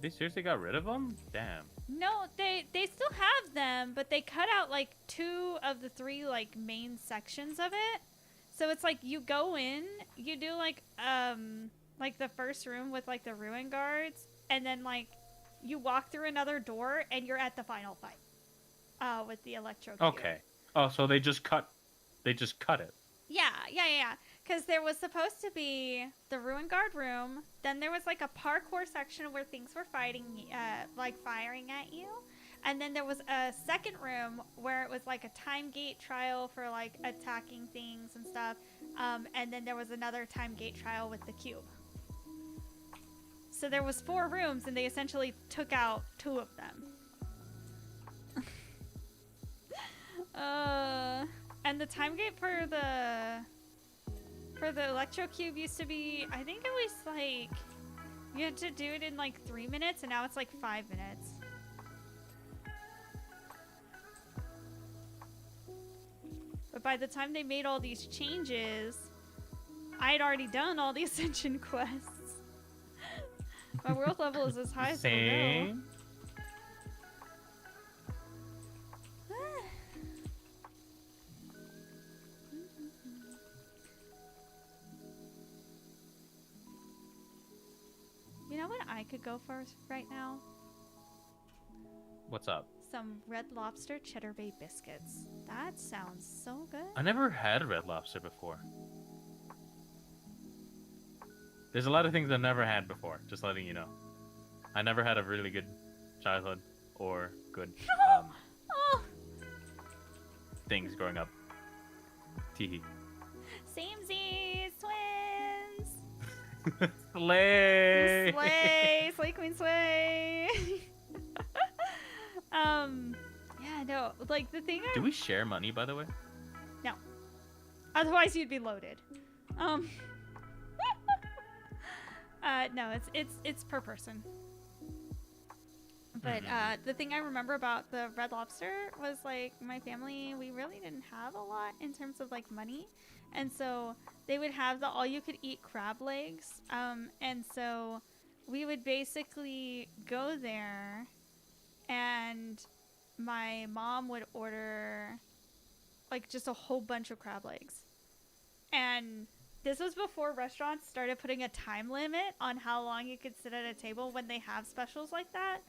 They seriously got rid of them? Damn. No, they still have them, but they cut out, like, 2 of the 3, like, main sections of it. So it's like you go in, you do, like the first room with, like, the ruin guards, and then, like, you walk through another door and you're at the final fight with the electro cube. Okay. Oh, so they just cut it. Yeah. Because there was supposed to be the ruin guard room, then there was, like, a parkour section where things were fighting, like, firing at you, and then there was a second room where it was, like, a time gate trial for, like, attacking things and stuff, and then there was another time gate trial with the cube. So there was 4 rooms, and they essentially took out 2 of them. And the time gate for the electro cube used to be, I think it was like, you had to do it in like 3 minutes, and now it's like 5 minutes. But by the time they made all these changes, I had already done all the Ascension quests. My world level is as high as it'll go. You know what I could go for right now? What's up? Some Red Lobster Cheddar Bay biscuits. That sounds so good. I never had Red Lobster before. There's a lot of things I've never had before, just letting you know. I never had a really good childhood or good things growing up. Teehee. Samesies, twins! Slay! Slay! Slay Queen Slay! Yeah, no, like the thing Do we share money, by the way? No. Otherwise you'd be loaded. No, it's per person. But the thing I remember about the Red Lobster was, like, my family, we really didn't have a lot in terms of, like, money. And so they would have the all-you-could-eat crab legs. And so we would basically go there, and my mom would order, like, just a whole bunch of crab legs. And this was before restaurants started putting a time limit on how long you could sit at a table when they have specials like that.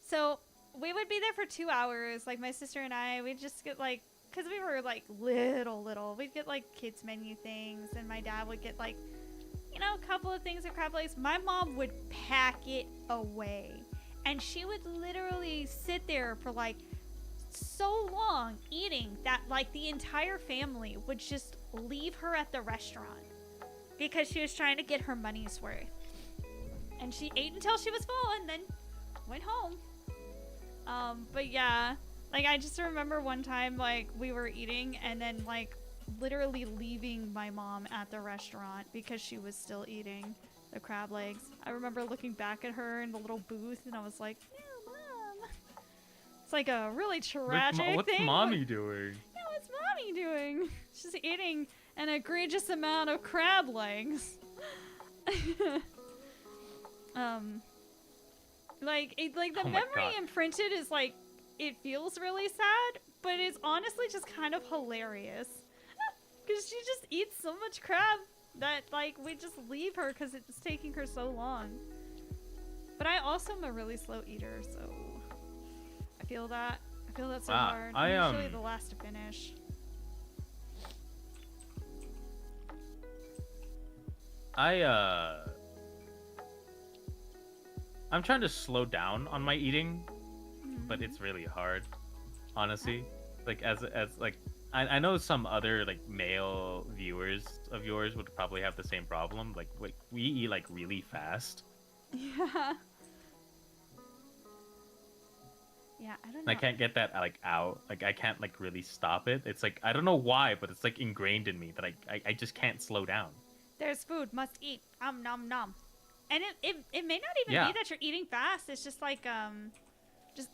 So we would be there for 2 hours. Like, my sister and I, we'd just get, like, because we were, like, little. We'd get, like, kids menu things, and my dad would get, like, you know, a couple of things of crab legs. My mom would pack it away. And she would literally sit there for, like, so long eating that, like, the entire family would just leave her at the restaurant because she was trying to get her money's worth. And she ate until she was full and then went home. But yeah, like, I just remember one time, like, we were eating and then, like, literally leaving my mom at the restaurant because she was still eating the crab legs. I remember looking back at her in the little booth, and I was like, yeah, Mom. It's like a really tragic what's thing. mommy doing? Yeah, what's mommy doing? She's eating an egregious amount of crab legs. Like the memory imprinted is like, it feels really sad, but it's honestly just kind of hilarious. Because she just eats so much crab that like we just leave her because it's taking her so long. But I also am a really slow eater, so I feel that. I feel that so hard. I'm usually the last to finish. I'm trying to slow down on my eating, but it's really hard, honestly. Like as like I know some other like male viewers of yours would probably have the same problem. Like we eat like really fast. Yeah. Yeah, I don't know. I can't get that like out. Like I can't like really stop it. It's like I don't know why, but it's like ingrained in me that I just can't slow down. There's food, must eat. Nom nom. And it may not even be that you're eating fast. It's just like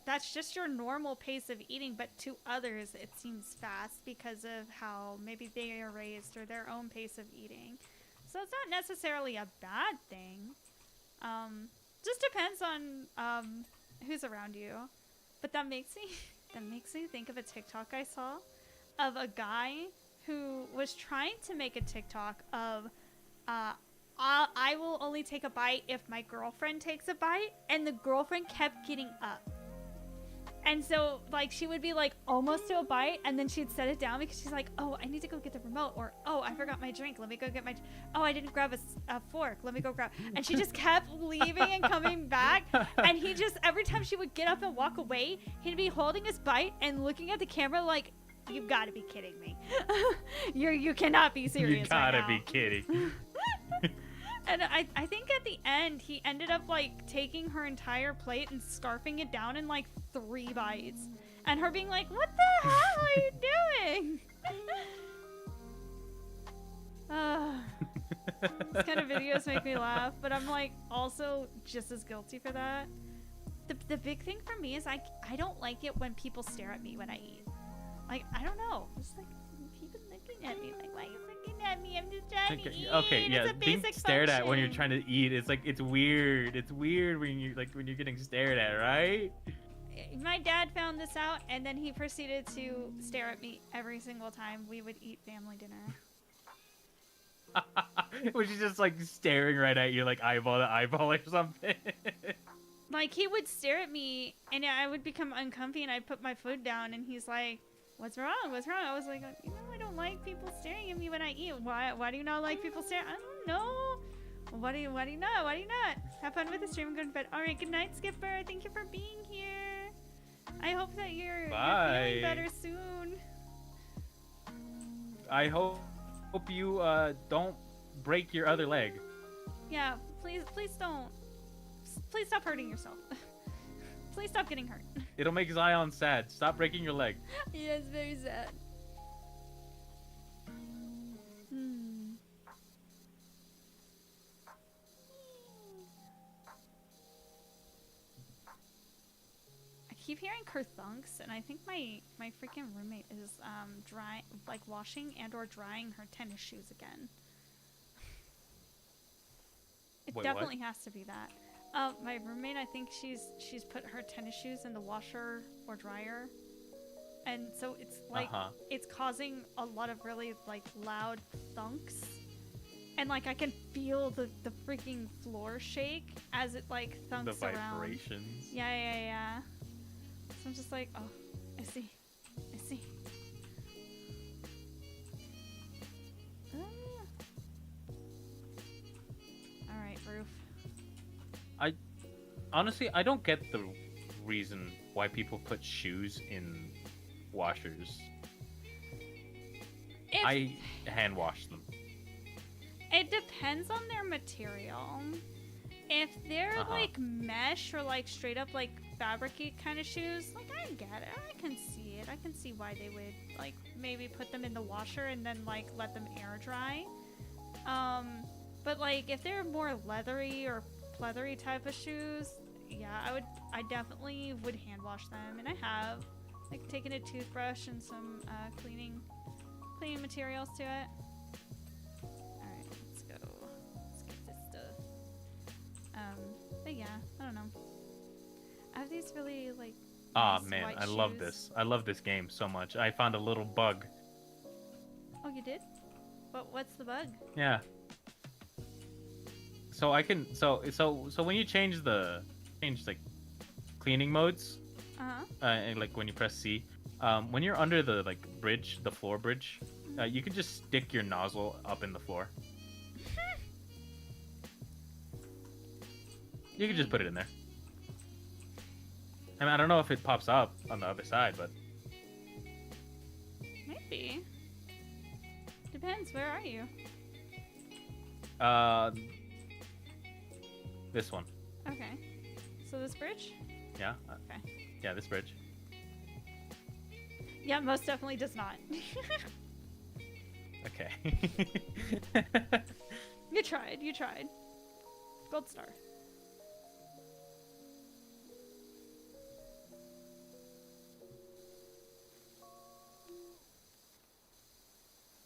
that's just your normal pace of eating, but to others it seems fast because of how maybe they are raised or their own pace of eating. So it's not necessarily a bad thing. Just depends on who's around you. But that makes me think of a TikTok I saw of a guy who was trying to make a TikTok of I will only take a bite if my girlfriend takes a bite, and the girlfriend kept getting up. And so, like, she would be, like, almost to a bite, and then she'd set it down because she's like, oh, I need to go get the remote, or, oh, I forgot my drink, let me go get my, oh, I didn't grab a fork, let me go grab, and she just kept leaving and coming back, and he just, every time she would get up and walk away, he'd be holding his bite and looking at the camera like, you've got to be kidding me. You cannot be serious. You gotta right be kidding. And I think at the end, he ended up, like, taking her entire plate and scarfing it down in, like, 3 bites. And her being like, what the hell are you doing? These kind of videos make me laugh, but I'm, like, also just as guilty for that. The big thing for me is I don't like it when people stare at me when I eat. Like, I don't know. It's like, people looking at me. Like, why are you looking at me? I'm just trying to eat. Okay, yeah. It's a Being basic stared function. at when you're trying to eat, it's like, it's weird. It's weird when you're getting stared at, right? My dad found this out, and then he proceeded to stare at me every single time we would eat family dinner. Was she just, like, staring right at you, like, eyeball to eyeball or something? Like, he would stare at me, and I would become uncomfy, and I'd put my food down, and he's like, what's wrong? What's wrong? I was like, you know, I don't like people staring at me when I eat. Why do you not like people staring? I don't know. Why do you not? Why do you not? Have fun with the stream and go to bed. All right, good night, Skipper. Thank you for being here. I hope that you're feeling better soon. I hope you don't break your other leg. Yeah, please don't. Please stop hurting yourself. Please stop getting hurt. It'll make Zion sad. Stop breaking your leg. Yeah, it's very sad. I keep hearing kerthunks, and I think my freaking roommate is washing and or drying her tennis shoes again. It definitely has to be that. My roommate, I think she's put her tennis shoes in the washer or dryer, and so it's like it's causing a lot of really like loud thunks, and like I can feel the freaking floor shake as it like thunks around. The vibrations. Yeah. So I'm just like, oh, I see. All right, roof. Honestly, I don't get the reason why people put shoes in washers. I hand wash them. It depends on their material. If they're like mesh or like straight up like fabricy kind of shoes, like I get it. I can see it. I can see why they would like maybe put them in the washer and then like let them air dry. But like if they're more leathery or pleathery type of shoes, yeah, I definitely would hand wash them, and I have, like, taken a toothbrush and some cleaning materials to it. All right, let's go. Let's get this stuff. But yeah, I don't know. I have these really like. Ah, nice man, white I love shoes. this. I love this game so much. I found a little bug. Oh, you did? What's the bug? Yeah. So I can so when you change like cleaning modes, and like when you press C, when you're under the like bridge, the floor bridge, you can just stick your nozzle up in the floor. You can just put it in there. I mean, I don't know if it pops up on the other side, but Maybe. Depends. Where are you? this one. Okay. So this bridge? Yeah. Okay. Yeah, this bridge. Yeah, most definitely does not. Okay. You tried. You tried. Gold star.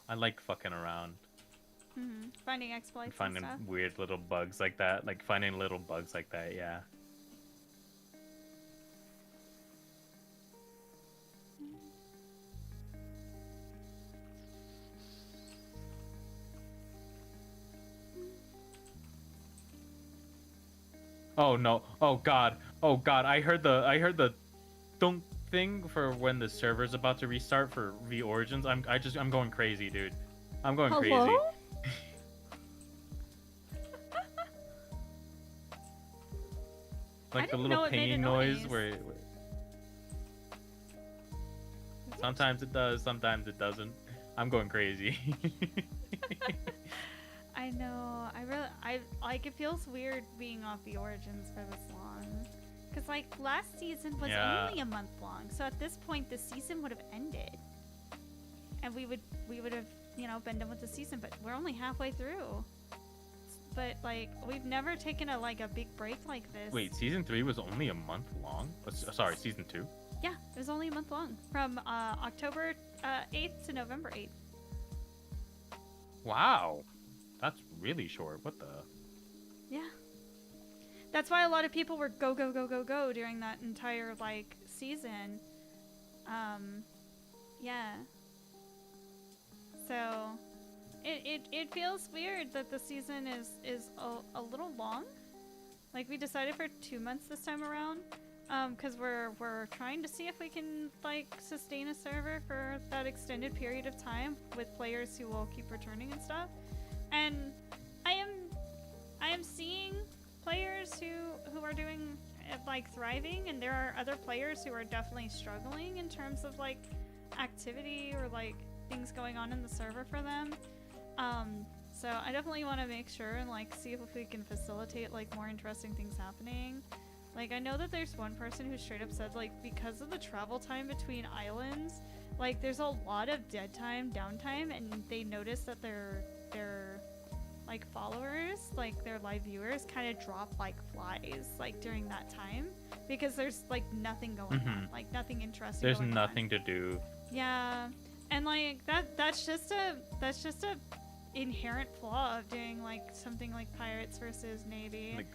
I like fucking around. Finding exploits Finding and stuff. weird little bugs like that. Like finding little bugs like that, yeah. Oh no. Oh god. Oh god. I heard the dunk thing for when the server's about to restart for V-Origins. I'm going crazy, dude. I'm going crazy. Like the little pinging noise where sometimes it does, sometimes it doesn't. I'm going crazy. I know. I like. It feels weird being off the Origins for this long, because like last season was only a month long. So at this point, the season would have ended, and we would have been done with the season. But we're only halfway through. But like we've never taken a big break like this. Wait, season 3 was only a month long? Sorry, season 2? Yeah, it was only a month long, from October 8th to November 8th. Wow, that's really short. What the? Yeah. That's why a lot of people were go during that entire like season. Yeah. So it feels weird that the season is a little long. Like we decided for 2 months this time around, because we're trying to see if we can like sustain a server for that extended period of time with players who will keep returning and stuff. And I am seeing players who are doing like thriving, and there are other players who are definitely struggling in terms of like activity or like things going on in the server for them. So I definitely want to make sure and like see if we can facilitate like more interesting things happening. Like I know that there's one person who straight up said like because of the travel time between islands, like there's a lot of dead time, downtime, and they noticed that their like followers, like their live viewers, kind of drop like flies like during that time because there's like nothing going on, like nothing interesting. There's nothing to do. Yeah, and like that's just a inherent flaw of doing like something like Pirates versus Navy. Like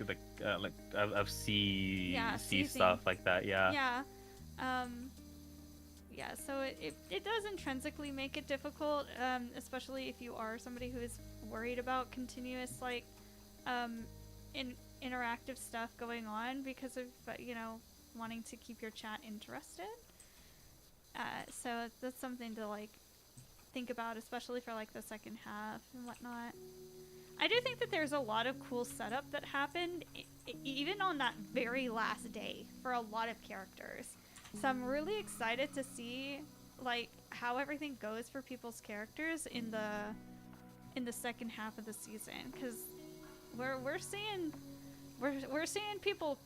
of sea sea stuff like that. Yeah. Yeah. Yeah, so it does intrinsically make it difficult, especially if you are somebody who is worried about continuous like interactive stuff going on because of wanting to keep your chat interested. So that's something to like think about, especially for like the second half and whatnot. I do think that there's a lot of cool setup that happened even on that very last day for a lot of characters. So I'm really excited to see like how everything goes for people's characters in the second half of the season, because we're seeing people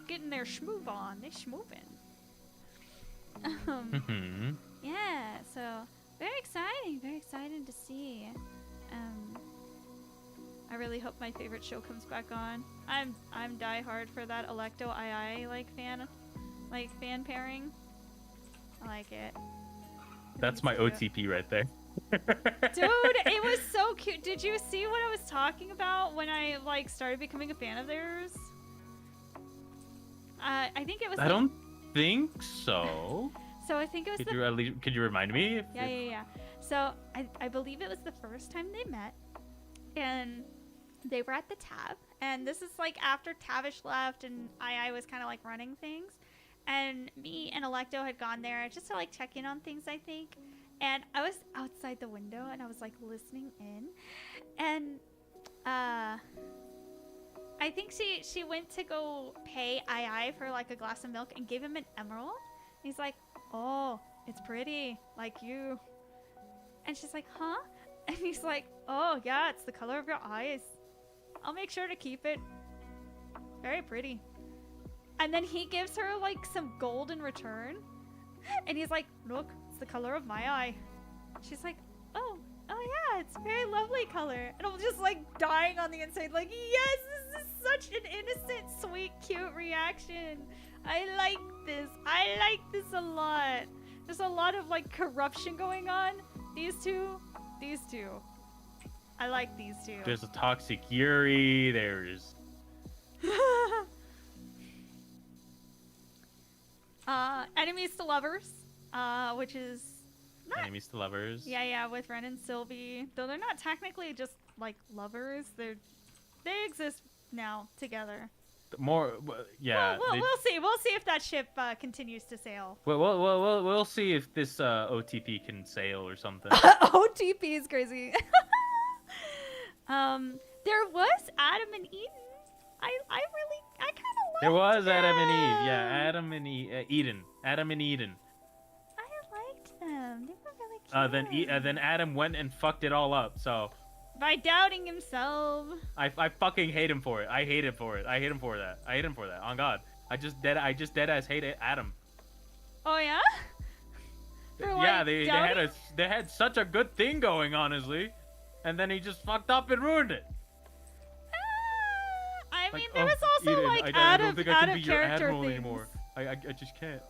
getting their schmoove on. They schmooving. Yeah, so very exciting to see. I really hope my favorite show comes back on. I'm diehard for that Electo II fan pairing. I like it. That's my OTP right there. Dude, it was so cute. Did you see what I was talking about when I started becoming a fan of theirs? I think it was. I don't think so. So I think it was. Could you remind me? Yeah. So I believe it was the first time they met, and they were at the Tab, and this is after Tavish left, and I was kind of running things, and me and Electo had gone there just to check in on things, I think. And I was outside the window, and I was listening in, and I think she went to go pay II for a glass of milk and gave him an emerald. And he's like, "Oh, it's pretty, like you." And she's like, "Huh?" And he's like, "Oh yeah, it's the color of your eyes. I'll make sure to keep it. Very pretty." And then he gives her some gold in return, and he's like, "Look, it's the color of my eye." She's like, oh yeah, it's a very lovely color. And I'm just dying on the inside, yes, this is such an innocent, sweet, cute reaction. I like this a lot. There's a lot of corruption going on. These two, I like these two. There's a toxic Yuri. There's enemies to lovers, which is enemies to lovers. Yeah, with Ren and Sylvie. Though they're not technically just lovers. They exist now together. More, yeah. We'll see. We'll see if that ship continues to sail. We'll see if this OTP can sail or something. OTP is crazy. There was Adam and Eden. I kind of liked There was them. Adam and Eve. Yeah, Adam and Eden. Adam and Eden. I liked them. They were really cute. Then Adam went and fucked it all up. So by doubting himself. I fucking hate him for it. I hate him for it. I hate him for that. I hate him for that. On God, I just dead ass hate Adam. Oh yeah. Yeah, they had such a good thing going, honestly, and then he just fucked up and ruined it. I mean, there was also Eden, I don't think I can be your admiral anymore. I just can't.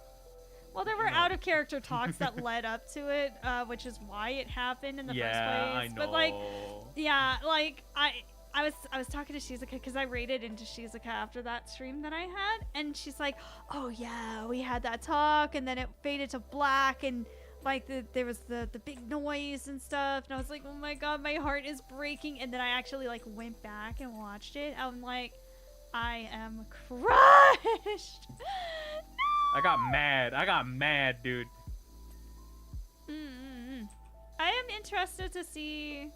Well, there were out of character talks that led up to it, which is why it happened in the first place. Yeah, I know. But I was talking to Shizuka because I raided into Shizuka after that stream that I had, and she's like, "Oh yeah, we had that talk, and then it faded to black, and there was the big noise and stuff." And I was like, "Oh my God, my heart is breaking." And then I actually went back and watched it. I'm like, I am crushed. I got mad, dude. I am interested to see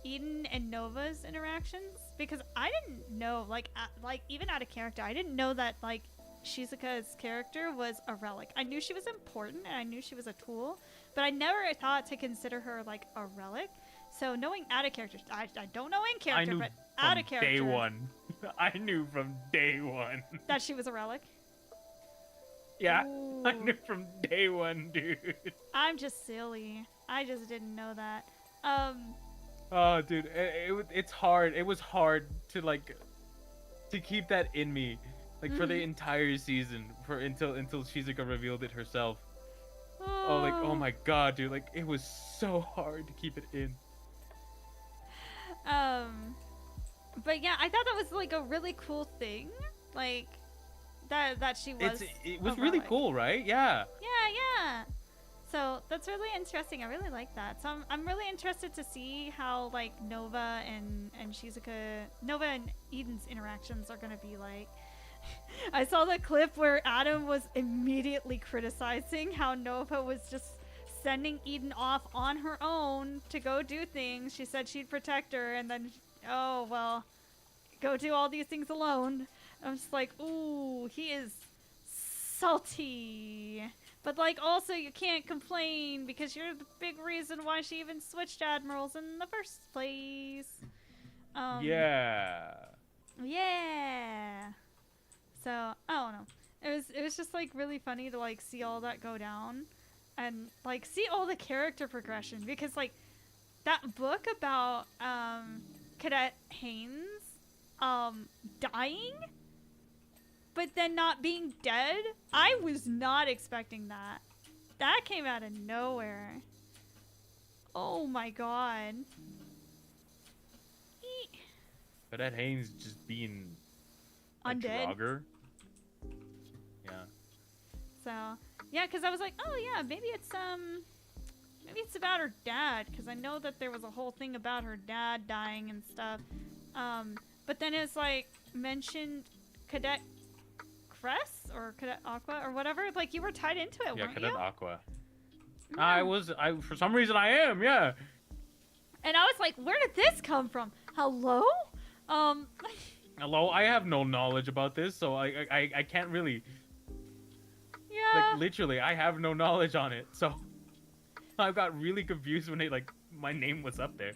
Eden and Nova's interactions because I didn't know, even out of character, I didn't know that Shizuka's character was a relic. I knew she was important and I knew she was a tool, but I never thought to consider her a relic. So knowing out of character, I don't know in character, but out of character. Day one. I knew from day one that she was a relic. Yeah, Ooh. I knew from day one, dude. I'm just silly. I just didn't know that. Oh, dude, it's hard. It was hard to keep that in me, for the entire season, until Shizuka revealed it herself. Oh my God, dude, it was so hard to keep it in. But yeah, I thought that was a really cool thing, that she was. It was really cool, right? Yeah. Yeah. So that's really interesting. I really like that. So I'm really interested to see how Nova and Shizuka, Nova and Eden's interactions are gonna be like. I saw the clip where Adam was immediately criticizing how Nova was just sending Eden off on her own to go do things. She said she'd protect her, and then go do all these things alone. I'm just like, ooh, he is salty. But also you can't complain because you're the big reason why she even switched admirals in the first place. Yeah. So I don't know. It was just really funny to see all that go down and see all the character progression because that book about Cadet Haynes dying, but then not being dead. I was not expecting that. That came out of nowhere. Oh my god. Cadet Haynes just being undead. A drogger. Yeah. So, yeah, because I was like, oh yeah, maybe it's about her dad, because I know that there was a whole thing about her dad dying and stuff. But then it's like mentioned Cadet Cress or Cadet Aqua or whatever. Like you were tied into it, weren't Cadet you? Aqua. No. I for some reason I am, yeah. And I was like, where did this come from? Hello? Hello, I have no knowledge about this, so I can't really. Yeah. Like literally, I have no knowledge on it, so I got really confused when my name was up there.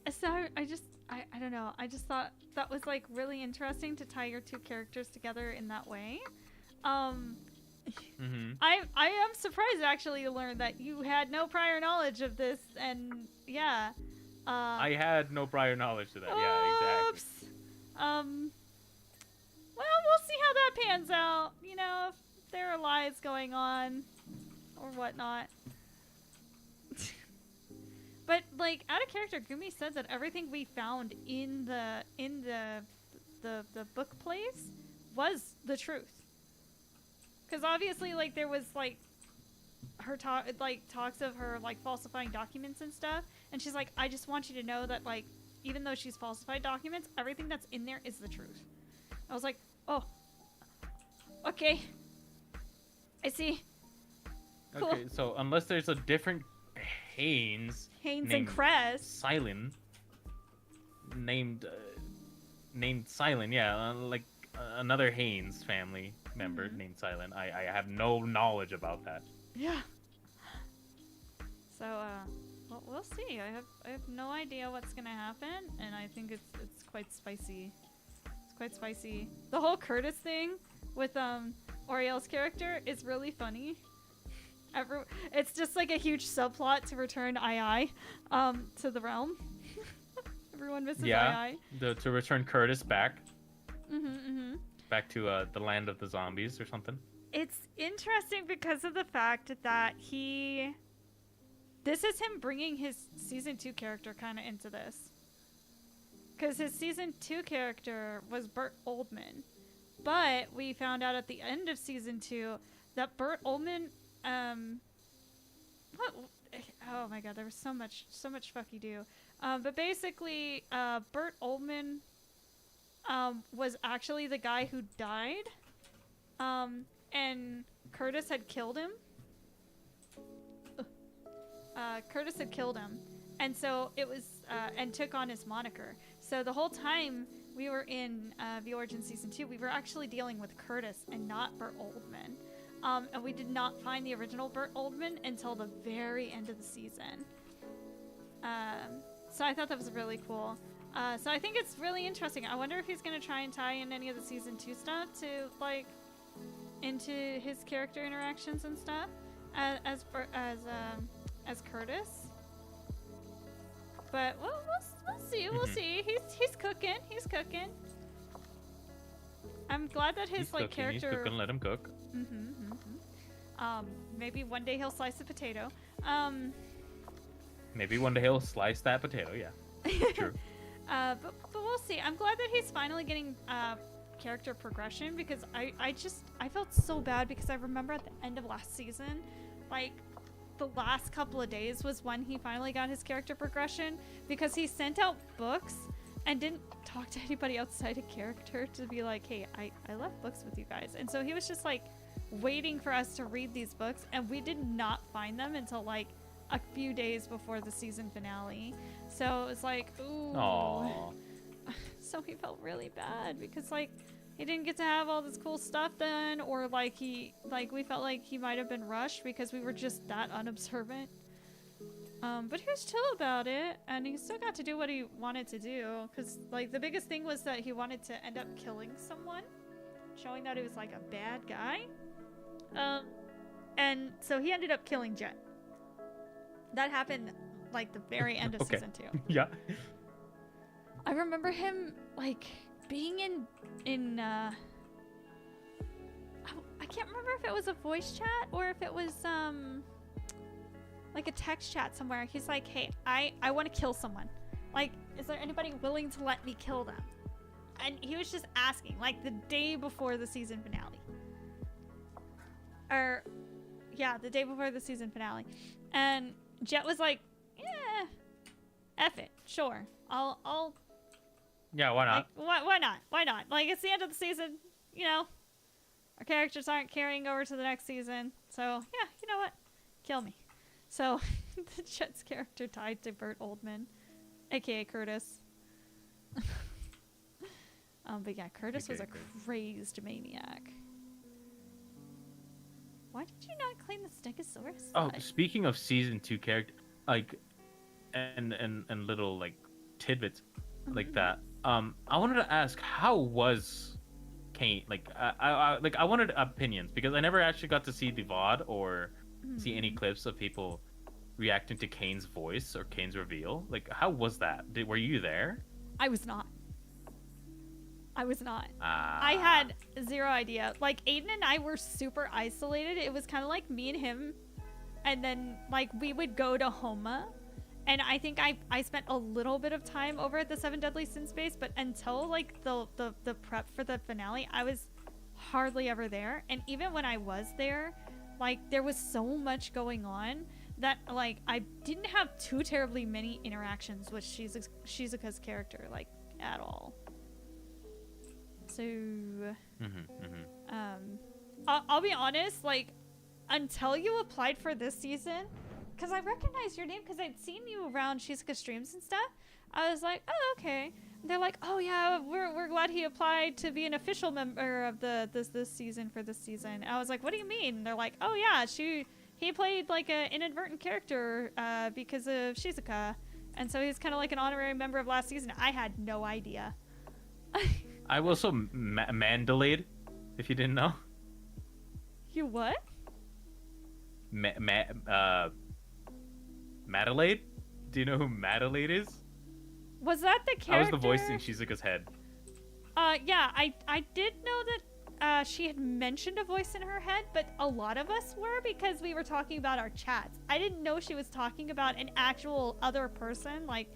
So I don't know. I just thought that was like really interesting to tie your two characters together in that way. Mm-hmm. I am surprised actually to learn that you had no prior knowledge of this, and yeah. I had no prior knowledge to that. Yeah, exactly. Well, we'll see how that pans out. You know, if there are lies going on or whatnot. But like, out of character, Gumi said that everything we found in the book place was the truth. Because obviously, like, there was like her talks of her like falsifying documents and stuff, and she's like, I just want you to know that like, even though she's falsified documents, everything that's in there is the truth. I was like, oh, okay, I see. Cool. Okay, so unless there's a different Haynes and Cress, Silent, named Silent, yeah, like another Haynes family member named Silent. I have no knowledge about that. Yeah. So well, we'll see. I have no idea what's gonna happen, and I think it's quite spicy. It's quite spicy. The whole Curtis thing with Oriel's character is really funny. It's just like a huge subplot to return II to the realm. Everyone misses II. To return Curtis back. Back to the land of the zombies or something. It's interesting because of the fact that this is him bringing his season 2 character kind of into this. Because his season 2 character was Bert Oldman. But we found out at the end of season 2 that Bert Oldman, oh my god, there was so much fucky do. But basically, Bert Oldman, was actually the guy who died. And Curtis had killed him. Curtis had killed him. And so it was, and took on his moniker. So the whole time we were in The Origin Season 2, we were actually dealing with Curtis and not Bert Oldman. And we did not find the original Bert Oldman until the very end of the season. So I thought that was really cool. So I think it's really interesting. I wonder if he's going to try and tie in any of the Season 2 stuff to, like, into his character interactions and stuff as Curtis. But we'll see. We'll see. He's cooking. He's cooking. I'm glad that his character. He's cooking. Let him cook. Maybe one day he'll slice a potato. Maybe one day he'll slice that potato. Yeah. True. But we'll see. I'm glad that he's finally getting character progression, because I felt so bad, because I remember at the end of last season, like the last couple of days was when he finally got his character progression, because he sent out books and didn't talk to anybody outside of character to be like, hey, I left books with you guys. And so he was just like waiting for us to read these books, and we did not find them until like a few days before the season finale. So it was like, ooh. Aww. So he felt really bad, because like he didn't get to have all this cool stuff done, or like we felt like he might have been rushed because we were just that unobservant. But he was chill about it, and he still got to do what he wanted to do, because like the biggest thing was that he wanted to end up killing someone, showing that he was like a bad guy. And so he ended up killing Jet. That happened like the very end of Okay. season 2. Yeah. I remember him like being in I can't remember if it was a voice chat or if it was like a text chat somewhere. He's like, hey, I want to kill someone. Like, is there anybody willing to let me kill them? And he was just asking, like, the day before the season finale. Or, yeah, the day before the season finale. And Jet was like, yeah, F it, sure. I'll Yeah, why not? like, why not? Why not? Like, it's the end of the season, you know. Our characters aren't carrying over to the next season. So, yeah, you know what? Kill me. So, the Jet's character died to Bert Oldman, a.k.a. Curtis. But yeah, Curtis was a crazed maniac. Why did you not claim the Stegosaurus? Oh, speaking of season 2 character, like, and little like tidbits like that. I wanted to ask, how was Kane? Like, I wanted opinions because I never actually got to see the VOD or see any clips of people reacting to Kane's voice or Kane's reveal. Like, how was that? Were you there? I was not. I had zero idea. Like, Aiden and I were super isolated. It was kind of like me and him, and then like we would go to Homa, and I think I spent a little bit of time over at the 7 Deadly Sins base, but until like the prep for the finale, I was hardly ever there. And even when I was there, like, there was so much going on that like I didn't have too terribly many interactions with Shizuka's character, like, at all. So, I'll be honest, like, until you applied for this season, because I recognized your name because I'd seen you around Shizuka streams and stuff, I was like, oh, okay. And they're like, oh yeah, we're glad he applied to be an official member of this season for this season. And I was like, what do you mean? And they're like, oh yeah, he played like an inadvertent character because of Shizuka, and so he's kind of like an honorary member of last season. I had no idea. I was also Mandalade, if you didn't know. You what? Madalade? Do you know who Madalade is? Was that the character? I was the voice in Shizuka's head. Yeah, I did know that she had mentioned a voice in her head, but a lot of us were because we were talking about our chats. I didn't know she was talking about an actual other person, like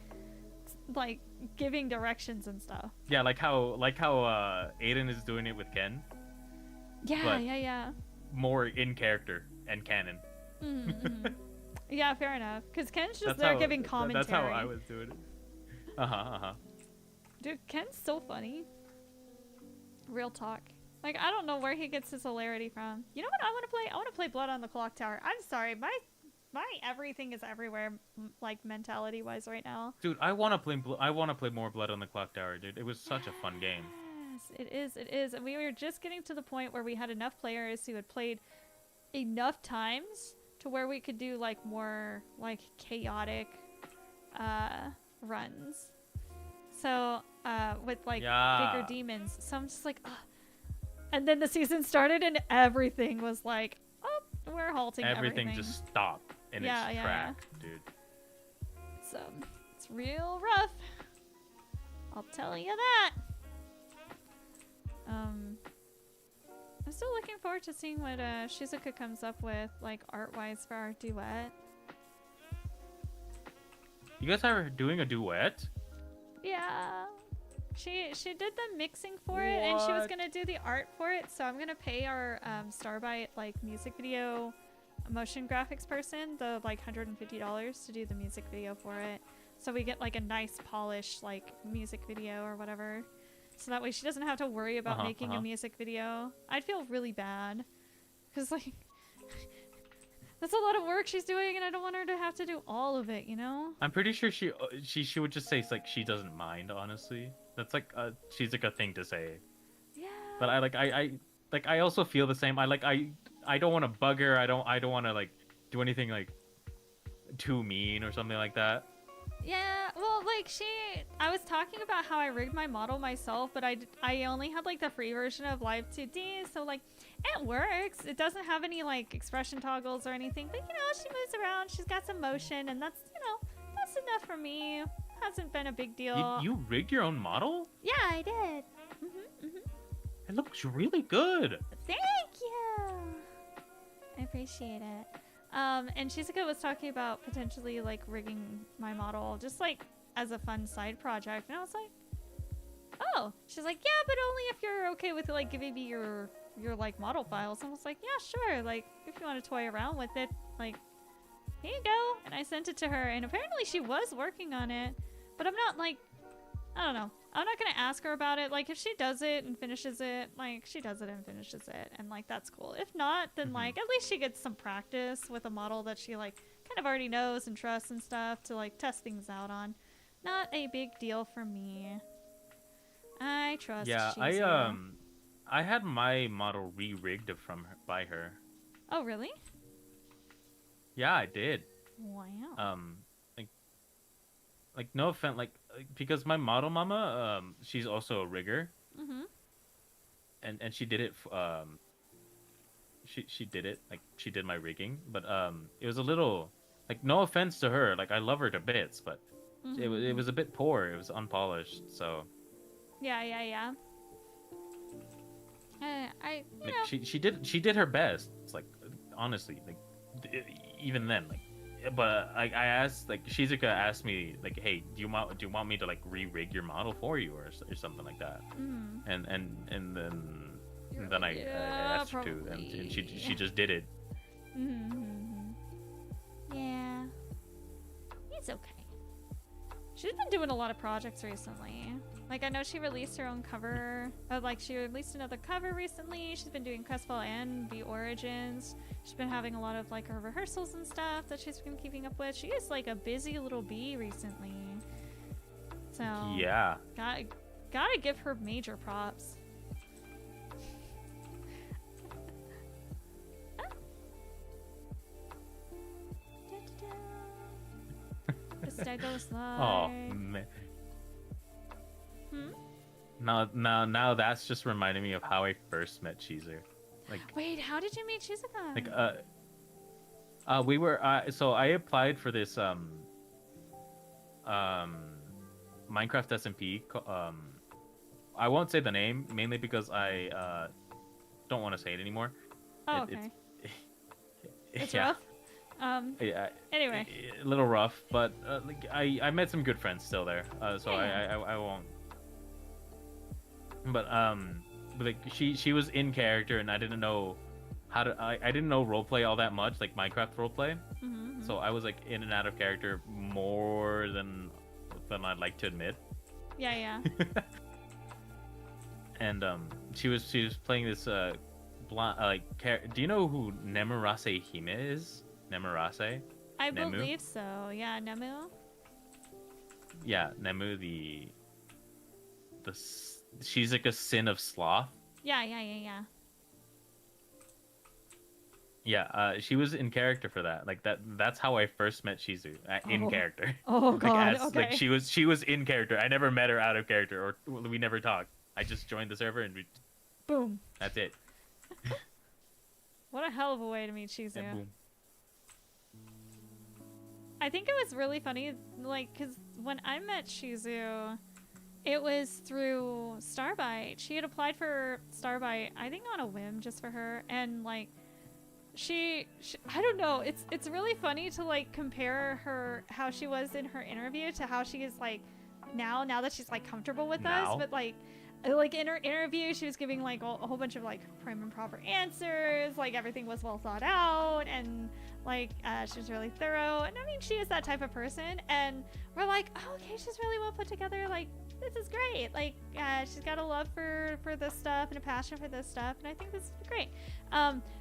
giving directions and stuff. Yeah, like how Aiden is doing it with Ken. Yeah, yeah. More in character and canon. Yeah, fair enough. Because Ken's just giving commentary. That's how I was doing it. Dude, Ken's so funny. Real talk. Like, I don't know where he gets his hilarity from. You know what I want to play? I want to play Blood on the Clock Tower. I'm sorry, my everything is everywhere, like, mentality wise right now. Dude, I want to play more Blood on the Clock Tower, dude. It was such a fun game. Yes, it is. And we were just getting to the point where we had enough players who had played enough times to where we could do like more like chaotic runs. So with like bigger demons. So I'm just like, ugh. And then the season started and everything was like, oh, we're halting everything. Everything just stopped in its track, dude. So it's real rough. I'll tell you that. I'm still looking forward to seeing what Shizuka comes up with, like, art-wise for our duet. You guys are doing a duet? Yeah. She did the mixing for it, and she was gonna do the art for it, so I'm gonna pay our Starbite, like, music video motion graphics person the, like, $150 to do the music video for it. So we get, like, a nice polished, like, music video or whatever. So that way she doesn't have to worry about making a music video. I'd feel really bad. Because, like, that's a lot of work she's doing, and I don't want her to have to do all of it, you know? I'm pretty sure she would just say, like, she doesn't mind, honestly. That's, like, she's, like, a thing to say. Yeah. But I also feel the same. I don't want to bug her. I don't want to, like, do anything, like, too mean or something like that. Yeah, well, like, I was talking about how I rigged my model myself, but I only had, like, the free version of Live 2D, so, like, it works. It doesn't have any, like, expression toggles or anything, but, you know, she moves around, she's got some motion, and that's, you know, That's enough for me. Hasn't been a big deal. You rigged your own model? Yeah, I did. It looks really good. Thank you. I appreciate it. And Shizuka was talking about potentially like rigging my model just like as a fun side project, and I was like, oh. She's like, yeah, but only if you're okay with like giving me your like model files. And I was like, yeah, sure. Like if you want to toy around with it, like here you go. And I sent it to her, and apparently she was working on it, but I'm not like, I don't know. I'm not gonna ask her about it. Like, if she does it and finishes it, like, she does it and finishes it, and like, that's cool. If not, then like, at least she gets some practice with a model that she like kind of already knows and trusts and stuff to like test things out on. Not a big deal for me. I trust. Yeah, Shizuka. I had my model re-rigged by her. Oh, really? Yeah, I did. Wow. Like no offense, like because my model mama, she's also a rigger. And she did it. She did it. Like she did my rigging, but it was a little like no offense to her. Like I love her to bits, but it was a bit poor. It was unpolished. So. Yeah. I you like know. she did her best. It's like honestly, like even then, like. But I asked, like Shizuka asked me, like, hey, do you want me to like re-rig your model for you or something like that? And then I asked her to, and she just did it. Yeah, it's okay. She's been doing a lot of projects recently. Like I know she released her own cover, like she released another cover recently. She's been doing Crestfall and the Origins. She's been having a lot of like her rehearsals and stuff that she's been keeping up with. She is like a busy little bee recently. So yeah, gotta give her major props. The Stegos live. Oh man. Now that's just reminding me of how I first met Shizu. Like, wait, how did you meet Shizuka? Like, we were so I applied for this Minecraft SMP. I won't say the name mainly because I don't want to say it anymore. Oh, okay. It's yeah. rough. Yeah. Anyway, a little rough, but like I met some good friends still there. So yeah. I won't. But like she was in character, and I didn't know how to. I didn't know roleplay all that much, like Minecraft roleplay. So I was like in and out of character more than I'd like to admit. Yeah. And she was playing this blonde do you know who Nemurase Hime is? Nemurase? I Nemu? believe so. Yeah, Nemu. Yeah, Nemu she's like a sin of sloth. Yeah. Yeah, she was in character for that. Like that's how I first met Shizu in character. Oh god. Like, okay. Like she was in character. I never met her out of character, or we never talked. I just joined the server and boom. That's it. What a hell of a way to meet Shizu. And boom. I think it was really funny, like, because when I met Shizu, it was through Starbite. She had applied for Starbite, I think on a whim, just for her, and like, she I don't know. It's really funny to like compare her how she was in her interview to how she is like now that she's like comfortable with us, but like in her interview she was giving like a whole bunch of like prim and proper answers, like everything was well thought out, and like she was really thorough, and I mean she is that type of person, and we're like, oh, okay, she's really well put together, like this is great, like she's got a love for this stuff and a passion for this stuff, and I think this is great.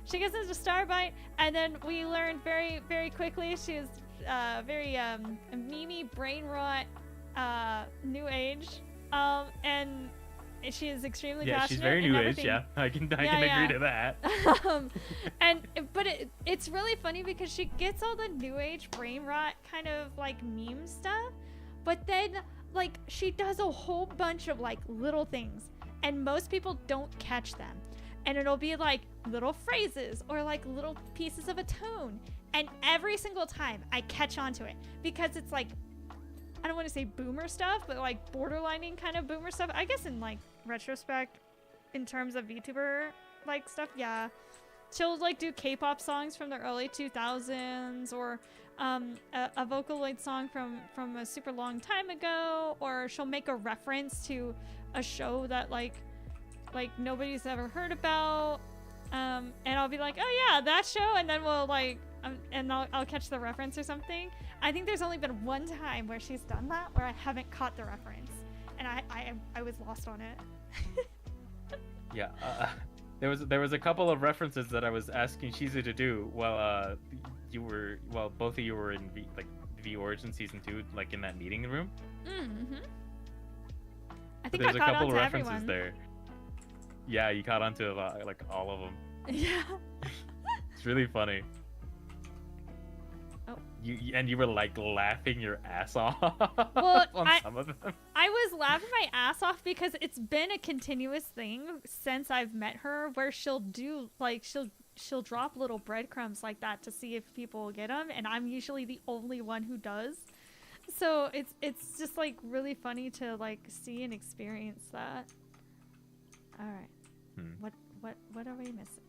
She gets into Starbite, and then we learned very, very quickly she is very memey, brain rot, new age, and she is extremely passionate. Yeah, she's very new age. Yeah, I can agree to that. But it's really funny because she gets all the new age brain rot kind of like meme stuff, but then like she does a whole bunch of like little things, and most people don't catch them, and it'll be like little phrases or like little pieces of a tone, and every single time I catch on to it because it's like I don't want to say boomer stuff, but like borderlining kind of boomer stuff. I guess in like retrospect, in terms of VTuber like stuff, yeah. She'll like do K-pop songs from the early 2000s, or a Vocaloid song from a super long time ago, or she'll make a reference to a show that like nobody's ever heard about, and I'll be like, oh yeah, that show, and then we'll like and I'll catch the reference or something. I think there's only been one time where she's done that where I haven't caught the reference, and I was lost on it. Yeah. There was a couple of references that I was asking Shizu to do while both of you were in V Origin Season 2, like in that meeting room. Mm-hmm. I think there's I a caught couple on of to references everyone. there. Yeah, you caught on to like all of them. Yeah. It's really funny. Oh. You were like laughing your ass off Well, on some of them. I was laughing my ass off because it's been a continuous thing since I've met her, where she'll do like she'll drop little breadcrumbs like that to see if people will get them, and I'm usually the only one who does. So it's just like really funny to like see and experience that. All right. What are we missing?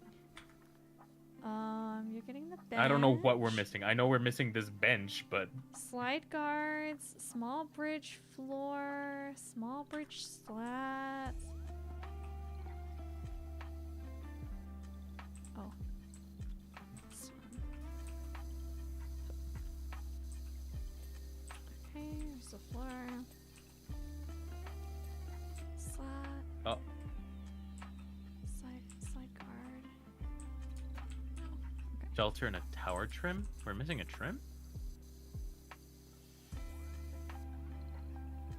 You're getting the bench. I don't know what we're missing. I know we're missing this bench, but slide guards, small bridge floor, small bridge slats. Oh. Okay, there's the floor. Slat. oh, Slide guard. shelter and a tower trim. We're missing a trim.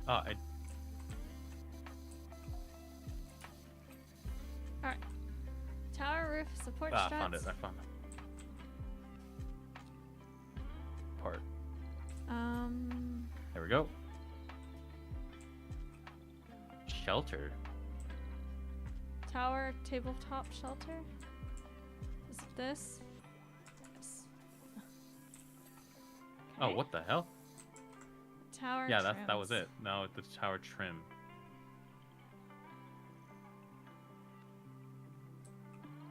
Oh, Alright. Tower roof support I struts. found it. Part. There we go. Shelter. Tower tabletop shelter. Is it this? Yes. Oh, Okay. what the hell? Tower. Yeah, that was trims. it. No, the tower trim.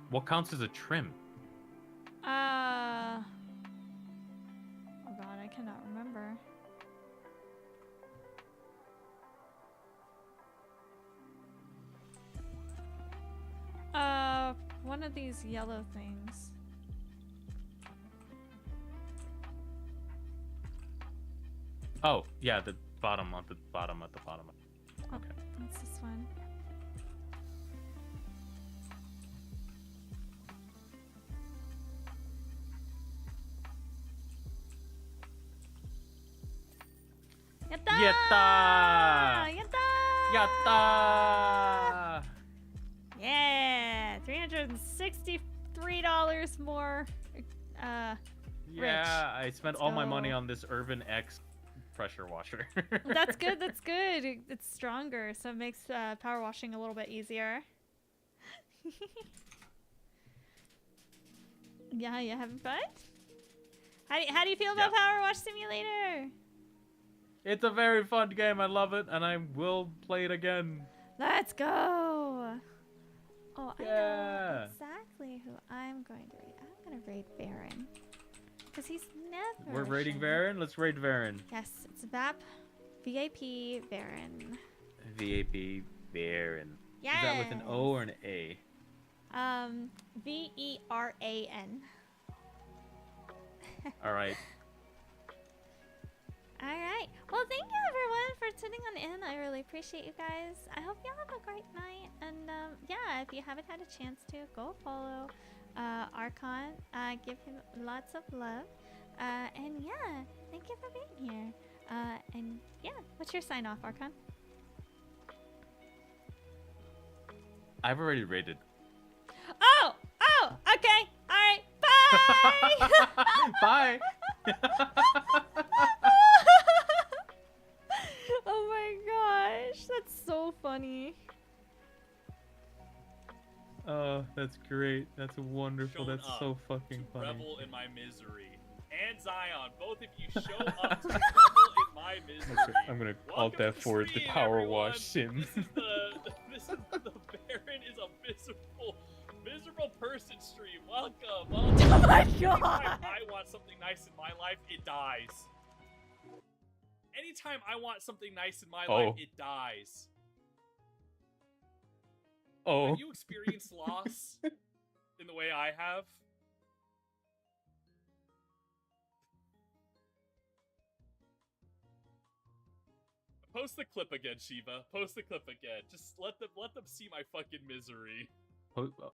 What counts as a trim? Oh god, I cannot remember. One of these yellow things. Oh, yeah, the bottom at the bottom. Oh, Okay. that's this one. Yatta! Yatta! Yatta! Yatta! Yeah, $363 more. Yeah, I spent all my money So- on this Urban X pressure washer. That's good. That's good. It's stronger, so it makes power washing a little bit easier. Yeah, you having fun? How do you feel about Yeah. Power Wash Simulator? It's a very fun game. I love it, and I will play it again. Let's go. Oh, I know Yeah. exactly who I'm going to raid. I'm going to raid Baron. Because he's never We're raiding shown- Varen. Let's raid Varen. Yes, it's VIP Baron. VAP Varen. Yes. Is that with an O or an A? VERAN. All right. All right. Well, thank you everyone for tuning on in. I really appreciate you guys. I hope y'all have a great night. And yeah, if you haven't had a chance to, go follow Archon. Give him lots of love. And yeah, thank you for being here. And yeah, what's your sign off, Archon? I've already raided. Oh, okay. All right. Bye. Bye. Oh my gosh, that's so funny. Oh, that's great. That's wonderful. Shown That's up so fucking to funny. revel in my misery. and Zion, both of you show up to revel in my misery. I'm gonna Welcome alt to that for the stream, power everyone. wash sim. This is the Baron is a miserable person stream. Welcome. Oh my God. Anytime I want something nice in my life, it dies. Anytime I want something nice in my life, it dies. Have you experienced loss in the way I have? Post the clip again, Shiva. Post the clip again. Just let them see my fucking misery.